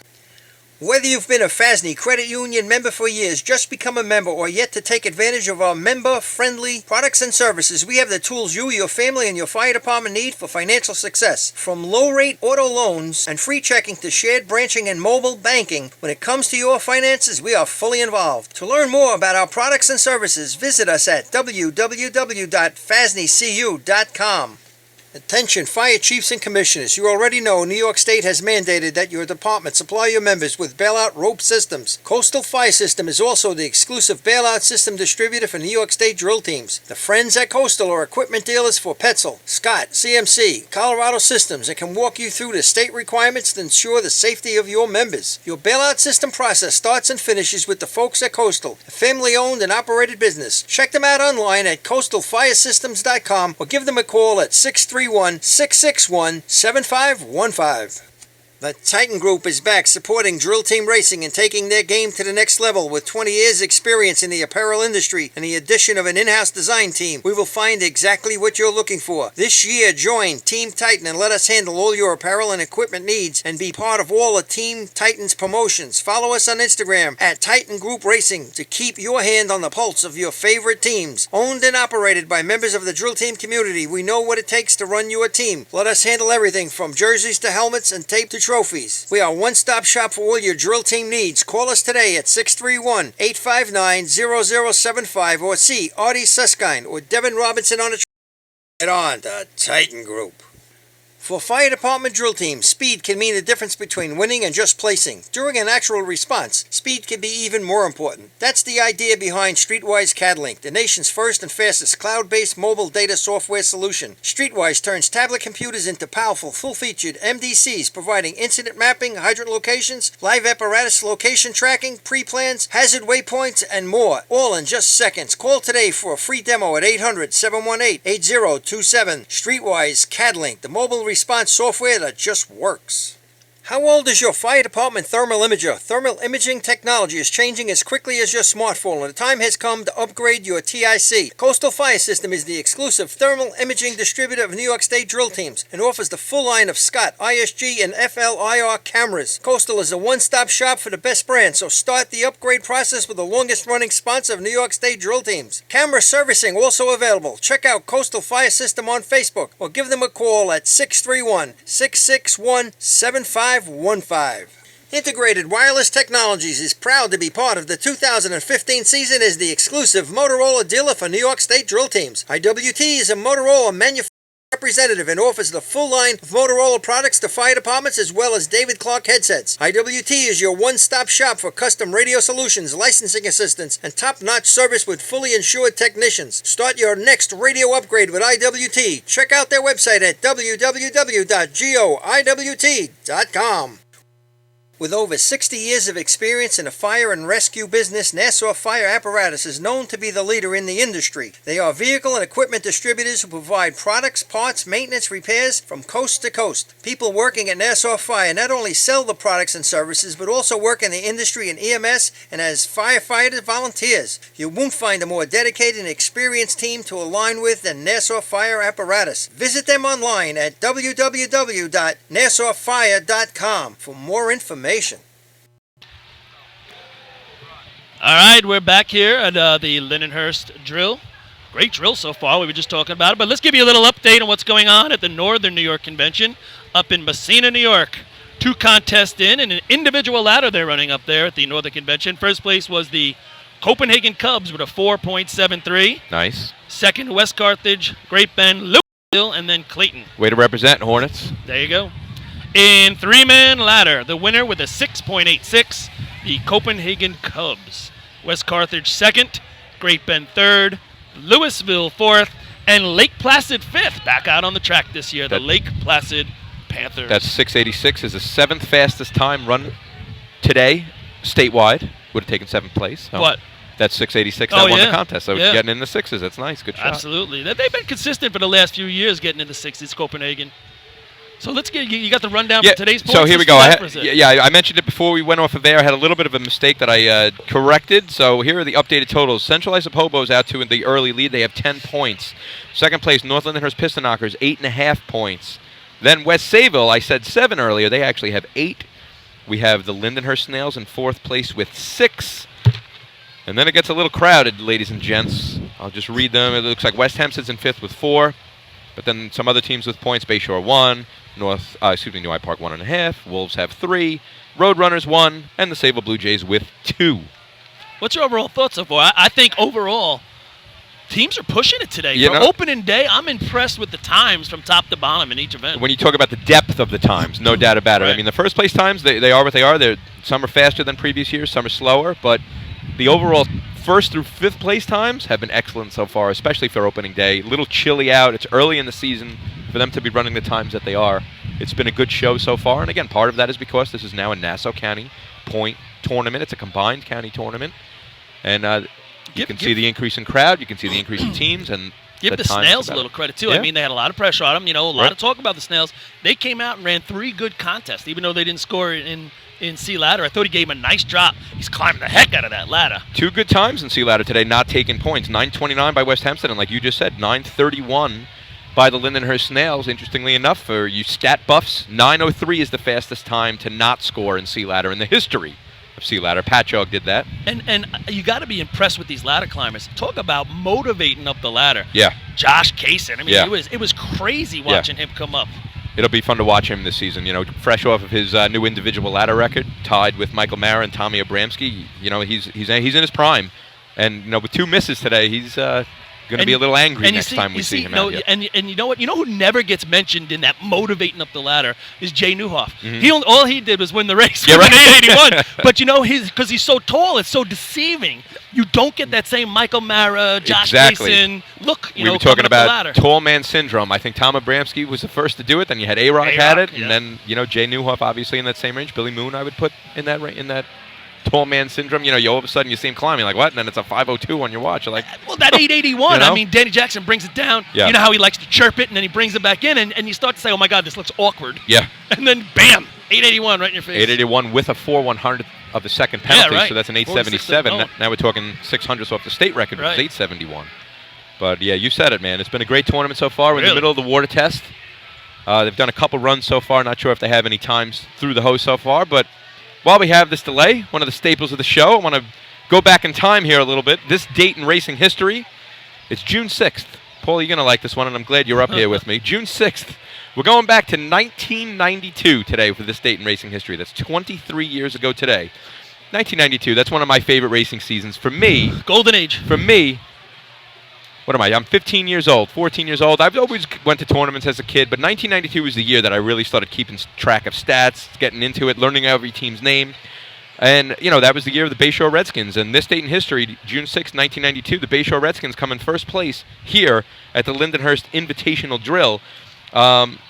Whether you've been a FASNY Credit Union member for years, just become a member, or yet to take advantage of our member-friendly products and services, we have the tools you, your family, and your fire department need for financial success. From low-rate auto loans and free checking to shared branching and mobile banking, when it comes to your finances, we are fully involved. To learn more about our products and services, visit us at www.fasnycu.com. Attention fire chiefs and commissioners, you already know New York State has mandated that your department supply your members with bailout rope systems. Coastal Fire System is also the exclusive bailout system distributor for New York State Drill Teams. The friends at Coastal are equipment dealers for Petzl, Scott, CMC, Colorado Systems, and can walk you through the state requirements to ensure the safety of your members. Your bailout system process starts and finishes with the folks at Coastal, a family-owned and operated business. Check them out online at coastalfiresystems.com or give them a call at 631-661-7515. The Titan Group is back supporting Drill Team Racing and taking their game to the next level. With 20 years experience in the apparel industry and the addition of an in-house design team, we will find exactly what you're looking for. This year, join Team Titan and let us handle all your apparel and equipment needs and be part of all of Team Titan's promotions. Follow us on Instagram at Titan Group Racing to keep your hand on the pulse of your favorite teams. Owned and operated by members of the Drill Team community, we know what it takes to run your team. Let us handle everything from jerseys to helmets and tape to trophies. We are a one-stop shop for all your drill team needs. Call us today at 631-859-0075 or see Artie Suskind or Devin Robinson on the Get on the Titan Group. For fire department drill teams, speed can mean the difference between winning and just placing. During an actual response, speed can be even more important. That's the idea behind Streetwise CADlink, the nation's first and fastest cloud-based mobile data software solution. Streetwise turns tablet computers into powerful, full-featured MDCs, providing incident mapping, hydrant locations, live apparatus location tracking, pre-plans, hazard waypoints, and more, all in just seconds. Call today for a free demo at 800-718-8027. Streetwise CADlink, the mobile response software that just works. How old is your fire department thermal imager? Thermal imaging technology is changing as quickly as your smartphone, and the time has come to upgrade your TIC. Coastal Fire System is the exclusive thermal imaging distributor of New York State drill teams and offers the full line of Scott, ISG, and FLIR cameras. Coastal is a one-stop shop for the best brand, so start the upgrade process with the longest-running sponsor of New York State drill teams. Camera servicing also available. Check out Coastal Fire System on Facebook or give them a call at 631-661-7515. Integrated Wireless Technologies is proud to be part of the 2015 season as the exclusive Motorola dealer for New York State drill teams. IWT is a Motorola manufacturer representative and offers the full line of Motorola products to fire departments as well as David Clark headsets. IWT is your one-stop shop for custom radio solutions, licensing assistance, and top-notch service with fully insured technicians. Start your next radio upgrade with IWT. Check out their website at www.goiwt.com. With over 60 years of experience in the fire and rescue business, Nassau Fire Apparatus is known to be the leader in the industry. They are vehicle and equipment distributors who provide products, parts, maintenance, repairs from coast to coast. People working at Nassau Fire not only sell the products and services, but also work in the industry in EMS and as firefighter volunteers. You won't find a more dedicated and experienced team to align with than Nassau Fire Apparatus. Visit them online at www.nassauFire.com for more information. All right, we're back here at the Lindenhurst drill. Great drill so far. We were just talking about it. But let's give you a little update on what's going on at the Northern New York Convention up in Messina, New York. 2 contests in and an individual ladder they're running up there at the Northern Convention. First place was the Copenhagen Cubs with a 4.73. Nice. Second, West Carthage, Great Bend, Louisville, and then Clayton. Way to represent, Hornets. There you go. In 3-man ladder, the winner with a 6.86, the Copenhagen Cubs. West Carthage second, Great Bend third, Louisville fourth, and Lake Placid fifth. Back out on the track this year, the Lake Placid Panthers. That's 686 is the 7th fastest time run today, statewide. Would have taken 7th place. So What? That's 686 that won yeah. the contest. So Yeah. getting in the 6s, that's nice. Good shot. Absolutely. They've been consistent for the last few years getting into 60s, Copenhagen. So let's get you got the rundown for today's points. So here we go. Let's do that I mentioned it before we went off of air. I had a little bit of a mistake that I corrected. So here are the updated totals. Central Isopobo's out to in the early lead. They have 10 points. Second place, North Lindenhurst Piston Knockers, 8.5 points. Then West Sayville, I said 7 earlier. They actually have 8. We have the Lindenhurst Snails in 4th place with 6. And then it gets a little crowded, ladies and gents. I'll just read them. It looks like West Hempstead's in 5th with 4. But then some other teams with points, Bayshore 1, New Hyde Park 1.5, Wolves have 3, Roadrunners 1, and the Sayville Blue Jays with 2. What's your overall thoughts so far? I think overall, teams are pushing it today. You For know- opening day, I'm impressed with the times from top to bottom in each event. When you talk about the depth of the times, no doubt about it. Right. I mean, the first place times, they are what they are. Some are faster than previous years, some are slower, but the overall first through 5th place times have been excellent so far, especially for opening day. A little chilly out. It's early in the season for them to be running the times that they are. It's been a good show so far, and again, part of that is because this is now a Nassau County point tournament. It's a combined county tournament, and you can see the increase in crowd, you can see the increase in teams, and Give the times Snails a about little it. credit, too. Yeah. I mean, they had a lot of pressure on them. You know, a lot Right. of talk about the Snails. They came out and ran 3 good contests, even though they didn't score in C ladder. I thought he gave him a nice drop. He's climbing the heck out of that ladder. 2 good times in C ladder today, not taking points. 9:29 by West Hempstead, and like you just said, 9:31 by the Lindenhurst Snails. Interestingly enough, for you stat buffs, 9:03 is the fastest time to not score in C ladder in the history of C ladder. Patchogue did that. And you got to be impressed with these ladder climbers. Talk about motivating up the ladder. Yeah. Josh Kaysen. I mean, Yeah. it was crazy watching him come up. It'll be fun to watch him this season. You know, fresh off of his new individual ladder record, tied with Michael Mara and Tommy Abramski. You know, he's in his prime, and you know, with 2 misses today, he's got Going to be a little angry and next time we see him no, out here. and you know what? You know who never gets mentioned in that motivating up the ladder is Jay Newhoff. Mhm. All he did was win the race Yeah, with right. an 881. But you know, because he's so tall, it's so deceiving. You don't get that same Michael Mara, Josh Exactly. Mason look. We were talking about tall man syndrome. I think Tom Abramsky was the first to do it. Then you had A-Rod had it, yeah. and then Jay Newhoff obviously in that same range. Billy Moon I would put in that tall man syndrome. You all of a sudden you see him climbing like what, and then it's a 502 on your watch. You're like, well, that 881. You know? I mean, Danny Jackson brings it down. Yeah. You know how he likes to chirp it, and then he brings it back in, and you start to say, "Oh my God, this looks awkward." yeah, And then, bam, 881 right in your face. 881 with a 4/100th of a second penalty, right. so that's an 46 877. to go. Now we're talking 600ths off the state record, which Right. is 871. But yeah, you said it, man. It's been a great tournament so far. We're in the Really? middle of the water test. They've done a couple runs so far. Not sure if they have any times through the hose so far, but while we have this delay, one of the staples of the show, I want to go back in time here a little bit. This date in racing history, it's June 6th. Paul, you're going to like this one, and I'm glad you're up here with me. June 6th. We're going back to 1992 today for this date in racing history. That's 23 years ago today. 1992, that's one of my favorite racing seasons. For me, Golden age. for me, what am I? I'm 15 years old, 14 years old. I've always went to tournaments as a kid, but 1992 was the year that I really started keeping track of stats, getting into it, learning every team's name. And, that was the year of the Bayshore Redskins. And this date in history, June 6, 1992, the Bayshore Redskins come in first place here at the Lindenhurst Invitational Drill,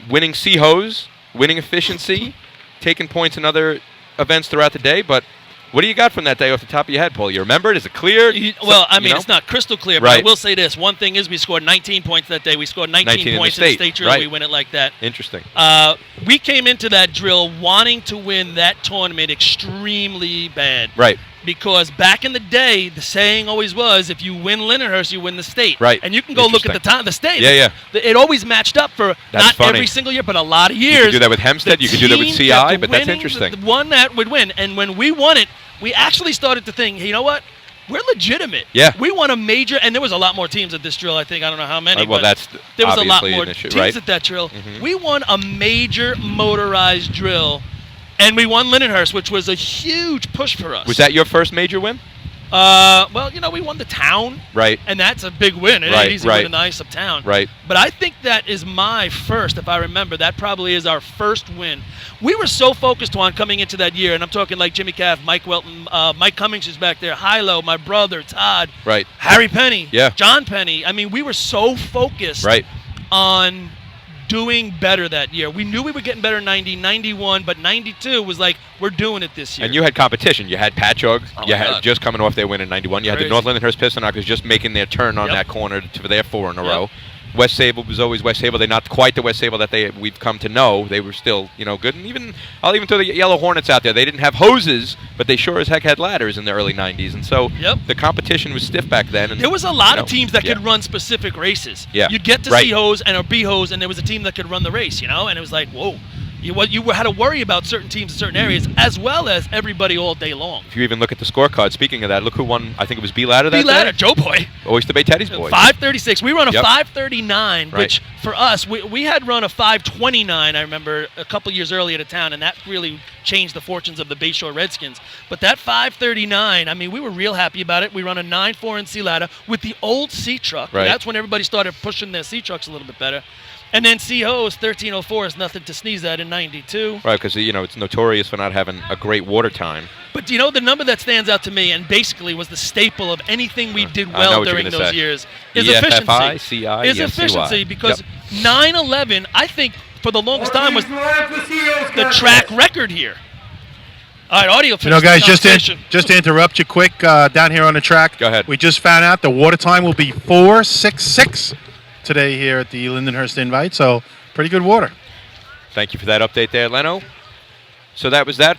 winning C-Hose, winning efficiency, taking points in other events throughout the day. But what do you got from that day off the top of your head, Paul? You remember it? Is it clear? It's not crystal clear, but Right. I will say this. One thing is we scored 19 points that day. We scored 19 points in the state drill. Right. We win it like that. Interesting. We came into that drill wanting to win that tournament extremely bad. Right. Because back in the day, the saying always was, if you win Lindenhurst, you win the state. Right. And you can go look at the state. Yeah. It always matched up for That's not funny. every single year, but a lot of years. You could do that with Hempstead. The You could do that with team CI, kept but that's winning, interesting. The one that would win. And when we won it, we actually started to think, hey, you know what? We're legitimate. Yeah. We won a major, and there was a lot more teams at this drill, I think. I don't know how many. Well, but that's there was a lot obviously more an issue, teams right? at that drill. Mhm. We won a major motorized drill, and we won Lindenhurst, which was a huge push for us. Was that your first major win? Well, we won the town. Right. And that's a big win. It Right, ain't easy right. winning the ice of town. Right. But I think that is my first, if I remember. That probably is our first win. We were so focused on coming into that year, and I'm talking like Jimmy Caff, Mike Welton, Mike Cummings is back there, Hilo, my brother, Todd, Right. Harry Penny, Yeah. John Penny. I mean, we were so focused Right. on doing better that year. We knew we were getting better in 90, 91, but 92 was like, we're doing it this year. And you had competition. You had Patchogue. Oh, You my had God. just coming off their win in 91. You had Crazy. the North Lindenhurst Pistonokers just making their turn on Yep. that corner for their 4 in a Yep. row. West Sable was always West Sable. They're not quite the West Sable that we've come to know. They were still, good. And I'll even throw the Yellow Hornets out there. They didn't have hoses, but they sure as heck had ladders in the early 90s. And so Yep. the competition was stiff back then. And, There was a lot of teams that yeah. could run specific races. Yeah. You'd get to Right. C hose and a B hose, and there was a team that could run the race, and it was like, whoa. You had to worry about certain teams in certain areas, as well as everybody all day long. If you even look at the scorecard, speaking of that, look who won. I think it was B Ladder that B ladder, day. Joe Boy. Oyster Bay Teddy's boy. 5:36. We run a Yep. 5:39, Right. which for us, we had run a 5:29, I remember, a couple years earlier to town, and that really changed the fortunes of the Bayshore Redskins. But that 5:39, I mean, we were real happy about it. We run a 9.4 in C ladder with the old C truck. Right. That's when everybody started pushing their C trucks a little bit better. And then C-Hose, 1304 is nothing to sneeze at in 92. Right, because, it's notorious for not having a great water time. But the number that stands out to me and basically was the staple of anything we did I know well what you're during gonna those say. years is EFFI, efficiency. CI, Is EFCY. efficiency because Yep. 9/11, I think, for the longest time was the track record here. All right, audio. Guys, just to interrupt you quick, down here on the track. Go ahead. We just found out the water time will be 4.66 today here at the Lindenhurst Invite, so pretty good water. Thank you for that update there, Leno. So that was that.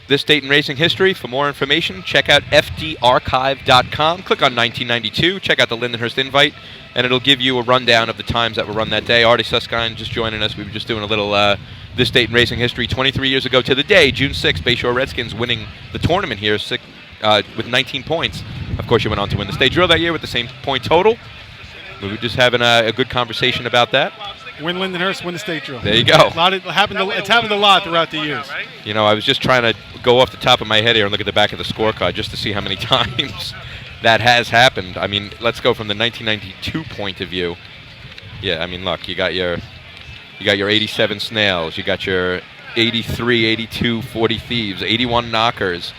This date in racing history. For more information, check out fdarchive.com. Click on 1992. Check out the Lindenhurst Invite, and it'll give you a rundown of the times that were run that day. Artie Suskind just joining us. We were just doing a little this date in racing history. 23 years ago to the day, June 6th, Bayshore Redskins winning the tournament here with 19 points. Of course, you went on to win the state drill that year with the same point total. We were just having a good conversation about that. Win Lindenhurst, win the state drill. There you go. It's happened a lot throughout the years. I was just trying to go off the top of my head here and look at the back of the scorecard just to see how many times that has happened. I mean, let's go from the 1992 point of view. Yeah, I mean, look, you got your 87 Snails, you got your 83, 82 40 Thieves, 81 Knockers.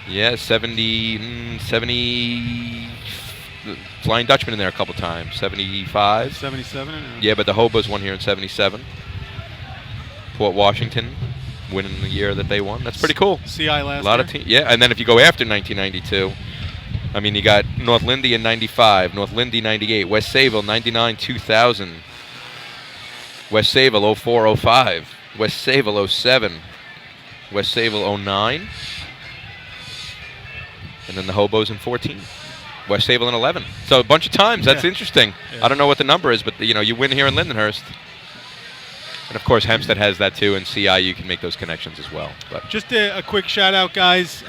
Yeah, 70 Flying Dutchman in there a couple times. 75. 77. Yeah, but the Hobos won here in 77. Port Washington winning the year that they won. That's pretty cool. CI last A lot of teams. Yeah, and then if you go after 1992, I mean, you got North Lindy in 95, North Lindy 98, West Sayville 99, 2000, West Sayville 04, 05, West Sayville 07, West Sayville 09, and then the Hobos in 14. West Sayville in 11. So a bunch of times. That's interesting. Yeah. I don't know what the number is, but you win here in Lindenhurst. And of course, Hempstead has that too, and CI, you can make those connections as well. But just a quick shout out, guys.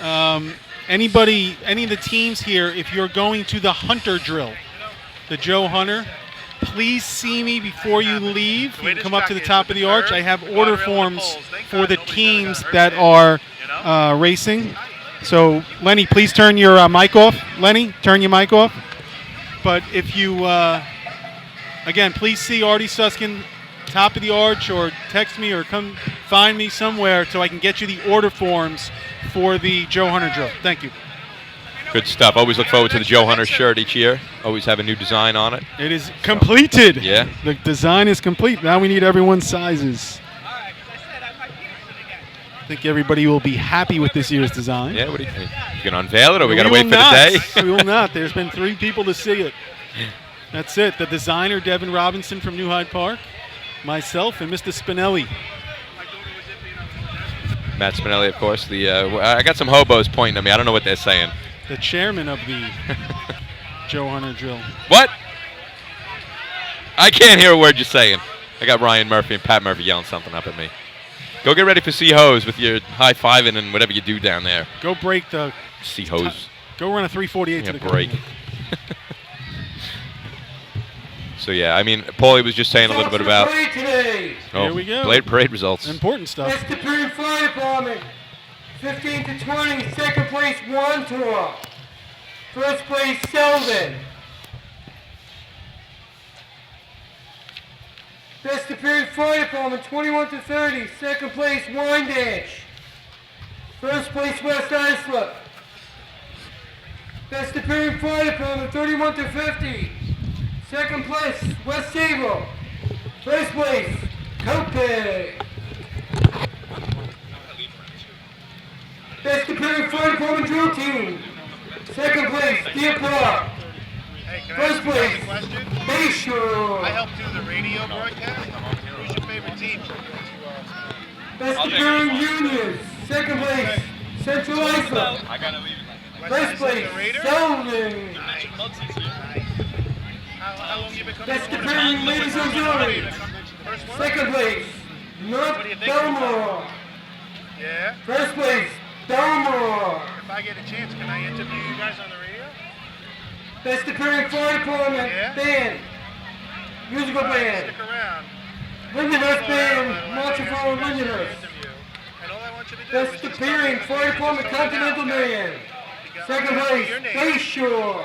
Any of the teams here, if you're going to the Hunter drill, the Joe Hunter, please see me before you leave. You can come up to the top of the arch. I have order forms for the teams that are racing. So, Lenny, please turn your mic off. Lenny, turn your mic off. But if you, again, please see Artie Suskin, top of the arch, or text me or come find me somewhere so I can get you the order forms for the Joe Hunter drill. Thank you. Good stuff. Always look forward to the Joe Hunter shirt each year. Always have a new design on it. It is completed. Yeah. The design is complete. Now we need everyone's sizes. I think everybody will be happy with this year's design. Yeah, what do you think? You can unveil it, or we got to wait for the day? We will not. There's been 3 people to see it. That's it. The designer, Devin Robinson from New Hyde Park, myself, and Mr. Spinelli. Matt Spinelli, of course. I got some hobos pointing at me. I don't know what they're saying. The chairman of the Joe Hunter drill. What? I can't hear a word you're saying. I got Ryan Murphy and Pat Murphy yelling something up at me. Go get ready for C-Hose with your high-fiving and whatever you do down there. Go break the... C-Hose. Go run a 348 to the break. So, yeah, I mean, Paulie was just saying a little bit about... Here we go. Blade Parade results. Important stuff. That's the Superior Fire Department. 15 to 20. Second place, 1 tour. First place, Selvin. Best Superior Fire Department, 21 to 30. Second place, Wine Dash. First place, West Islip. Best Superior Fire Department, 31 to 50. Second place, West Sayville. First place, Cope. Best Superior Fire Department Drill Team. Second place, Deer Park. First place, Bayshore. I helped do the radio broadcast. Who's your favorite team? Best Superior Unions. Second place, Central Islip. First place, Selden. How long you been coming? Best Superior Ladies Auxiliary. Second place, North Belmore. Yeah? First place, Belmore. If I get a chance, can I interview you guys on the radio? Best Superior Fire Department band. Musical band. Stick around. Lindenhurst band, marching for Lindenhurst. And all I want you to do Best is just Superior Fire Department Continental Band. Second place, Bayshore.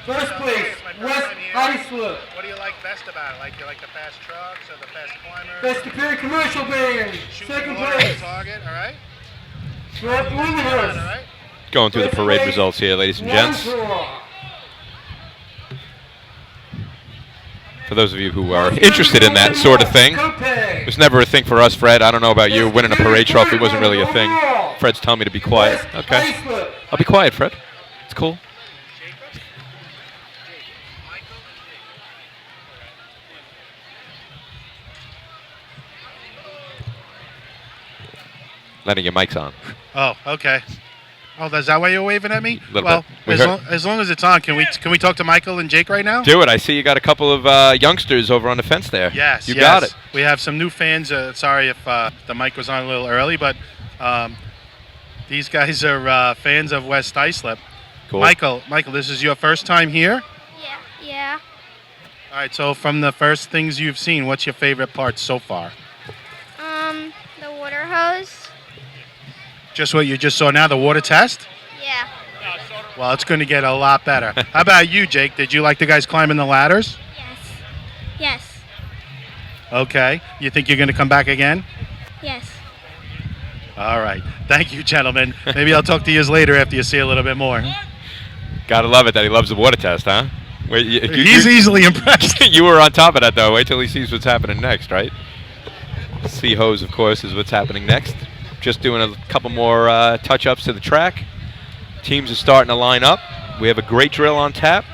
First place, West Islip. What do you like best about it? Like, you like the fast trucks or the fast climbers? Best Superior Commercial Band. Second place, Target, all right? North Lindenhurst. Going through the parade results here, ladies and gents. For those of you who are interested in that sort of thing, it was never a thing for us, Fred. I don't know about you. Winning a parade trophy wasn't really a thing. Fred's telling me to be quiet. Okay. I'll be quiet, Fred. It's cool. Lenny, your mic's on. Oh, okay. Oh, is that why you're waving at me? Well, as long as it's on, can we talk to Michael and Jake right now? Do it. I see you got a couple of youngsters over on the fence there. Yes, you got it. We have some new fans. Sorry if the mic was on a little early, but these guys are fans of West Islip. Cool. Michael, this is your first time here? Yeah. All right, so from the first things you've seen, what's your favorite part so far? The water hose. Just what you just saw now, the water test? Yeah. Well, it's going to get a lot better. How about you, Jake? Did you like the guys climbing the ladders? Yes. Yes. Okay. You think you're going to come back again? Yes. All right. Thank you, gentlemen. Maybe I'll talk to you later after you see a little bit more. Gotta love it that he loves the water test, huh? Wait, He's easily impressed. You were on top of that, though. Wait till he sees what's happening next, right? Sea hose, of course, is what's happening next. Just doing a couple more touch-ups to the track. Teams are starting to line up. We have a great drill on tap.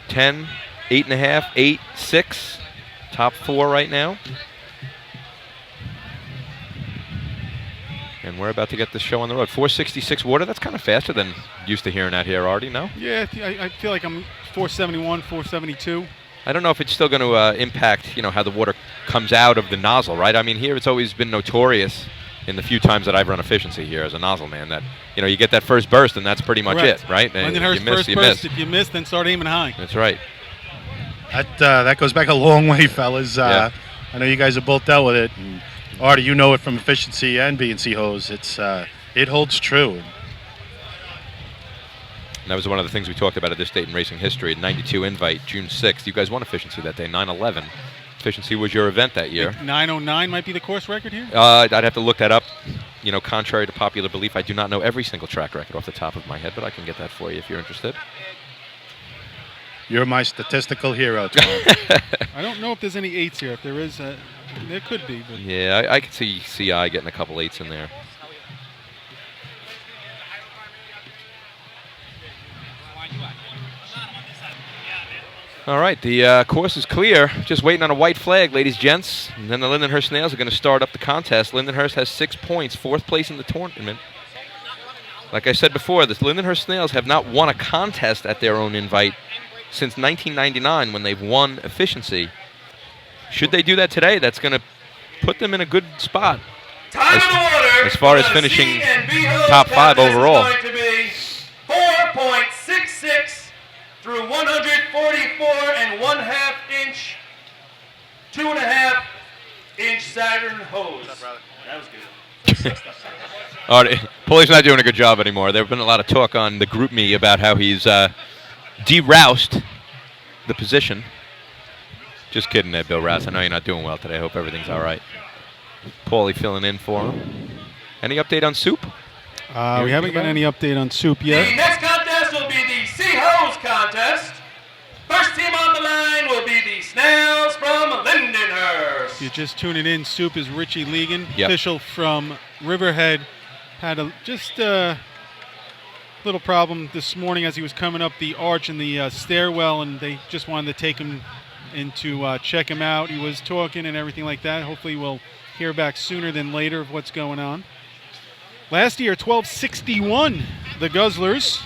10, 8.5, 8, 6. Top 4 right now. And we're about to get this show on the road. 466 water, that's kind of faster than used to hearing that here, Artie, no? Yeah, I feel like I'm 471, 472. I don't know if it's still going to impact, how the water comes out of the nozzle, right? I mean, here it's always been notorious in the few times that I've run efficiency here as a nozzle man that, you get that first burst and that's pretty much Correct. it, right? And Lindenhurst if you miss, first you burst. miss. If you miss, then start aiming high. That's right. That goes back a long way, fellas. Yeah. I know you guys have both dealt with it. And Artie, you know it from efficiency and being sea hose. It holds true. And that was one of the things we talked about at this date in racing history. 92 invite, June 6th. You guys won efficiency that day, 9/11. Efficiency was your event that year. 909 might be the course record here? I'd have to look that up. Contrary to popular belief, I do not know every single track record off the top of my head, but I can get that for you if you're interested. You're my statistical hero, Tom. I don't know if there's any 8s here. If there is, there could be. But Yeah, I could see CI getting a couple 8s in there. All right, the course is clear. Just waiting on a white flag, ladies, gents. And then the Lindenhurst Snails are going to start up the contest. Lindenhurst has 6 points, 4th place in the tournament. Like I said before, the Lindenhurst Snails have not won a contest at their own invite since 1999 when they've won efficiency. Should they do that today, that's going to put them in a good spot as far as finishing top 5 overall. Is going to be 4.66 through 144 and 1/2 inch, 2.5 inch Saturn hose. That was good. All right, Paulie's not doing a good job anymore. There's been a lot of talk on the group me about how he's de-roused the position. Just kidding there, Bill Rouse. I know you're not doing well today. I hope everything's all right. Paulie filling in for him. Any update on Soup? we haven't got any update on Soup yet. The next contest will be the Sea Hose contest. First team on the line will be the Snails from Lindenhurst. If you're just tuning in, Soup is Richie Legan, Yep. official from Riverhead. Had a little problem this morning as he was coming up the arch in the stairwell, and they just wanted to take him in to check him out. He was talking and everything like that. Hopefully we'll hear back sooner than later of what's going on. Last year, 1261, the Guzzlers.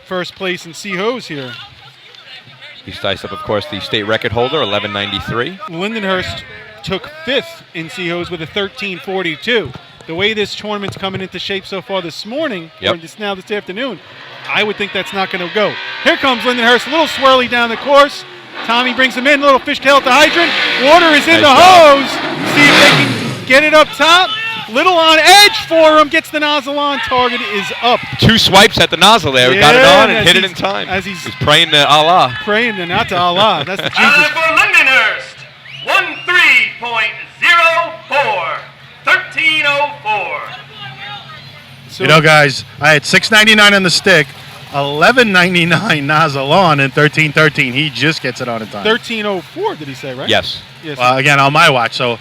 First place in Sea Hose here. He's diced up, of course, the state record holder, 1193. Lindenhurst took 5th in Sea Hose with a 1342. The way this tournament's coming into shape so far this morning, Yep. or this afternoon, I would think that's not going to go. Here comes Lindenhurst, a little swirly down the course. Tommy brings him in, a little fishtail at the hydrant. Water is in Nice the job. hose. See if they can get it up top. Little on edge for him, gets the nozzle on. Target is up. 2 swipes at the nozzle there. We got it Yeah, on and as hit it he's- in time. as he's- praying to Allah. Praying to not to Allah. That's the Time Jesus. for Lindenhurst. 13.04. 13.04. So You know, guys, I had $6.99 on the stick, $11.99 nozzle on, and $13.13. He just gets it on in time. 1304, did he say, right? Yes. Yes. Well, again, on my watch. So,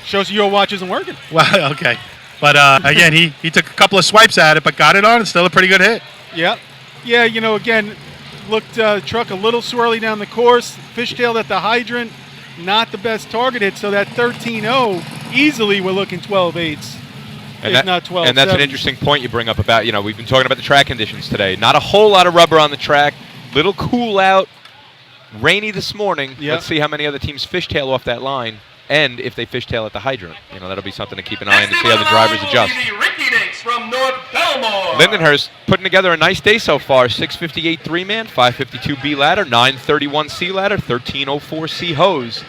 Shows your watch isn't working. well, okay. But again, he took a couple of swipes at it, but got it on. It's still a pretty good hit. Yeah. Yeah, again, looked truck a little swirly down the course. Fishtailed at the hydrant. Not the best target hit, so that 13-0, easily we're looking 12-8s. If not 12-7. And that's an interesting point you bring up about, we've been talking about the track conditions today. Not a whole lot of rubber on the track. Little cool out. Rainy this morning. Yeah. Let's see how many other teams fishtail off that line. And if they fishtail at the hydrant. That'll be something to keep an eye on to see how the drivers adjust. The Ricky Dinks from North Belmore. Lindenhurst putting together a nice day so far. 658 3-man, 552 B ladder, 931 C ladder, 1304 C hose.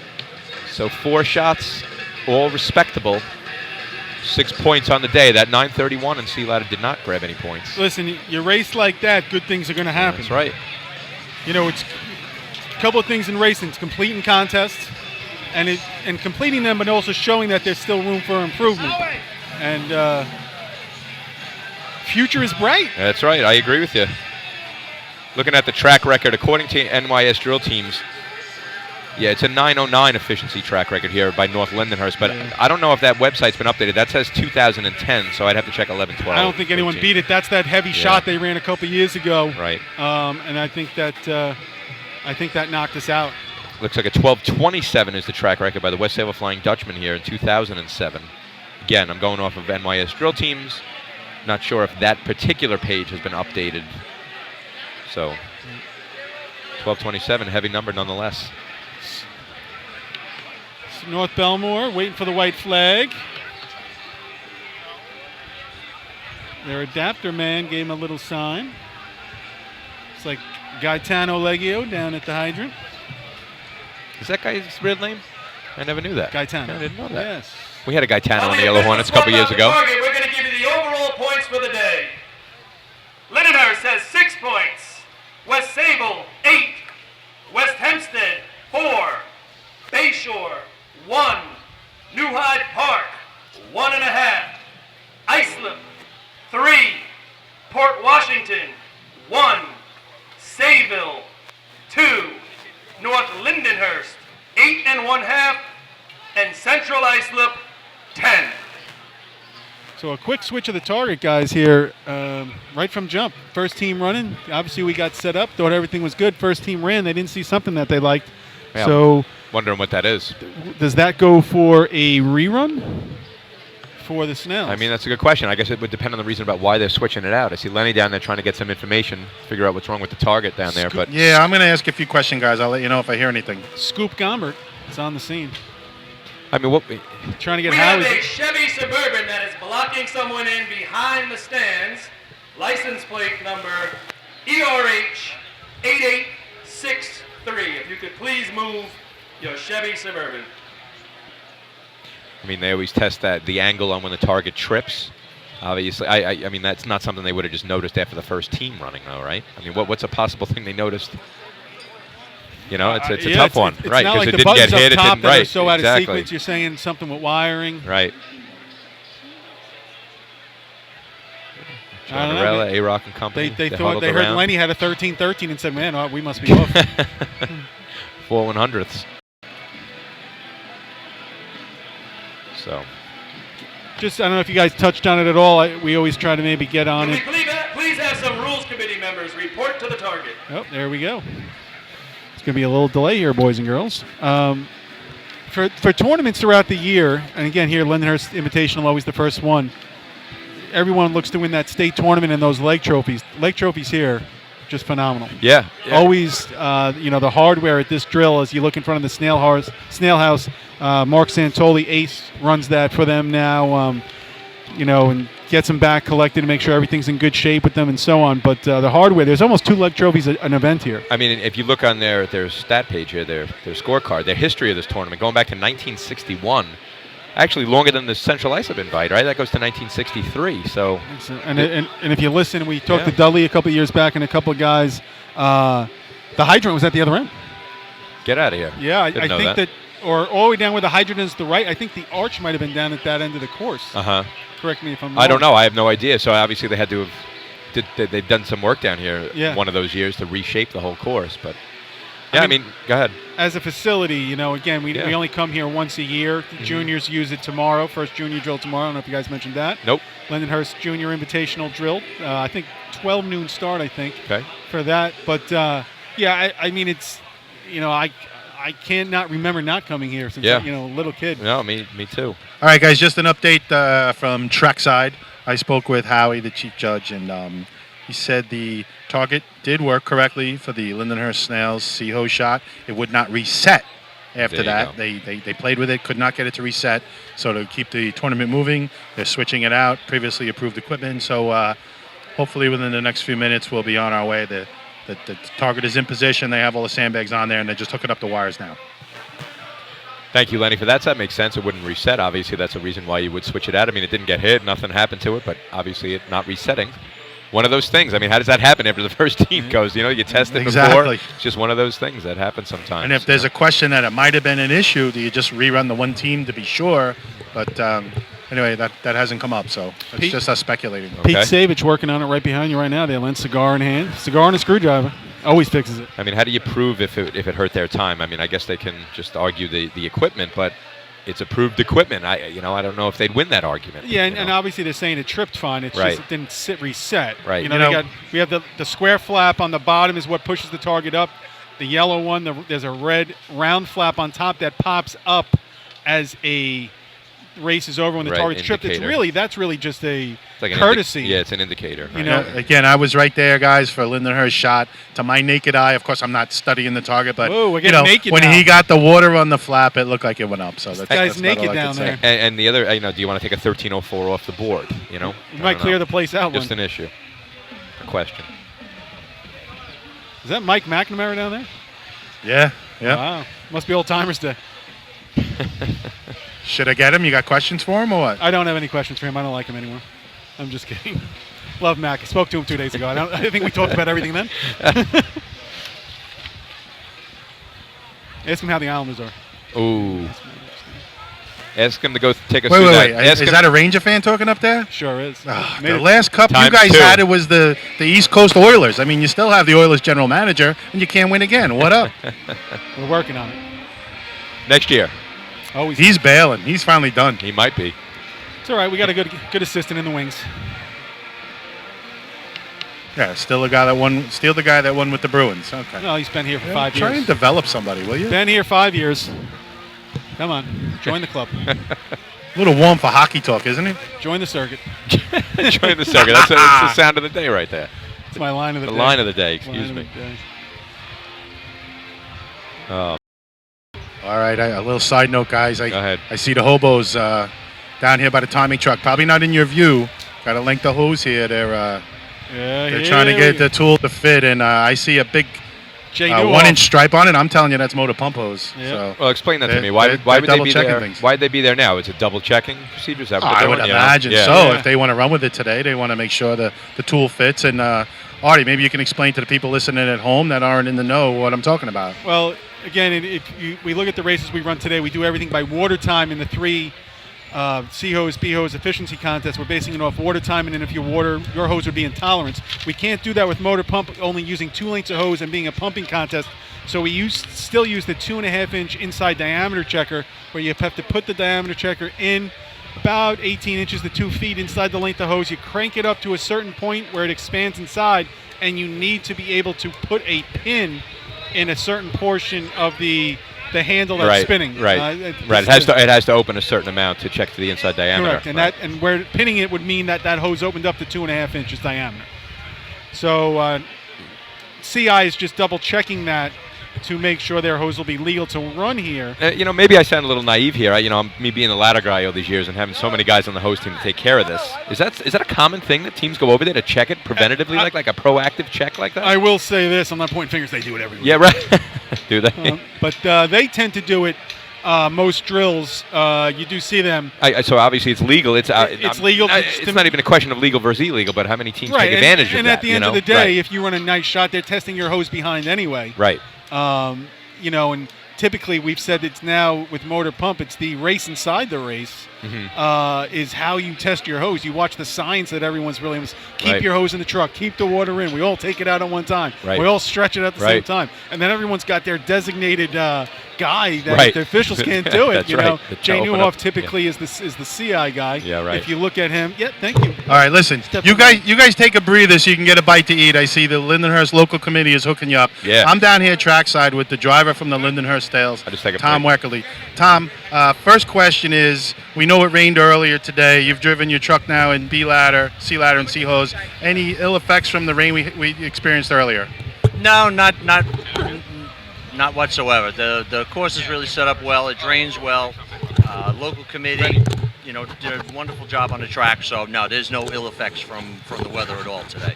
So 4 shots, all respectable. 6 points on the day. That 931 and Sea Ladder did not grab any points. Listen, you race like that, good things are going to happen. That's right. You know, it's a couple of things in racing. It's completing contests and completing them, but also showing that there's still room for improvement. And future is bright. That's right. I agree with you. Looking at the track record, according to NYS drill teams, yeah, it's a 909 efficiency track record here by North Lindenhurst, but I don't know if that website's been updated. That says 2010, so I'd have to check 11, 12. I don't think anyone beat it. That's that heavy shot they ran a couple years ago. Right. And I think that knocked us out. Looks like a 12:27 is the track record by the West Sable Flying Dutchman here in 2007. Again, I'm going off of NYS drill teams. Not sure if that particular page has been updated. So, 12:27, heavy number nonetheless. North Belmore waiting for the white flag. Their adapter man gave him a little sign. It's like Gaetano Leggio down at the hydrant. Is that guy's real name? I never knew that. Gaetano. I didn't know that. Yes. We had a Gaetano on the Yellow Hornets a couple years ago. Target, we're going to give you the overall points for the day. Lindenhurst has 6 points. West Sable, 8. West Hempstead, 4. Bayshore, 1. New Hyde Park, 1.5. Islip, 3. Port Washington, 1. Sayville, 2. North Lindenhurst, 8.5. And Central Islip, 10. So a quick switch of the target, guys, here, right from jump. First team running. Obviously, we got set up, thought everything was good. First team ran. They didn't see something that they liked. Yeah, so wondering what that is. Does that go for a rerun for the Snells? I mean, that's a good question. I guess it would depend on the reason about why they're switching it out. I see Lenny down there trying to get some information, figure out what's wrong with the target down there. But yeah, I'm going to ask a few questions, guys. I'll let you know if I hear anything. Scoop Gombert is on the scene. I mean, what? Trying to get we Howie. have a Chevy Suburban that is blocking someone in behind the stands. License plate number ERH 8863. If you could please move your Chevy Suburban. I mean, they always test the angle on when the target trips. Obviously, I mean, that's not something they would have just noticed after the first team running, though, right? I mean, what's a possible thing they noticed? You know, it's a tough one, it's right? Not Because like it the didn't get buttons hit. up top It didn't, that right? are so out of Exactly. sequence. You're saying something with wiring, Right. I don't know. John A-Rock and company. They thought huddled they heard around. Lenny had a 13-13 and said, "Man, we must be off." 4 100ths. So. Just I don't know if you guys touched on it at all. We always try to maybe get on Can it. we please have some rules committee members report to the target. Oh, there we go. It's going to be a little delay here, boys and girls. For tournaments throughout the year, and again here, Lindenhurst Invitational, always the first one. Everyone looks to win that state tournament and those leg trophies. Leg trophies here, just phenomenal. Yeah. Always, the hardware at this drill, as you look in front of the Snail House, Mark Santoli, Ace, runs that for them now, and gets them back collected to make sure everything's in good shape with them and so on. But the hardware, there's almost 2 leg trophies an event here. I mean, if you look on their stat page here, their scorecard, their history of this tournament, going back to 1961, actually longer than the Central Islip invite, right? That goes to 1963. So, and if you listen, we talked to Dudley a couple of years back and a couple of guys. The hydrant was at the other end. Get out of here. Yeah, I Didn't know think that, or all the way down where the hydrant is to the right. I think the arch might have been down at that end of the course. Correct me if I'm wrong. I don't know. I have no idea. So obviously they had to have they've done some work down here one of those years to reshape the whole course. But I mean, go ahead. As a facility, again, we only come here once a year. The juniors use it tomorrow. First junior drill tomorrow. I don't know if you guys mentioned that. Nope. Lindenhurst Junior Invitational drill. I think 12 noon start, I think, for that. But, I mean, it's, I can't not remember not coming here since, little kid. No, me too. All right, guys, just an update from trackside. I spoke with Howie, the chief judge, and he said the target did work correctly for the Lindenhurst Snails C-Ho shot. It would not reset after that. They played with it, could not get it to reset. So to keep the tournament moving, they're switching it out, previously approved equipment. So hopefully within the next few minutes, we'll be on our way. The target is in position. They have all the sandbags on there, and they're just hooking up the wires now. Thank you, Lenny, for that. So that makes sense. It wouldn't reset. Obviously, that's a reason why you would switch it out. I mean, it didn't get hit. Nothing happened to it, but obviously it not resetting. One of those things. I mean, how does that happen after the first team goes? You test it before. It's just one of those things that happens sometimes. And if there's a question that it might have been an issue, do you just rerun the one team to be sure? But anyway, that hasn't come up, so it's just us speculating. Pete Savage working on it right behind you right now. They lent cigar in hand. Cigar and a screwdriver. Always fixes it. I mean, how do you prove if it hurt their time? I mean, I guess they can just argue the equipment, but it's approved equipment. I don't know if they'd win that argument. Yeah, and obviously they're saying it tripped fine. It's just it didn't reset. Right. We have the square flap on the bottom is what pushes the target up. The yellow one, there's a red round flap on top that pops up as a race is over when the target's tripped. That's really just a courtesy. It's an indicator. Right? Again, I was right there, guys, for Lindenhurst shot. To my naked eye, of course, I'm not studying the target, but we're getting naked when now. he got the water on the flap, it looked like it went up. So that's guy's naked down there. And the other, do you want to take a 1304 off the board? You might clear the place out. Just an issue, a question. Is that Mike McNamara down there? Yeah. Wow, must be old timers day. Should I get him? You got questions for him or what? I don't have any questions for him. I don't like him anymore. I'm just kidding. Love Mac. I spoke to him 2 days ago. I think we talked about everything then. Ask him how the Islanders are. Ooh. Ask him to go take us through that. Is that a Ranger fan talking up there? Sure is. The last cup you guys had, it was the East Coast Oilers. I mean, you still have the Oilers general manager, and you can't win again. What up? We're working on it. Next year. Oh, he's bailing. He's finally done. He might be. It's all right. We got a good assistant in the wings. Yeah, still the guy that won. Still the guy that won with the Bruins. Okay. No, he's been here for 5 years. Try and develop somebody, will you? Been here 5 years. Come on, join the club. A little warm for hockey talk, isn't it? Join the circuit. Join the circuit. That's the sound of the day right there. It's my line of the day. The line of the day. Excuse me. All right, a little side note, guys. Go ahead. I see the hobos down here by the timing truck. Probably not in your view. Got a length of hose here. They're trying to get the tool to fit, and I see a big 1-inch stripe on it. I'm telling you, that's motor pump hose. Yeah. So well, explain that to me. Why would they be there? Why'd they be there now? Is it double checking procedures? I would imagine so. Yeah. If they want to run with it today, they want to make sure the tool fits. And Artie, maybe you can explain to the people listening at home that aren't in the know what I'm talking about. Well, again, we look at the races we run today. We do everything by water time in the 3 C-hose, B-hose efficiency contests. We're basing it off water time, and then if your hose would be in tolerance. We can't do that with motor pump, only using 2 lengths of hose and being a pumping contest. So we still use the 2.5-inch inside diameter checker, where you have to put the diameter checker in about 18 inches to 2 feet inside the length of hose. You crank it up to a certain point where it expands inside, and you need to be able to put a pin in a certain portion of the handle that's spinning. Right. It has to open a certain amount to check to the inside diameter. Correct. And where pinning it would mean that hose opened up to 2.5 inches diameter. So CI is just double checking that to make sure their hose will be legal to run here. Maybe I sound a little naive here. Me being the ladder guy all these years and having so many guys on the hose team to take care of this. Is that a common thing that teams go over there to check it preventatively, like a proactive check like that? I will say this. I'm not pointing fingers. They do it every week. Yeah, right. Do they? But they tend to do it. Most drills, you do see them. So obviously it's legal. It's legal. It's not even a question of legal versus illegal, but how many teams take advantage of that? And at the end of the day, if you run a nice shot, they're testing your hose behind anyway. Right. And typically we've said it's now with motor pump, it's the race inside the race is how you test your hose. You watch the signs that everyone's really keep your hose in the truck, keep the water in. We all take it out at one time. Right. We all stretch it at the same time, and then everyone's got their designated guy that the officials can't do it. Jay Newhoff typically is the CI guy. Yeah, right. If you look at him, thank you. All right, listen, you guys take a breather so you can get a bite to eat. I see the Lindenhurst local committee is hooking you up. Yeah. I'm down here trackside with the driver from the Lindenhurst Tales, Tom Weckerly. Tom, first question is, we know it rained earlier today. You've driven your truck now in B ladder, C ladder, and C hose. Any ill effects from the rain we experienced earlier? No, not whatsoever. The course is really set up well. It drains well. Local committee, did a wonderful job on the track. So no, there's no ill effects from the weather at all today.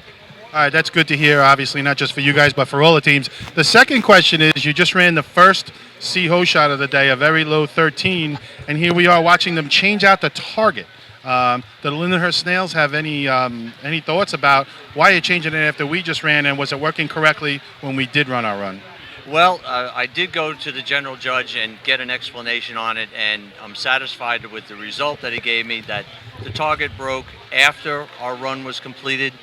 All right, that's good to hear, obviously, not just for you guys, but for all the teams. The second question is, you just ran the first C-Ho shot of the day, a very low 13, and here we are watching them change out the target. Do the Lindenhurst Snails have any thoughts about why you're changing it after we just ran, and was it working correctly when we did run our run? Well, I did go to the general judge and get an explanation on it, and I'm satisfied with the result that he gave me, that the target broke after our run was completed,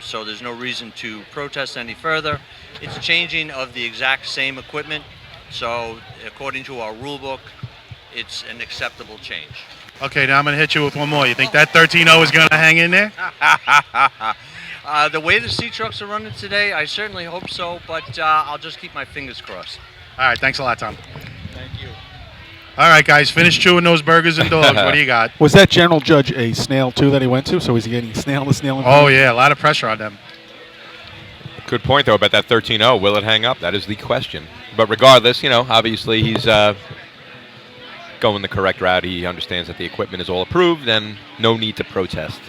so there's no reason to protest any further. It's changing of the exact same equipment, so according to our rule book, it's an acceptable change. Okay, now I'm going to hit you with one more. You think that 13-0 is going to hang in there? The way the sea trucks are running today, I certainly hope so, but I'll just keep my fingers crossed. All right, thanks a lot, Tom. Thank you. All right, guys, finish chewing those burgers and dogs. What do you got? Was that general judge a snail, too, that he went to? So is he getting snail to snail? Oh, yeah, a lot of pressure on them. Good point, though, about that 13-0. Will it hang up? That is the question. But regardless, obviously he's going the correct route. He understands that the equipment is all approved and no need to protest.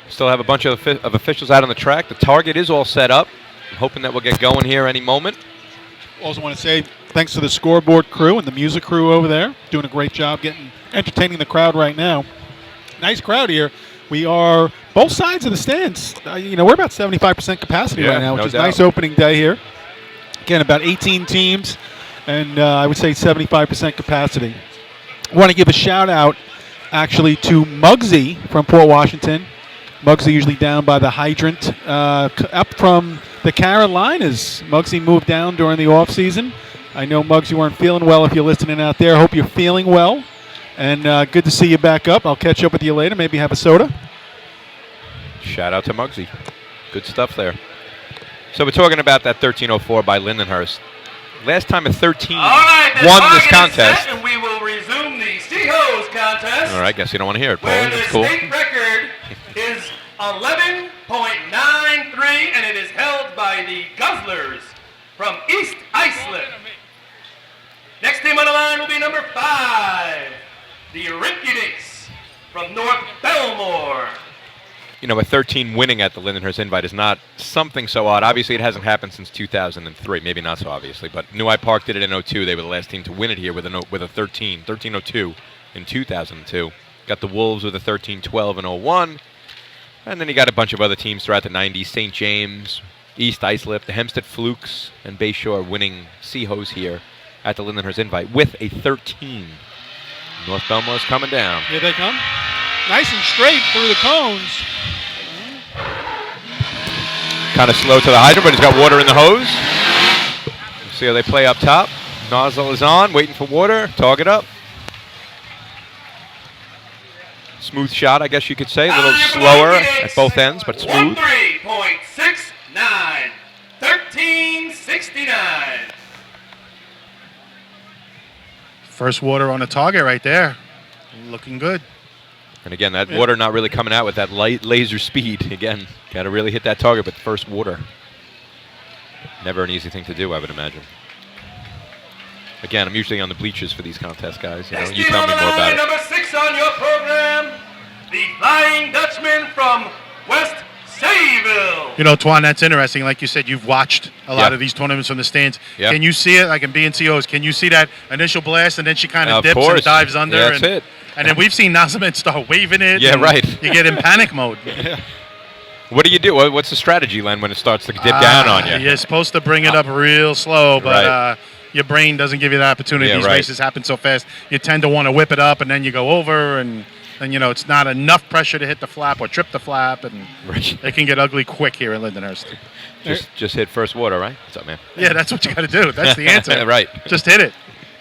Still have a bunch of officials out on the track. The target is all set up. I'm hoping that we'll get going here any moment. Also want to say thanks to the scoreboard crew and the music crew over there. Doing a great job entertaining the crowd right now. Nice crowd here. We are both sides of the stands. We're about 75% capacity right now, which is a nice opening day here. Again, about 18 teams, and I would say 75% capacity. I want to give a shout out, actually, to Muggsy from Port Washington. Muggsy usually down by the hydrant. Up from the Carolinas, Muggsy moved down during the off season. I know, Muggsy, you weren't feeling well if you're listening out there. Hope you're feeling well. And good to see you back up. I'll catch up with you later. Maybe have a soda. Shout out to Muggsy. Good stuff there. So we're talking about that 1304 by Lindenhurst. Last time a 13 won this contest. And we will resume the C-Hose contest. All right, guess you don't want to hear it, Paul. Where the That's cool. state record is 11.93, and it is held by the Guzzlers from East Islip. Next team on the line will be number 5, the Rinky-Dinks from North Belmore. A 13 winning at the Lindenhurst Invite is not something so odd. Obviously, it hasn't happened since 2003. Maybe not so obviously, but New Park did it in 02. They were the last team to win it here with a 1302 in 2002. Got the Wolves with a 1312 in 01. And then you got a bunch of other teams throughout the 90s. St. James, East Islip, the Hempstead Flukes, and Bayshore winning C-Hose here at the Lindenhurst Invite with a 13. North Belmore's coming down. Here they come. Nice and straight through the cones. Kind of slow to the hydrant, but he's got water in the hose. See how they play up top. Nozzle is on, waiting for water. Target up. Smooth shot, I guess you could say. A little slower at both ends, but smooth. 13.69. 13.69. First water on the target right there. Looking good. And again, that water not really coming out with that light laser speed. Again, got to really hit that target with the first water. Never an easy thing to do, I would imagine. Again, I'm usually on the bleachers for these contests, guys. You tell me more about it. Number 6 on your program, the Flying Dutchman from West Sayville. Twan, that's interesting. Like you said, you've watched a lot of these tournaments from the stands. Yep. Can you see it, like in BNCOs, can you see that initial blast and then she kind of dips course. and dives under? Yeah, that's it. And then we've seen Nazamet start waving it. Yeah, right. You get in panic mode. What do you do? What's the strategy, Len, when it starts to dip down on you? You're supposed to bring it up real slow, but your brain doesn't give you the opportunity. Yeah, These races happen so fast. You tend to want to whip it up, and then you go over, and then, it's not enough pressure to hit the flap or trip the flap, and it can get ugly quick here in Lindenhurst. Just hit first water, right? What's up, man? Yeah, that's what you got to do. That's the answer. Right. Just hit it.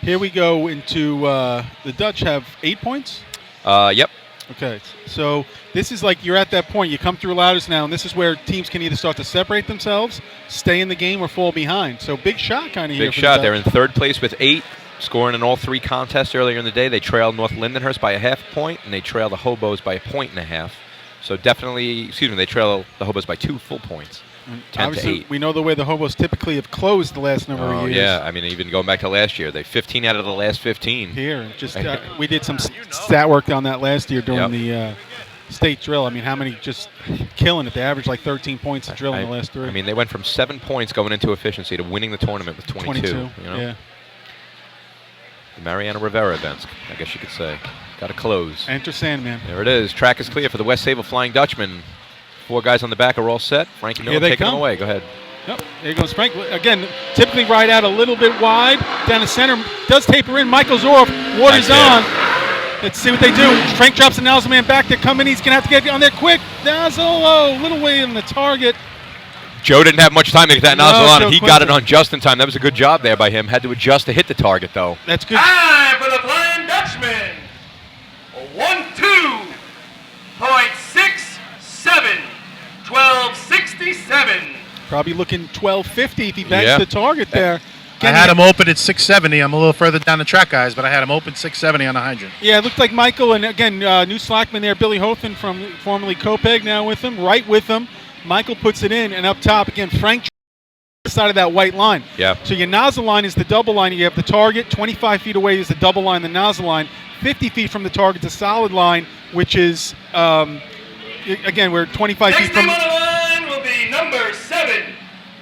Here we go into the Dutch have 8 points? Yep. Okay, so this is like you're at that point. You come through ladders now, and this is where teams can either start to separate themselves, stay in the game, or fall behind. So big shot kind of here. Big shot. They're in third place with 8, scoring in all 3 contests earlier in the day. They trailed North Lindenhurst by a half point, and they trail the Hobos by 1.5 points. So definitely, they trail the Hobos by 2 full points. 10 to 8. We know the way the Hobos typically have closed the last number of years. Yeah, I mean, even going back to last year, they 15 out of the last 15. Here, just we did some stat work on that last year during the state drill. I mean, how many just killing it? They averaged like 13 points a drill in the last 3. I mean, they went from 7 points going into efficiency to winning the tournament with 22. You know? Yeah. The Mariano Rivera events, I guess you could say. Got to close. Enter Sandman. There it is. Track is clear for the West Sable Flying Dutchman. 4 guys on the back are all set. Frankie Miller taking them away. Go ahead. Yep, there goes Frank. Again, typically ride out a little bit wide. Down the center, does taper in. Michael's off. Water's on. Let's see what they do. Frank drops the nozzle man back. They're coming. He's going to have to get on there quick. Nozzle, little way in the target. Joe didn't have much time to get that nozzle on, and he got it on just in time. That was a good job there by him. Had to adjust to hit the target, though. That's good. Time for the Flying Dutchman. 1-2.67. 1267. Probably looking 1250 if he bangs the target there. I had him open at 670. I'm a little further down the track, guys, but I had him open 670 on the hydrant. Yeah, it looked like Michael, and again, new slackman there, Billy Hothan from formerly Copeg, now with him, right with him. Michael puts it in, and up top, again, Frank side of that white line. Yeah. So your nozzle line is the double line. You have the target. 25 feet away is the double line, the nozzle line. 50 feet from the target, the solid line, which is, again, we're 25 feet from... Next name on the line will be number 7,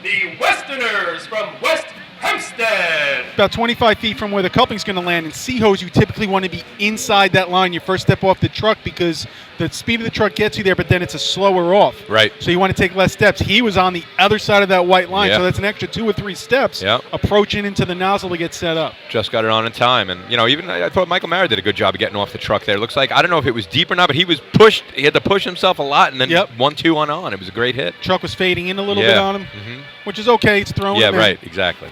the Westerners from West Hempstead. About 25 feet from where the coupling's going to land. In C-hose, you typically want to be inside that line your first step off the truck because the speed of the truck gets you there, but then it's a slower off. Right. So you want to take less steps. He was on the other side of that white line, so that's an extra 2 or 3 steps approaching into the nozzle to get set up. Just got it on in time. And, even I thought Michael Mara did a good job of getting off the truck there. Looks like, I don't know if it was deep or not, but he was pushed. He had to push himself a lot, and then 1-2 on. It was a great hit. Truck was fading in a little bit on him, which is okay. It's throwing him in. Right, exactly.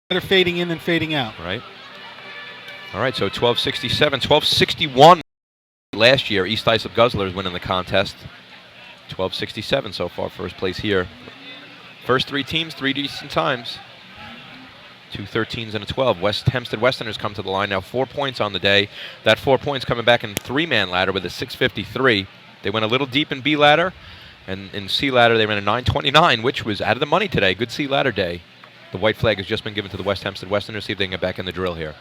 Better fading in than fading out. Right. All right, so 1267, 1261 last year. East Islip Guzzlers winning the contest. 1267 so far, first place here. First 3 teams, 3 decent times. 2 13s and a 12. West Hempstead Westerners come to the line now. 4 points on the day. That 4 points coming back in 3-man ladder with a 653. They went a little deep in B ladder, and in C ladder they ran a 929, which was out of the money today. Good C ladder day. The white flag has just been given to the West Hempstead Westerners. See if they can get back in the drill here.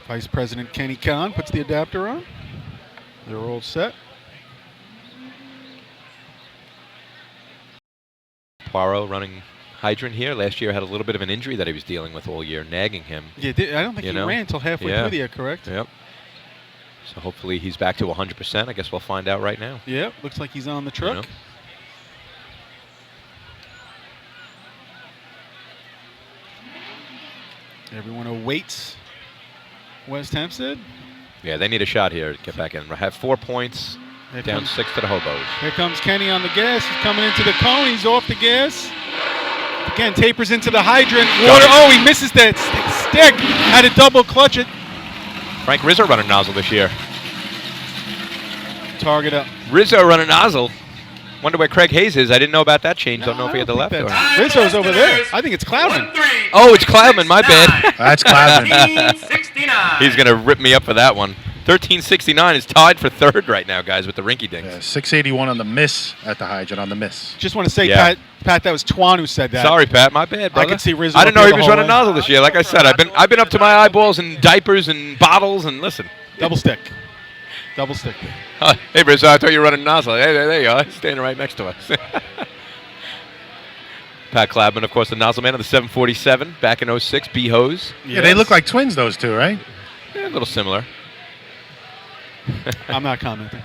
Vice President Kenny Kahn puts the adapter on. They're all set. Poirot running hydrant here. Last year had a little bit of an injury that he was dealing with all year, nagging him. Yeah, I don't think he ran until halfway through the year, correct? Yep. So hopefully he's back to 100%. I guess we'll find out right now. Yep, looks like he's on the truck. Everyone awaits West Hempstead. Yeah, they need a shot here to get back in. Have 4 points, down 6 to the Hobos. Here comes Kenny on the gas. He's coming into the cone. He's off the gas. Again, tapers into the hydrant. Water. Oh, he misses that stick. Had to double clutch it. Frank Rizzo running nozzle this year. Target up. Rizzo running nozzle. Wonder where Craig Hayes is. I didn't know about that change. Don't know if he had the left or not. Rizzo's over there. I think it's Cloudman. Oh, it's Cloudman. My bad. That's Cloudman. 1369. He's going to rip me up for that one. 1369 is tied for 3rd right now, guys, with the rinky dinks. Yeah, 681 on the miss at the hydrant on the miss. Just want to say, Pat, that was Twan who said that. Sorry, Pat. My bad, brother. I could see Rizzo. I didn't know he was running nozzle this year. Like I said, I've been up to my eyeballs in diapers and bottles, and listen. Double stick. Double stick. Hey, Rizzo, I thought you were running nozzle. Hey, there you are. Standing right next to us. Pat Cloudman, of course, the nozzle man of the 747, back in 06, B-Hose. Yeah, they look like twins, those two, right? Yeah, a little similar. I'm not commenting.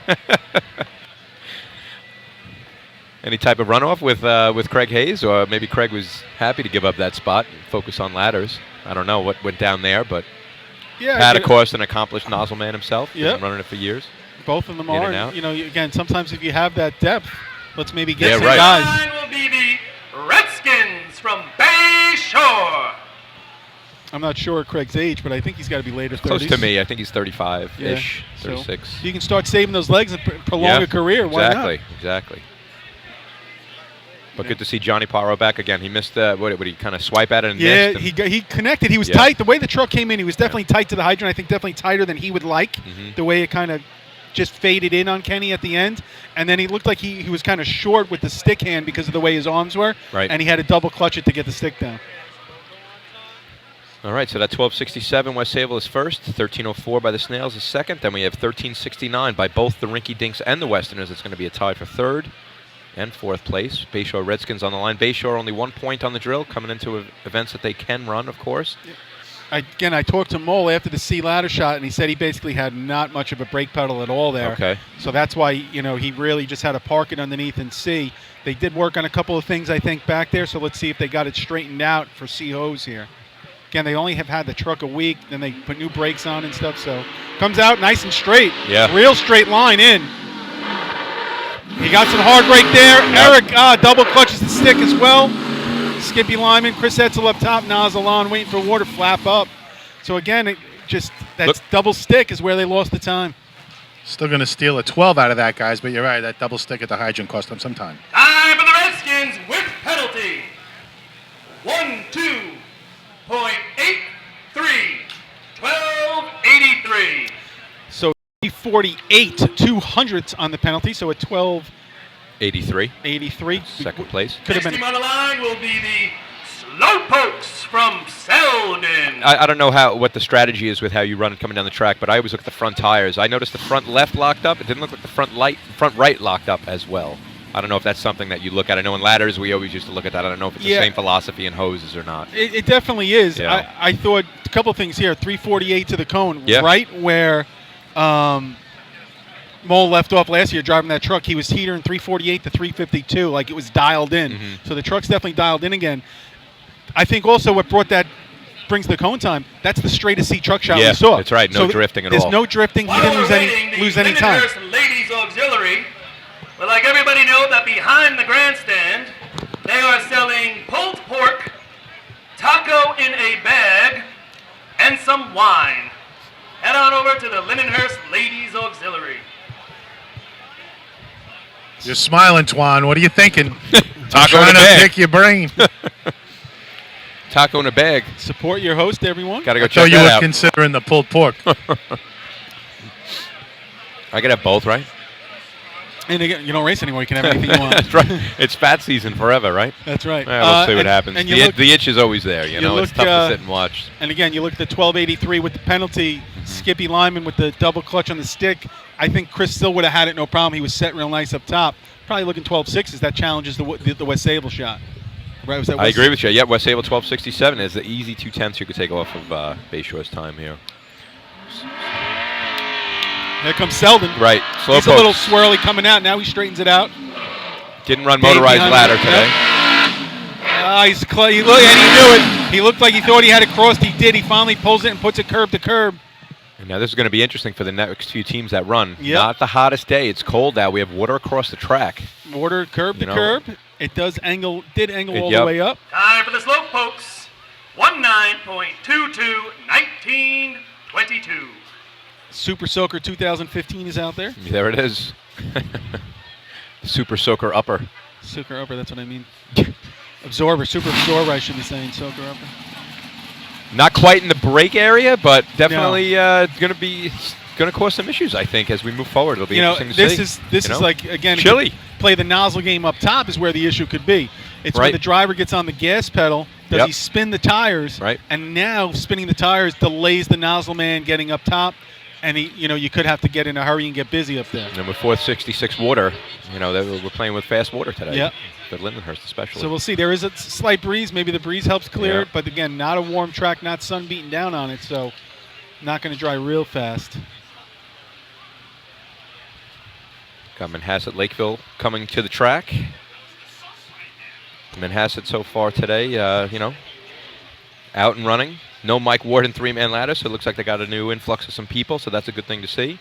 Any type of runoff with Craig Hayes, or maybe Craig was happy to give up that spot and focus on ladders. I don't know what went down there, but Pat, of course, an accomplished nozzle man himself. Been running it for years. Both of them are. Again, sometimes if you have that depth, let's maybe get some Line guys. will be the Redskins from Bay Shore. I'm not sure Craig's age, but I think he's got to be later 30s. Close to me. I think he's 35-ish, 36. So you can start saving those legs and prolong a career. Why not? Exactly. But good to see Johnny Poirot back again. He missed what he kind of swipe at it and missed. Yeah, he connected. He was tight. The way the truck came in, he was definitely tight to the hydrant. I think definitely tighter than he would like. The way it kind of just faded in on Kenny at the end. And then he looked like he was kind of short with the stick hand because of the way his arms were. Right. And he had to double clutch it to get the stick down. All right, so that 1267 West Sable is first, 1304 by the Snails is second. Then we have 1369 by both the Rinky Dinks and the Westerners. It's going to be a tie for third and fourth place. Bayshore Redskins on the line. Bayshore only 1 point on the drill, coming into events that they can run, of course. Again, I talked to Mole after the C ladder shot, and he said he basically had not much of a brake pedal at all there. Okay. So that's why, he really just had to park it underneath and C. They did work on a couple of things, I think, back there, so let's see if they got it straightened out for C hose here. Again, they only have had the truck a week, then they put new brakes on and stuff, so comes out nice and straight. Yeah. Real straight line in. He got some hard brake there. Yep. Eric double clutches the stick as well. Skippy Lyman, Chris Etzel up top, nozzle on, waiting for water, flap up. So again, double stick is where they lost the time. Still going to steal a 12 out of that, guys, but you're right. That double stick at the hydrant cost them some time. Time for the Redskins with penalty. 12.83. 12.83. So 48 200ths on the penalty, so a 83. 83. Second place. Could have Next been. team on the line will be the Slowpokes from Selden. I don't know what the strategy is with how you run it coming down the track, but I always look at the front tires. I noticed the front left locked up. It didn't look like the front right locked up as well. I don't know if that's something that you look at. I know in ladders we always used to look at that. I don't know if it's the same philosophy in hoses or not. It definitely is. Yeah. I thought a couple of things here. 348 to the cone, Yeah. right where Mole left off last year driving that truck. He was teetering 348 to 352, like it was dialed in. Mm-hmm. So the truck's definitely dialed in again. I think also what brings the cone time, that's the straightest seat truck shot Yeah, we saw. that's right. No drifting at all. There's no drifting. He While didn't we're lose any time. Lindenhurst Ladies Auxiliary would like everybody know that behind the grandstand, they are selling pulled pork, taco in a bag, and some wine. Head on over to the Lindenhurst Ladies Auxiliary. You're smiling, Twan. What are you thinking? Taco in Trying a to bag. pick your brain. Taco in a bag. Support your host, everyone. Got to go So check you that were out. considering the pulled pork. I could have both, right? And again, you don't race anymore. You can have anything you want. That's right. It's fat season forever, right? That's right. We'll see what happens. And The itch is always there. You know, it's tough to sit and watch. And again, you look at the 1283 with the penalty. Skippy Lyman with the double clutch on the stick. I think Chris still would have had it no problem. He was set real nice up top. Probably looking 12.6s. That challenges the West Sable shot. Right? Was that I agree with you. Yeah, West Sable 1267 is the easy 2/10 you could take off of Bayshore's time here. There comes Selden. Right. Slow He's a little swirly coming out. Now he straightens it out. Didn't run motorized ladder today. He knew it. He looked like he thought he had it crossed. He did. He finally pulls it and puts it curb to curb. And now this is going to be interesting for the next few teams that run. Yep. Not the hottest day. It's cold out. We have water across the track. Water curb to curb. It did angle all yep. the way up. Time for the Slowpokes. 19.22, 19.22. Super Soaker 2015 is out there. There it is. Super Soaker upper. Soaker upper, that's what I mean. Absorber, super absorber, I should be saying. Soaker upper. Not quite in the brake area, but definitely going to cause some issues, I think, as we move forward. It'll be interesting to see. This is like, again, chilly. Play the nozzle game up top is where the issue could be. It's when the driver gets on the gas pedal, does he spin the tires? Right. And now spinning the tires delays the nozzle man getting up top. And you could have to get in a hurry and get busy up there. And with 466 water, we're playing with fast water today. Yep. For Lindenhurst especially. So we'll see. There is a slight breeze. Maybe the breeze helps clear it. Yeah. But again, not a warm track, not sun beating down on it. So not going to dry real fast. Got Manhasset Lakeville coming to the track. Manhasset so far today, out and running. No Mike Ward and three-man ladder, so it looks like they got a new influx of some people, so that's a good thing to see.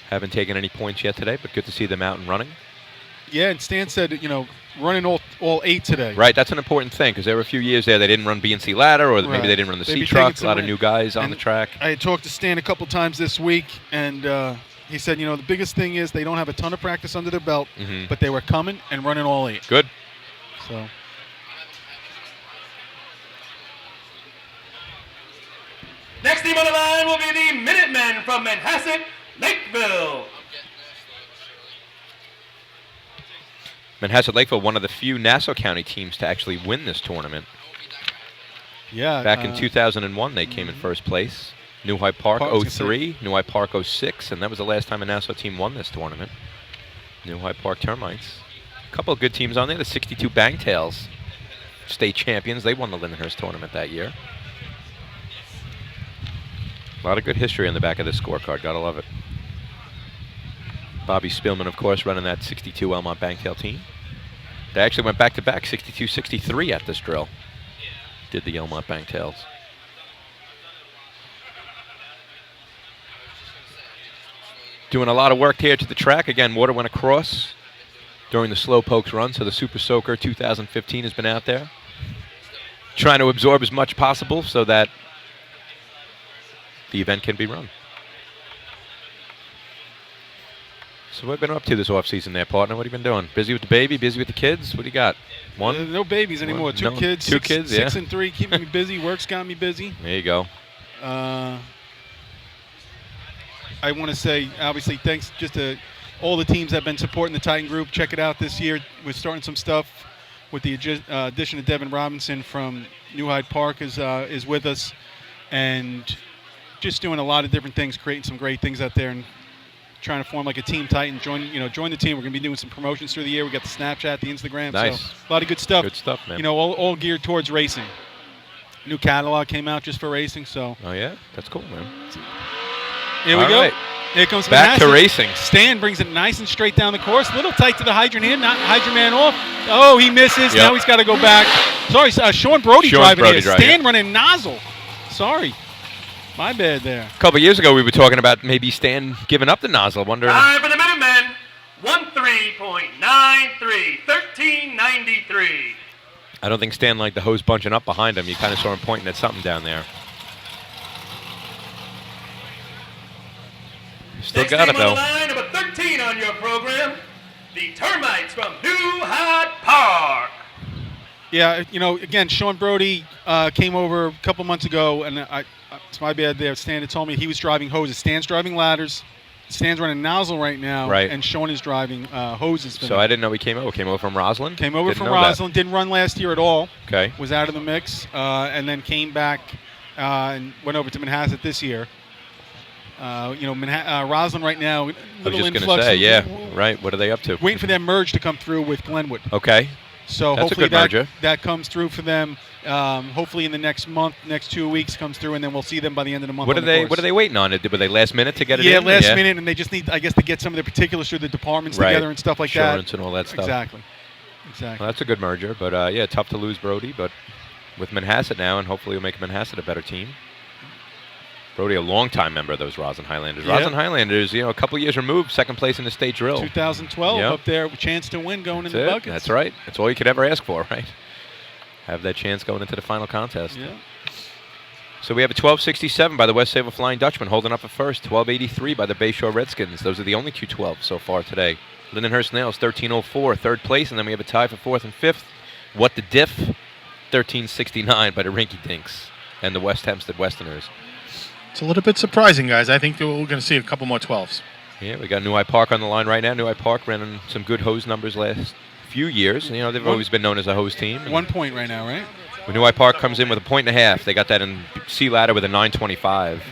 Haven't taken any points yet today, but good to see them out and running. Yeah, and Stan said, running all 8 today. Right, that's an important thing, because there were a few years there they didn't run B&C ladder, or maybe they didn't run the C truck. A lot of new guys on the track. I had talked to Stan a couple times this week, and he said, the biggest thing is they don't have a ton of practice under their belt, but they were coming and running all 8. Good. So. Next team on the line will be the Minutemen from Manhasset, Lakeville. Manhasset Lakeville, one of the few Nassau County teams to actually win this tournament. Yeah. Back in 2001, they came in first place. New Hyde Park 03, New Hyde Park 06, and that was the last time a Nassau team won this tournament. New Hyde Park Termites. A couple of good teams on there. The 62 Bangtails, state champions. They won the Lindenhurst tournament that year. A lot of good history on the back of this scorecard. Gotta love it. Bobby Spielman, of course, running that 62 Elmont Bangtail team. They actually went back-to-back 62-63 at this drill. Did the Elmont Bangtails. Doing a lot of work here to the track. Again, water went across during the Slow Pokes run, so the Super Soaker 2015 has been out there. Trying to absorb as much possible so that the event can be run. So what have you been up to this off-season there, partner? What have you been doing? Busy with the baby? Busy with the kids? What do you got? One? No babies anymore. Two kids. Two kids, yeah. 6 and 3, keeping me busy. Work's got me busy. There you go. I want to say, obviously, thanks just to all the teams that have been supporting the Titan Group. Check it out this year. We're starting some stuff with the addition of Devin Robinson from New Hyde Park is with us, and just doing a lot of different things, creating some great things out there, and trying to form like a Team Titan. Join the team. We're going to be doing some promotions through the year. We got the Snapchat, the Instagram. Nice. So a lot of good stuff. Good stuff, man. All geared towards racing. New catalog came out just for racing. So. Oh yeah, that's cool, man. Here we go. Right. Here comes back to racing. Stan brings it nice and straight down the course. A little tight to the hydrant here. Not hydrant man off. Oh, he misses. Yep. Now he's got to go back. Sorry, Sean Brody driving here. Stan running nozzle. Sorry. My bad there. A couple years ago, we were talking about maybe Stan giving up the nozzle. Wondering. Time for the Minutemen. 13.93. 13.93. I don't think Stan liked the hose bunching up behind him. You kind of saw him pointing at something down there. Still Next got it, name on though. the line, number 13 on your program, the Termites from New Hyde Park. Yeah, again, Sean Brody came over a couple months ago, and it's my bad there. Stan had told me he was driving hoses. Stan's driving ladders. Stan's running nozzle right now, right. And Sean is driving hoses. So I didn't know he came over. Came over from Roslyn? Came over from Roslyn. Didn't run last year at all. Okay. Was out of the mix, and then came back and went over to Manhasset this year. Roslyn right now. I was just going to say, yeah, right. What are they up to? Waiting for their merge to come through with Glenwood. Okay. So that's hopefully a good merger. That comes through for them. Hopefully in the next month, next 2 weeks comes through, and then we'll see them by the end of the month. What are they waiting on? Were they last minute to get it in? Yeah, last minute, and they just need, I guess, to get some of the particulars through the departments together and stuff like that. Insurance and all that stuff. Exactly. Well, that's a good merger, but tough to lose Brody, but with Manhasset now, and hopefully we'll make Manhasset a better team. Brody, a longtime member of those Roslyn Highlanders. Yep. Roslyn Highlanders, a couple years removed, second place in the state drill. 2012, up there, chance to win going in the buckets. That's right. That's all you could ever ask for, right? Have that chance going into the final contest. Yeah. So we have a 12.67 by the West Sable Flying Dutchman, holding up at first. 12.83 by the Bayshore Redskins. Those are the only two 12s so far today. Lindenhurst Nails, 13.04, third place, and then we have a tie for fourth and fifth. What the diff? 13.69 by the Rinky Dinks and the West Hempstead Westerners. It's a little bit surprising, guys. I think we're going to see a couple more 12s. Yeah, we got New Hyde Park on the line right now. New Hyde Park ran some good hose numbers last few years. They've always been known as a hose team. 1 point right now, right? When New Hyde Park comes in with a 1.5, they got that in C ladder with a 9.25.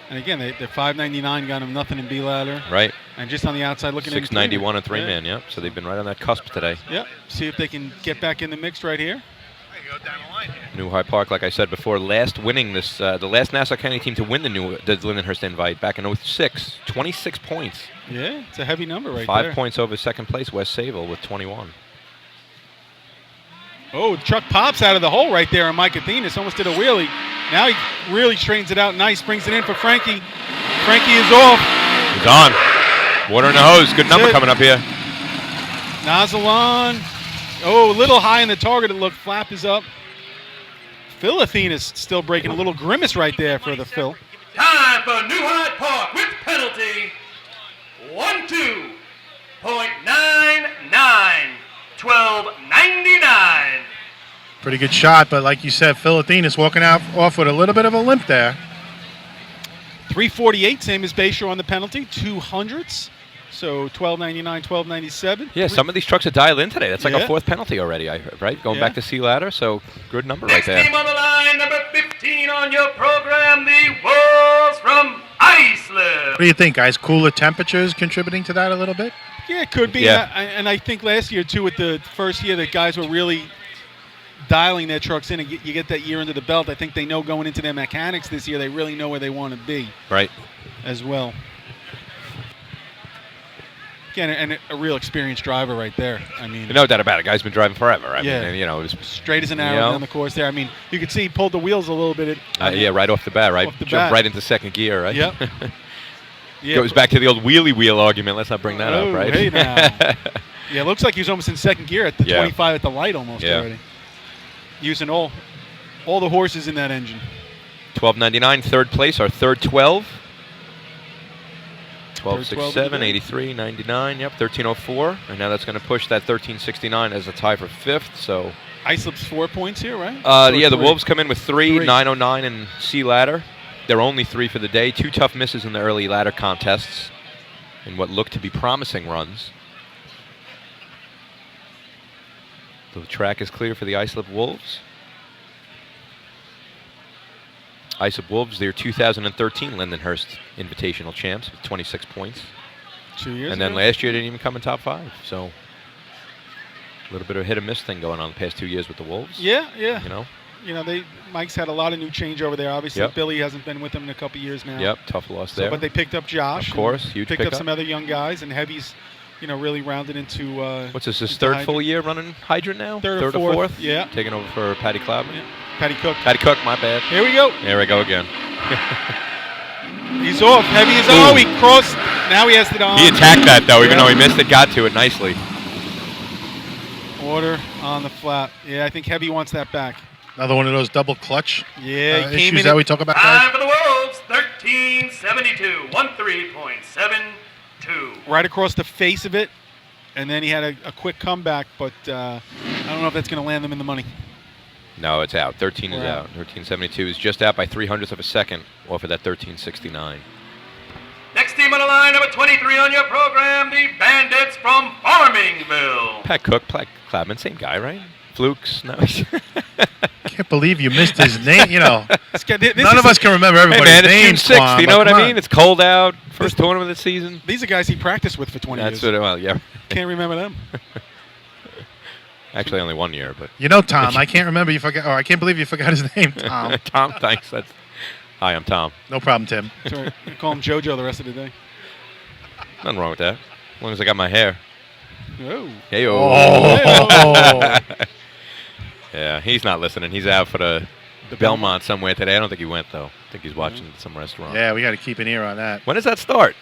And again, they're 5.99, got them nothing in B ladder. Right. And just on the outside looking at 6.91 and 3-man, yep. So they've been right on that cusp today. Yep. See if they can get back in the mix right here. New Hyde Park, like I said before, winning this, the last Nassau County team to win the Lindenhurst Invite back in 06, 26 points. Yeah, it's a heavy number right 5 there. 5 points over second place, West Sable with 21. Oh, the truck pops out of the hole right there on Mike Athenas. Almost did a wheelie. Now he really straightens it out nice, brings it in for Frankie. Frankie is off. He's on. Water in the hose. Good number coming up here. Nozzle on. Oh, a little high in the target. It looked. Flap is up. Phil Athena's still breaking a little grimace right there for the Phil. Time for New Hyde Park with penalty. 12.99. 12.99. Pretty good shot, but like you said, Phil Athena's walking off with a little bit of a limp there. 348, same as Bayshore on the penalty. 200s. So $12.99, $12.97. Yeah, some of these trucks are dialed in today. That's like Yeah. a fourth penalty already, I heard, right? Going Yeah. back to sea ladder, so good number Next right there. team on the line, number 15 on your program, the Wolves from Iceland. What do you think, guys? Cooler temperatures contributing to that a little bit? Yeah, it could be. Yeah. And I think last year, too, with the first year that guys were really dialing their trucks in and you get that year under the belt, I think they know going into their mechanics this year, they really know where they want to be Right. as well. Again, and a real experienced driver right there. I mean, No doubt about it. Guy's been driving forever. I Yeah. mean, and, you know, it was, straight as an arrow you know, down the course there. I mean, you could see he pulled the wheels a little bit. yeah, right off the bat, right? Off the Jumped bat. right into second gear, right? Yep. Yeah. Goes back to the old wheelie wheel argument. Let's not bring that Oh, up, right? hey now. Yeah, it looks like he was almost in second gear at the Yeah. 25 at the light almost Yeah. already. Using all the horses in that engine. $12.99, third place, our third 12. 12.67, today. 83.99, yep, 13.04. And now that's going to push that 13.69 as a tie for fifth, so. Islip's 4 points here, right? Yeah, the Three. Wolves come in with three, 9.09 and sea ladder. They're only 3 for the day. 2 tough misses in the early ladder contests in what looked to be promising runs. So the track is clear for the Islip Wolves. Islip Wolves, their 2013 Lindenhurst Invitational champs with 26 points. 2 years And then ago. last year didn't even come in top 5. So a little bit of hit and miss thing going on the past 2 years with the Wolves. Yeah, yeah. You know, Mike's had a lot of new change over there. Obviously, Yep. Billy hasn't been with them in a couple years now. Yep, tough loss So, there. but they picked up Josh. Of course, and huge picked up pickup. some other young guys, and Heavy's, really rounded into. What's this, his into third Hydrant. full year running Hydrant now? Third or fourth, yeah. Taking over for Patty Cloudman. Yeah. Patty Cook. Patty Cook, my bad. Here we go. There we go again. He's off. Heavy is. Oh, he crossed. Now he has it on. He attacked that, though, even though he missed it, got to it nicely. Order on the flap. Yeah, I think Heavy wants that back. Another one of those double clutch Yeah, he came issues in that we talk about. Time for the Wolves, 13.72, 13.72. right across the face of it, and then he had a quick comeback, but I don't know if that's going to land them in the money. No, it's out. 13 is We're out. 13.72 is just out by 0.03 of a second off of that 13.69. Next team on the line, number 23 on your program, the Bandits from Farmingville. Pat Cook, Pat Cloudman, same guy, right? Flukes, no. Can't believe you missed his name. None None of us can remember Hey everybody's man, it's June names. 6th. You know what I mean? It's It's cold out. First tournament of the season. These are guys he practiced with for 20 That's years. what. Well, yeah. Can't remember them. Actually, only 1 year, but. Tom. I can't remember you forgot. Or I can't believe you forgot his name, Tom. Tom, thanks. Hi, I'm Tom. No problem, Tim. That's right. I call him JoJo the rest of the day. Nothing wrong with that. As long as I got my hair. Oh. Hey, Oh. Yeah, he's not listening. He's out for the Belmont somewhere today. I don't think he went, though. I think he's watching at some restaurant. Yeah, we got to keep an ear on that. When does that start?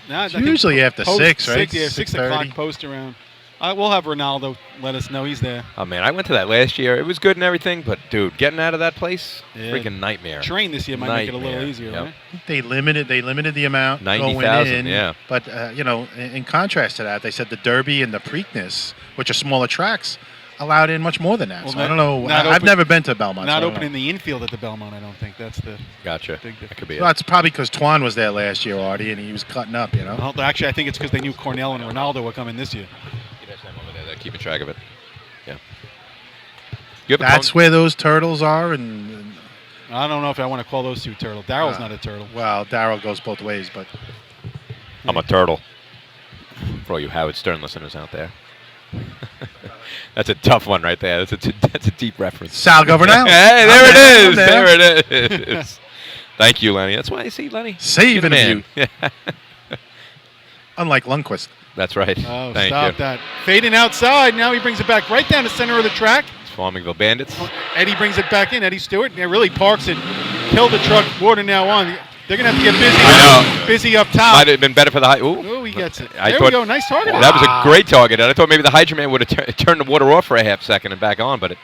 Nah, It's usually after 6, right? Yeah, 6 o'clock post around. We'll have Ronaldo let us know he's there. Oh, man, I went to that last year. It was good and everything, but, dude, getting out of that place, Yeah. freaking nightmare. Train this year might make it a little Nightmare. easier, Yep. right? They limited the amount 90,000, going in. yeah. But in contrast to that, they said the Derby and the Preakness, which are smaller tracks, allowed in much more than that. Well, So I don't know. not I've open- never been to Belmont. Not so I don't opening know. the infield at the Belmont, I don't think. That's the Gotcha. big difference. That could be Well, it. it's probably because Twan was there last year, Artie, and he was cutting up. Well, actually, I think it's because they knew Cornell and Ronaldo were coming this year. They're keeping track of it. Yeah. You have a That's where those turtles are, and I don't know if I want to call those two turtles. Daryl's not a turtle. well, Darryl goes both ways, but I'm a turtle. For all you Howard Stern listeners out there. That's a tough one right there. That's a deep reference. Sal Governal. Hey, I'm there there, it I'm is. there. There it is. Thank you, Lenny. That's why I see Lenny. Saving Good you. man. Unlike Lundqvist. That's right. Oh, Thank stop you. that. Fading outside. Now he brings it back right down the center of the track. It's Farmingville Bandits. Eddie brings it back in. Eddie Stewart. Yeah, really parks it. Killed the truck. Water now on. They're going to have to get busy. I know. Busy up top. Might have been better for the high. Ooh. Oh, he gets it. I There thought- we go. Nice target. That was a great target. And I thought maybe the Hydroman would have turned the water off for a half second and back on, but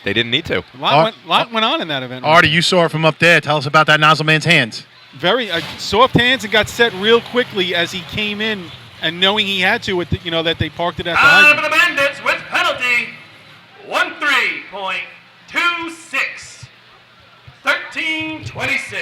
they didn't need to. A lot went on in that event. Artie, you saw it from up there. Tell us about that nozzle man's hands. Very soft hands and got set real quickly as he came in, and knowing he had to with that they parked it at the Time hydrant. for the Bandits with penalty, 13.26, 13.26.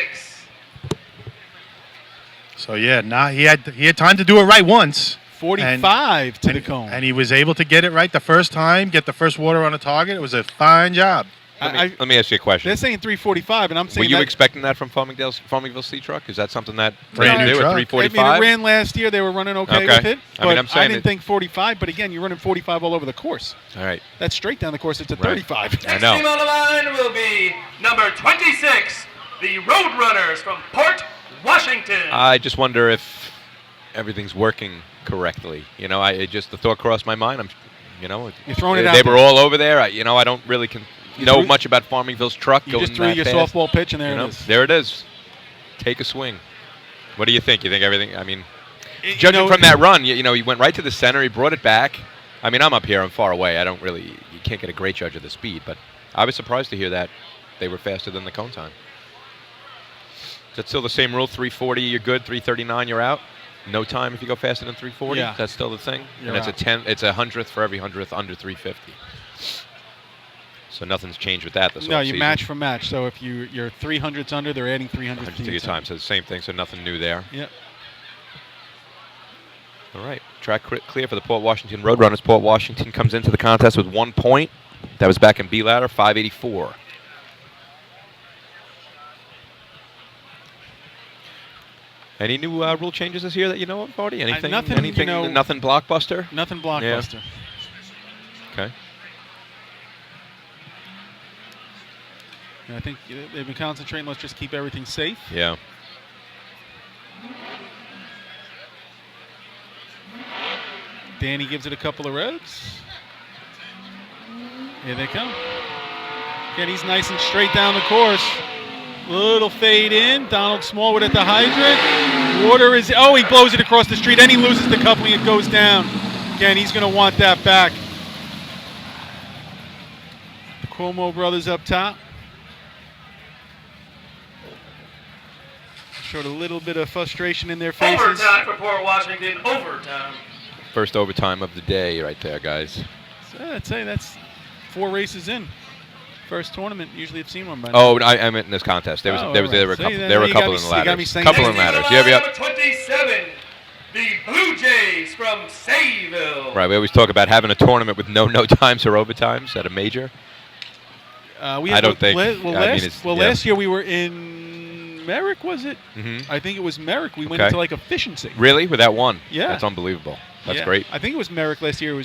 So yeah, he had time to do it right once. 45 to the cone. And he was able to get it right the first time, get the first water on the target. It was a fine job. Let me ask you a question. They're saying 345, and I'm saying Were you that, expecting that from Farmingville Sea Truck? Is that something that Brand they new do at truck. 345? I mean, it ran last year. They were running okay with it. I mean, But I'm saying didn't think 45, but again, you're running 45 all over the course. All right. That's straight down the course. It's a Right. 35. I Next know. team on the line will be number 26, the Roadrunners from Port Washington. I just wonder if everything's working correctly. You know, the thought crossed my mind. You're throwing it out They there. were all over there. I don't really know much about Farmingville's truck. You going just threw that your fast. softball pitch, and there it is. There it is. Take a swing. What do you think? You think everything? I mean, You judging know- from that run, he went right to the center. He brought it back. I mean, I'm up here. I'm far away. You can't get a great judge of the speed, but I was surprised to hear that they were faster than the cone time. Is that still the same rule? 340, you're good. 339, you're out. No time if you go faster than 340. Yeah. That's still the thing. You're and it's out. It's a hundredth for every hundredth under 350. So nothing's changed with that. This No, you offseason. match for match. So if you're 300s under, they're adding 300 100 to your time. So the same thing. So nothing new there. Yep. All right. Track clear for the Port Washington Roadrunners. Port Washington comes into the contest with 1 point. That was back in B ladder, 584. Any new rule changes this year that you know of, Artie? Anything? nothing, Anything? Nothing blockbuster? Nothing blockbuster. Okay. And I think they've been concentrating. Let's just keep everything safe. Yeah. Danny gives it a couple of revs. Here they come. Again, he's nice and straight down the course. Little fade in. Donald Smallwood at the hydrant. Water is... Oh, he blows it across the street, and he loses the coupling. It goes down. Again, he's going to want that back. The Cuomo brothers up top. Showed a little bit of frustration in their faces. Overtime for Port Washington. Overtime. First overtime of the day right there, guys. So I'd say that's 4 races in. First tournament. Usually I've seen one by now. Oh, I meant in this contest. There were a couple. There were a couple in the ladders. Couple in ladders. Number 27, the Blue Jays from Sayville. Right. We always talk about having a tournament with no times or overtimes at a major. I don't think. Last year we were in Merrick, was it? Mm-hmm. I think it was Merrick. We went into like efficiency. Really? With that one? Yeah. That's unbelievable. That's Yeah. great. I think it was Merrick last year.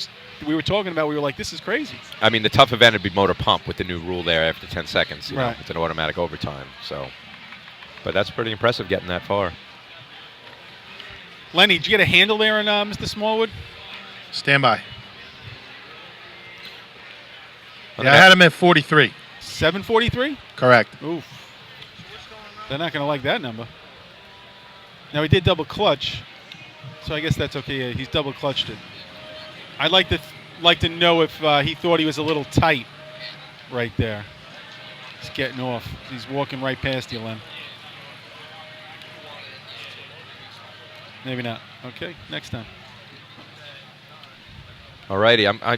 We were talking about. We were like, this is crazy. I mean, the tough event would be motor pump with the new rule there after 10 seconds. You know, Right. it's an automatic overtime. So, but that's pretty impressive getting that far. Lenny, did you get a handle there on Mr. Smallwood? Stand by. Yeah, I had him at 43. 743? Correct. Oof. They're not going to like that number. Now, he did double clutch, so I guess that's okay. He's double clutched it. I'd like to know if he thought he was a little tight right there. He's getting off. He's walking right past you, Len. Maybe not. Okay, next time. All righty. I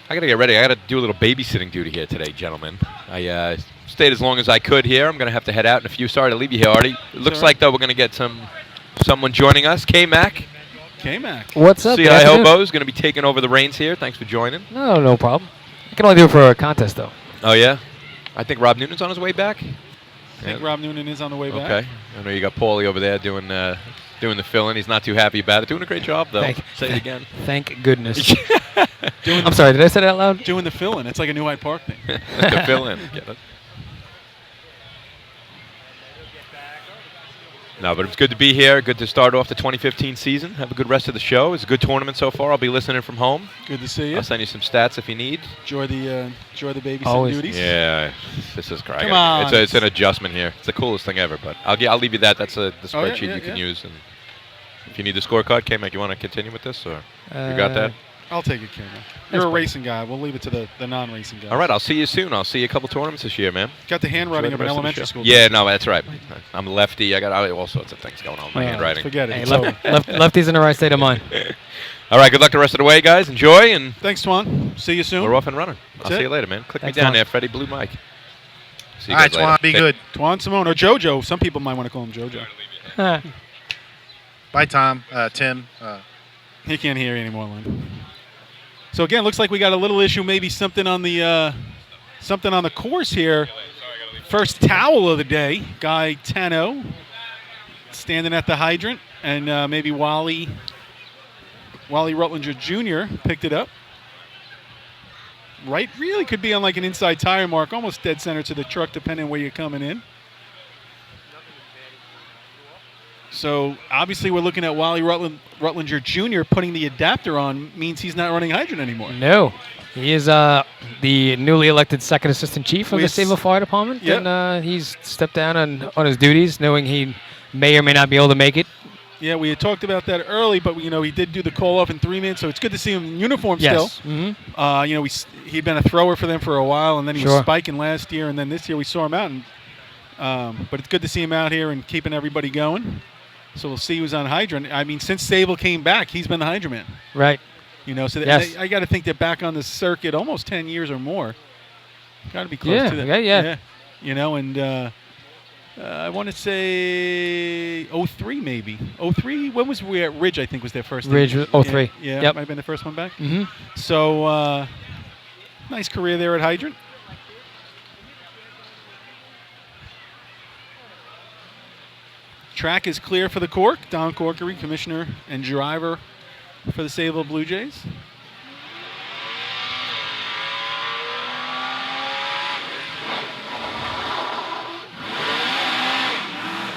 got to get ready. I got to do a little babysitting duty here today, gentlemen. I stayed as long as I could here. I'm going to have to head out in a few. Sorry to leave you here, Artie. It looks like, though, we're going to get someone joining us. K-Mac. K-Mac. What's up? CI Hobo is going to be taking over the reins here. Thanks for joining. No problem. I can only do it for a contest, though. Oh, yeah? I think Rob Noonan's on his way back. I think Rob Noonan is on the way back. Okay. I know you got Paulie over there doing the fill-in. He's not too happy about it. Doing a great job, though. Say it again. Thank goodness. I'm sorry, did I say that out loud? Doing the fill-in. It's like a New Hyde Park thing. The fill-in. Get it? No, but it's good to be here. Good to start off the 2015 season. Have a good rest of the show. It's a good tournament so far. I'll be listening from home. Good to see you. I'll send you some stats if you need. Enjoy the babysitting Always. duties. Yeah, this is great. Come on. It's an adjustment here. It's the coolest thing ever. But I'll leave you that. That's the spreadsheet you can use. And if you need the scorecard, K-Mac, you want to continue with this, or you got that? I'll take it, K-Mac. You're a racing guy. We'll leave it to the non-racing guy. All right, I'll see you soon. I'll see you a couple tournaments this year, man. Got the handwriting Enjoy of the an rest the elementary show. school. Yeah, no, that's right. I'm a lefty. I got all sorts of things going on with my handwriting. Forget it. Hey, It's over. lefty's in the right state of mind. All right, good luck the rest of the way, guys. Enjoy, and Thanks, Twan. See you soon. we're off and running. That's I'll see it. you later, man. Click Thanks, me down Twan. there, Freddie Blue Mike. See you All right, guys later. Twan, be good. Twan Simone or JoJo. Some people might want to call him JoJo. Bye, Tom, Tim. He can't hear you anymore, Lynn. So again, looks like we got a little issue, maybe something on the course here. First towel of the day, Guy Tano, standing at the hydrant, and maybe Wally Rutlinger Jr. picked it up. Right, really could be on like an inside tire mark, almost dead center to the truck, depending on where you're coming in. So obviously we're looking at Wally Rutlinger Jr. putting the adapter on means he's not running hydrant anymore. No. He is the newly elected second assistant chief of the Sayville Fire Department, Yep. and he's stepped down on his duties, knowing he may or may not be able to make it. Yeah, we had talked about that early, but he did do the call off in 3 minutes, so it's good to see him in uniform Yes. still. Mm-hmm. He'd been a thrower for them for a while, and then he was Sure. spiking last year, and then this year we saw him out. But it's good to see him out here and keeping everybody going. So we'll see who's on hydrant. I mean, since Sayville came back, he's been the hydrant man. Right. So Yes. I got to think they're back on the circuit almost 10 years or more. Got to be close Yeah, to that. yeah. I want to say 03 maybe. 03, when was we at Ridge, I think was their first. Ridge, thing. 03. Yeah, Yep. might have been the first one back. Mm-hmm. So, nice career there at hydrant. Track is clear for the Cork. Don Corkery, commissioner and driver for the Sayville Blue Jays.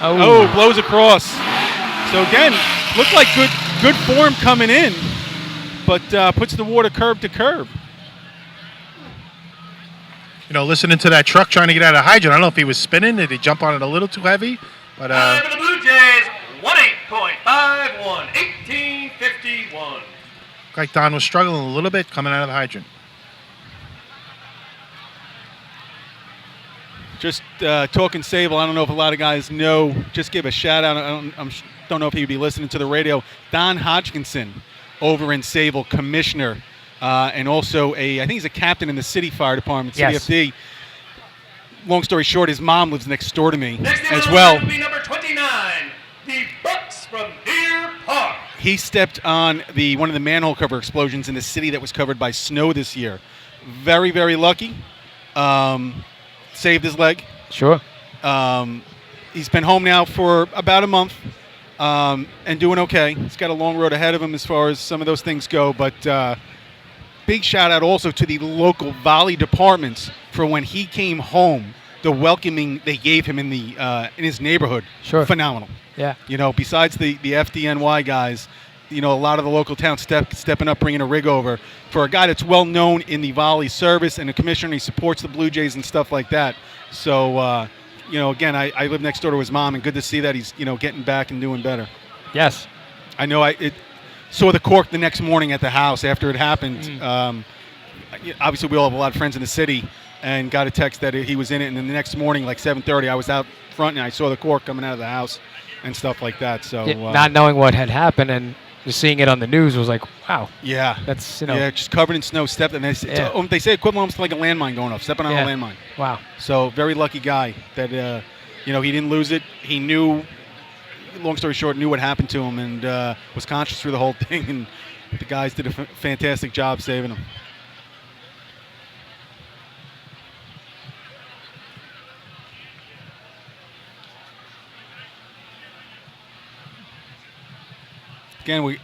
Oh, blows across. So again, looked like good form coming in, but puts the water curb to curb. Listening to that truck trying to get out of hydrant, I don't know if he was spinning. Did he jump on it a little too heavy? But Time for the Blue Jays, 18.51, 1851. like Don was struggling a little bit coming out of the hydrant. Just talking Sayville, I don't know if a lot of guys know. Just give a shout out. I don't know if he'd be listening to the radio. Don Hodgkinson, over in Sayville, commissioner, and also I think he's a captain in the city fire department, CFD. Long story short, his mom lives next door to me as well. Will be number 29, the Bucks from Deer Park. He stepped on one of the manhole cover explosions in the city that was covered by snow this year. Very, very lucky. Saved his leg. Sure. He's been home now for about a month and doing okay. He's got a long road ahead of him as far as some of those things go. But big shout out also to the local volley departments for when he came home. The welcoming they gave him in his neighborhood. Sure. Phenomenal. Yeah. Besides the FDNY guys, a lot of the local towns stepping up, bringing a rig over for a guy that's well known in the volley service and a commissioner. He supports the Blue Jays and stuff like that. So, again, I live next door to his mom, and good to see that he's getting back and doing better. Yes. I know. I saw the cork the next morning at the house after it happened. Obviously, we all have a lot of friends in the city, and got a text that he was in it. And then the next morning, like 7:30, I was out front and I saw the cork coming out of the house and stuff like that. So not knowing what had happened and just seeing it on the news was like, wow. Yeah. That's Yeah, just covered in snow, stepped, and they say equivalent almost like a landmine going off, stepping on a landmine. Wow. So very lucky guy that he didn't lose it. He knew, long story short, knew what happened to him and was conscious through the whole thing. And the guys did a fantastic job saving him. Again,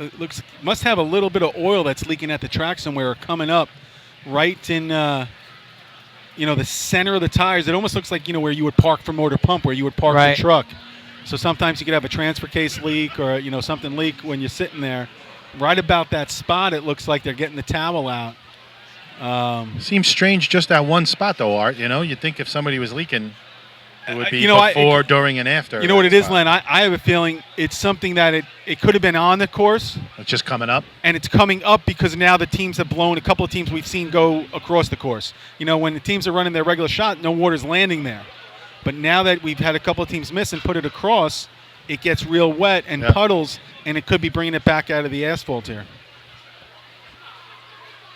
must have a little bit of oil that's leaking at the track somewhere or coming up right in the center of the tires. It almost looks like where you would park for motor pump, where you would park the truck. So sometimes you could have a transfer case leak or something leak when you're sitting there. Right about that spot, it looks like they're getting the towel out. Seems strange just that one spot though, Art. You'd think if somebody was leaking, it would be before, during, and after. You know what it is, Len? I have a feeling it's something that it could have been on the course. It's just coming up? And it's coming up because now the teams have blown. A couple of teams we've seen go across the course. When the teams are running their regular shot, no water's landing there. But now that we've had a couple of teams miss and put it across, it gets real wet and puddles, and it could be bringing it back out of the asphalt here.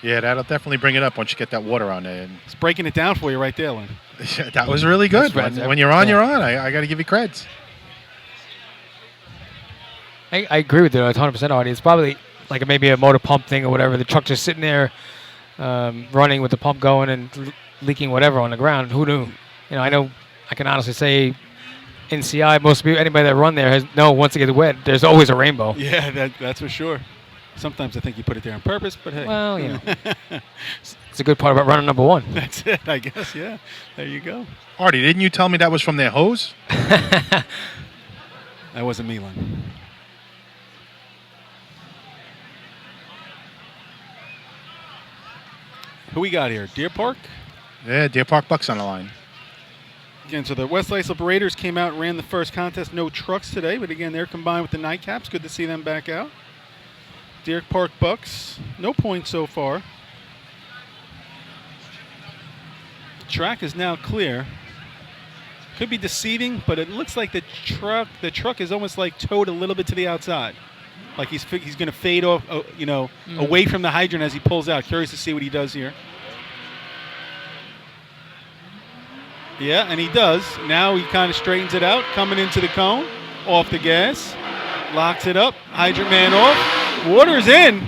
Yeah, that'll definitely bring it up once you get that water on there. It's breaking it down for you right there, Len. That was really good. When you're on, you're on. I got to give you creds. I agree with you 100%, Artie. It's probably like maybe a motor pump thing or whatever. The truck just sitting there running with the pump going and leaking whatever on the ground. Who knew? I know I can honestly say in CI, most people, anybody that run there once it gets wet, there's always a rainbow. Yeah, that's for sure. Sometimes I think you put it there on purpose, but hey. Well, it's a good part about running number 1. That's it, I guess, yeah. There you go. Artie, didn't you tell me that was from their hose? That wasn't me, Len. Who we got here? Deer Park? Yeah, Deer Park Bucks on the line. Again, so the West Islip Raiders came out and ran the first contest. No trucks today, but again, they're combined with the Nightcaps. Good to see them back out. Deer Park Bucks, no points so far. Track is now clear. Could be deceiving, but it looks like the truck is almost like towed a little bit to the outside. Like he's going to fade off, away from the hydrant as he pulls out. Curious to see what he does here. Yeah, and he does. Now he kind of straightens it out, coming into the cone, off the gas, locks it up, hydrant man off, water's in.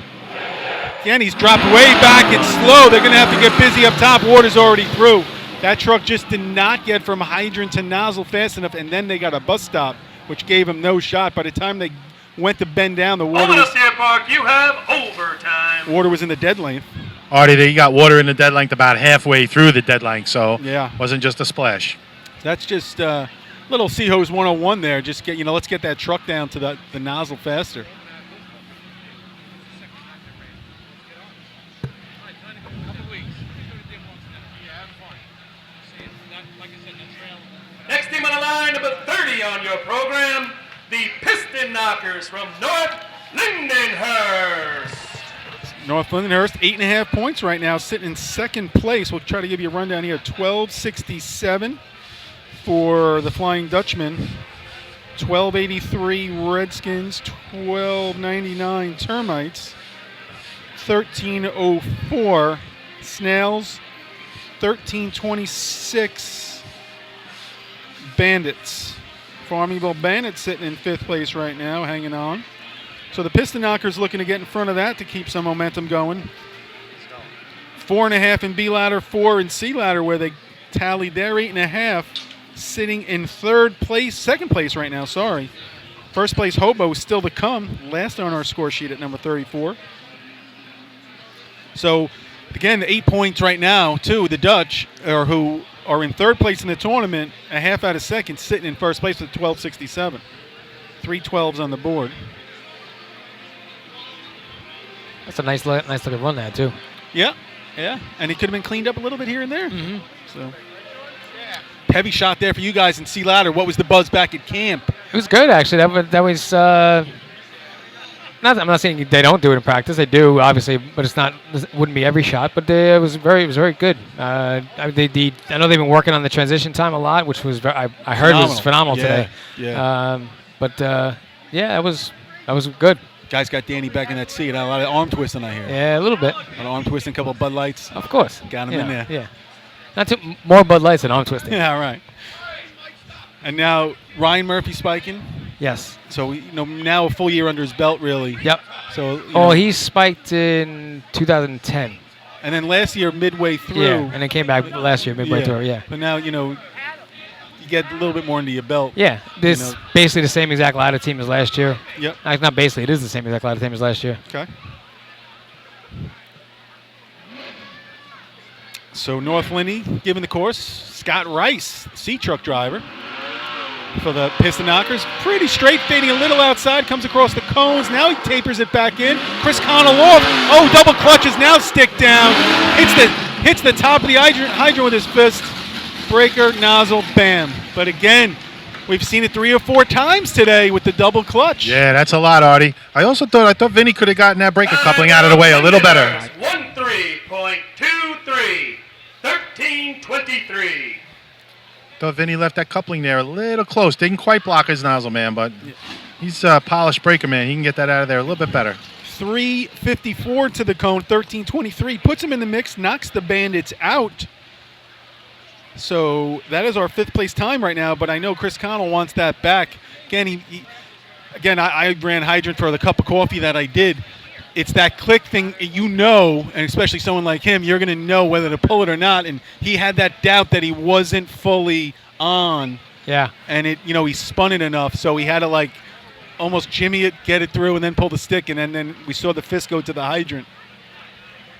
Again, he's dropped way back and slow. They're going to have to get busy up top. Water's already through. That truck just did not get from hydrant to nozzle fast enough, and then they got a bus stop, which gave him no shot. By the time they went to bend down, the water was, Deer Park, you have overtime. Water was in the dead length. Artie, they got water in the dead length about halfway through the dead length, so yeah, wasn't just a splash. That's just little C-Hose 101 there. Just let's get that truck down to the nozzle faster. Next team on the line, number 30 on your program, the Piston Knockers from North Lindenhurst. North Lindenhurst, 8.5 points right now, sitting in second place. We'll try to give you a rundown here. 1267 for the Flying Dutchman, 1283 Redskins, 1299 Termites, 1304 Snails, 1326 Bandits. Farmingville Bandits sitting in fifth place right now, hanging on. So the Piston Knockers looking to get in front of that to keep some momentum going. 4.5 in B ladder, 4 in C ladder, where they tallied their 8.5, sitting in second place right now. Sorry, first place Hobo is still to come. Last on our score sheet at number 34. So again, 8 points right now to the Dutch, who are in third place in the tournament, a half out of second, sitting in first place with 1267. 3 12s on the board. That's a nice looking run there too. Yeah, and it could have been cleaned up a little bit here and there. Mm-hmm. So heavy shot there for you guys in C ladder. What was the buzz back at camp? It was good actually. That was. I'm not saying they don't do it in practice. They do obviously, but it wouldn't be every shot. But it was very good. I know they've been working on the transition time a lot, which was I heard was phenomenal today. Yeah. That was good. Guys got Danny back in that seat. A lot of arm twisting, I hear. Yeah, a little bit. A lot of arm twisting, a couple of Bud Lights. Of course. Got him in there. Yeah. Not too more Bud Lights than arm twisting. Yeah, right. And now Ryan Murphy spiking. Yes. So now a full year under his belt, really. Yep. So he spiked in 2010. And then last year midway through. Yeah, and then came back last year midway through. Yeah. But now you get a little bit more into your belt. Yeah, this basically the same exact ladder team as last year. Yep. Not basically, it is the same exact ladder team as last year. Okay. So North Lindy giving the course. Scott Rice, C-truck driver for the Piston Knockers. Pretty straight, fading a little outside, comes across the cones. Now he tapers it back in. Chris Connell off. Oh, double clutches, now stick down. Hits the top of the hydrant with his fist. Breaker, nozzle, bam. But again, we've seen it 3 or 4 times today with the double clutch. Yeah, that's a lot, Artie. I thought Vinny could have gotten that breaker coupling out of the way a little better. 13.23, 13.23. Thought Vinny left that coupling there a little close. Didn't quite block his nozzle, man, but he's a polished breaker, man. He can get that out of there a little bit better. 3.54 to the cone, 13.23. Puts him in the mix, knocks the Bandits out. So that is our 5th place time right now, but I know Chris Connell wants that back. Again, I ran hydrant for the cup of coffee that I did. it's that click thing, and especially someone like him, you're going to know whether to pull it or not. And he had that doubt that he wasn't fully on. Yeah. And he spun it enough, so he had to almost jimmy it, get it through, and then pull the stick, and then we saw the fist go to the hydrant.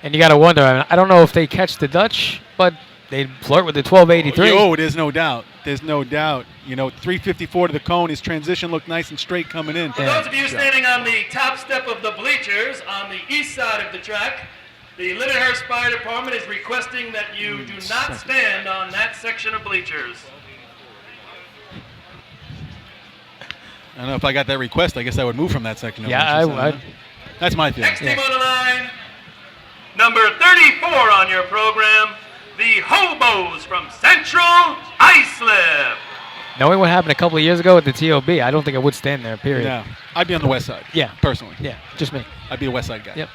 And you got to wonder, I don't know if they catch the Dutch, but they flirt with the 1283. Oh, there's no doubt. 354 to the cone. His transition looked nice and straight coming in. For those of you standing on the top step of the bleachers on the east side of the track, the Lindenhurst Fire Department is requesting that you do not stand on that section of bleachers. I don't know if I got that request. I guess I would move from that section. Yeah, I would. That's my feeling. Next team on the line, number 34 on your program, the Hobos from Central Islip. Knowing what happened a couple of years ago at the TOB, I don't think I would stand there, period. No. I'd be on the west side. Yeah. Personally. Yeah, just me. I'd be a west side guy. Yep.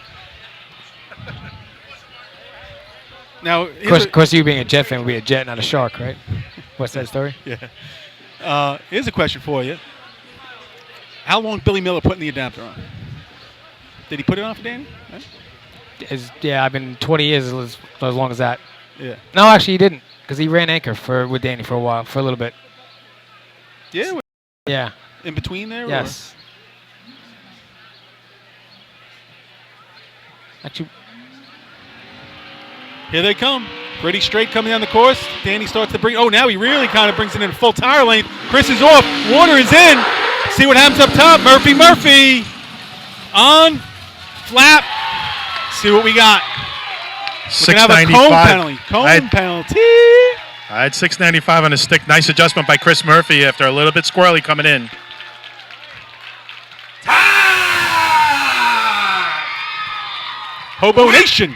Now, of course, you being a Jet fan would be a Jet, not a Shark, right? What's that story? Yeah. Here's a question for you. How long Billy Miller putting the adapter on? Did he put it on for Danny? Yeah, I've been 20 years as long as that. Yeah. No, actually, he didn't, because he ran anchor with Danny for a while, for a little bit. Yeah. Yeah. In between there? Yes. Actually. Here they come. Pretty straight coming down the course. Danny starts to bring. Oh, now he really kind of brings it in full tire length. Chris is off. Water is in. See what happens up top. Murphy. On. Flap. See what we got. We're going to have a cone penalty. Penalty. I had 695 on the stick. Nice adjustment by Chris Murphy after a little bit squirrely coming in. Hobo Nation.